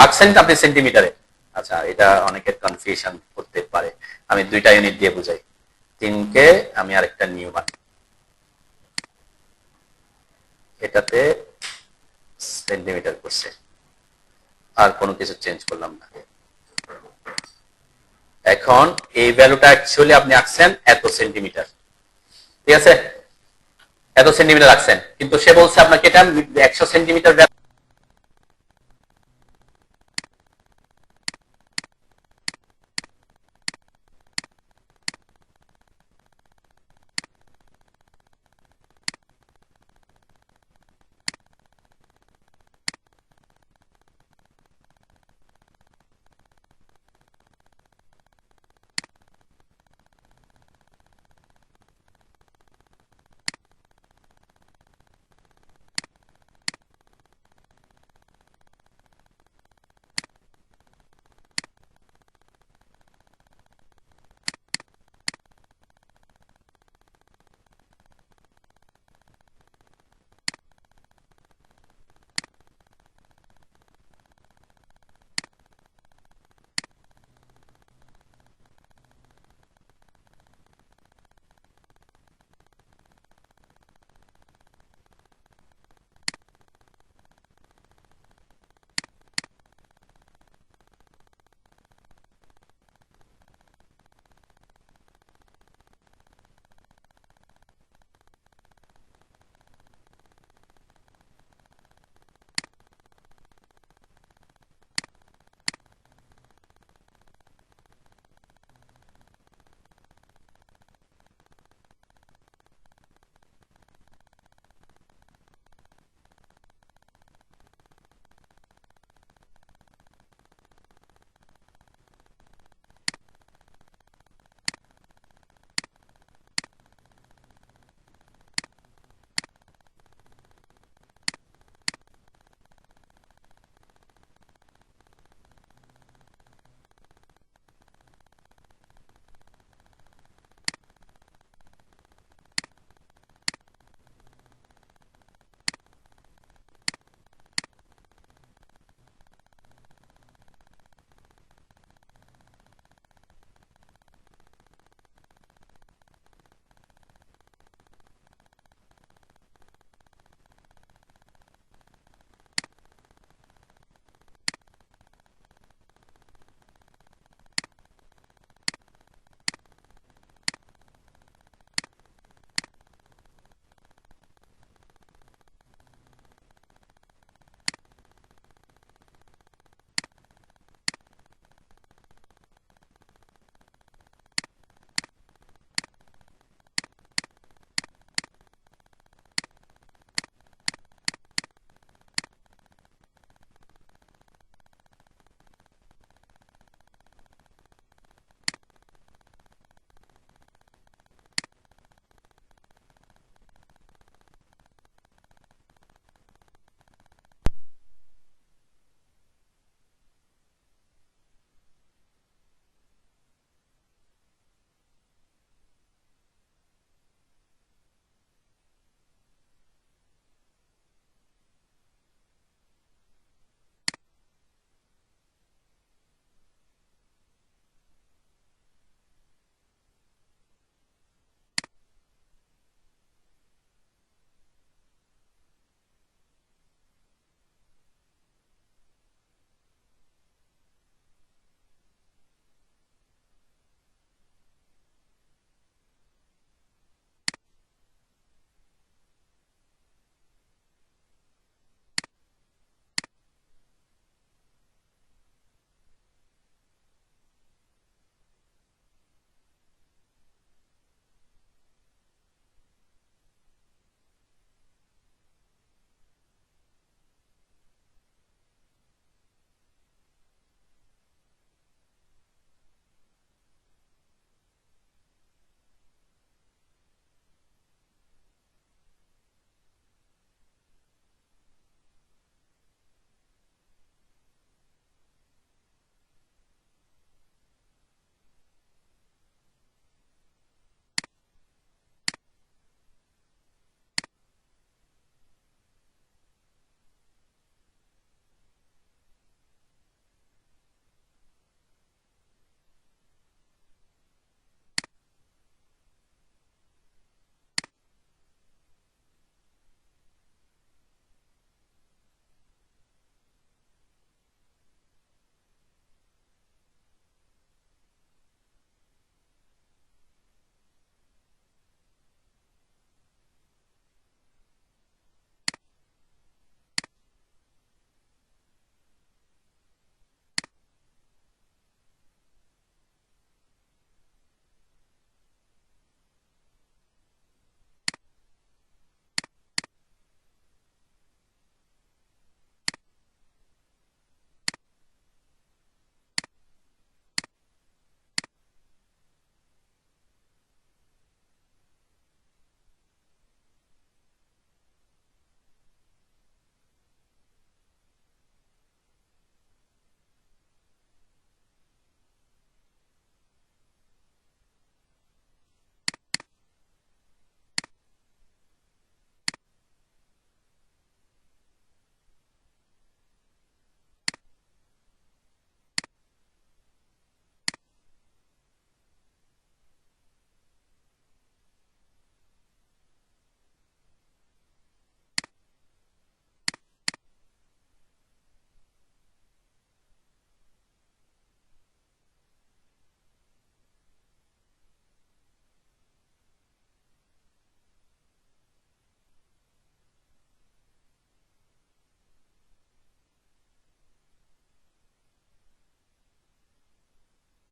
আঁকছেন আপনি সেন্টিমিটারে। আচ্ছা এটা অনেকের কনফিউশন করতে পারে, আমি 2টা ইউনিট দিয়ে বুঝাই। 3কে আমি আরেকটা নিউ বানাই, এটাতে সেন্টিমিটার করছে, আর কোনো কিছু চেঞ্জ করলাম না। এখন এই ভ্যালুটা অ্যাকচুয়ালি আপনি আঁকছেন এত সেন্টিমিটার, ঠিক আছে, এত সেন্টিমিটার আঁকছেন, কিন্তু সে বলছে আপনাকে এটা 100 সেন্টিমিটার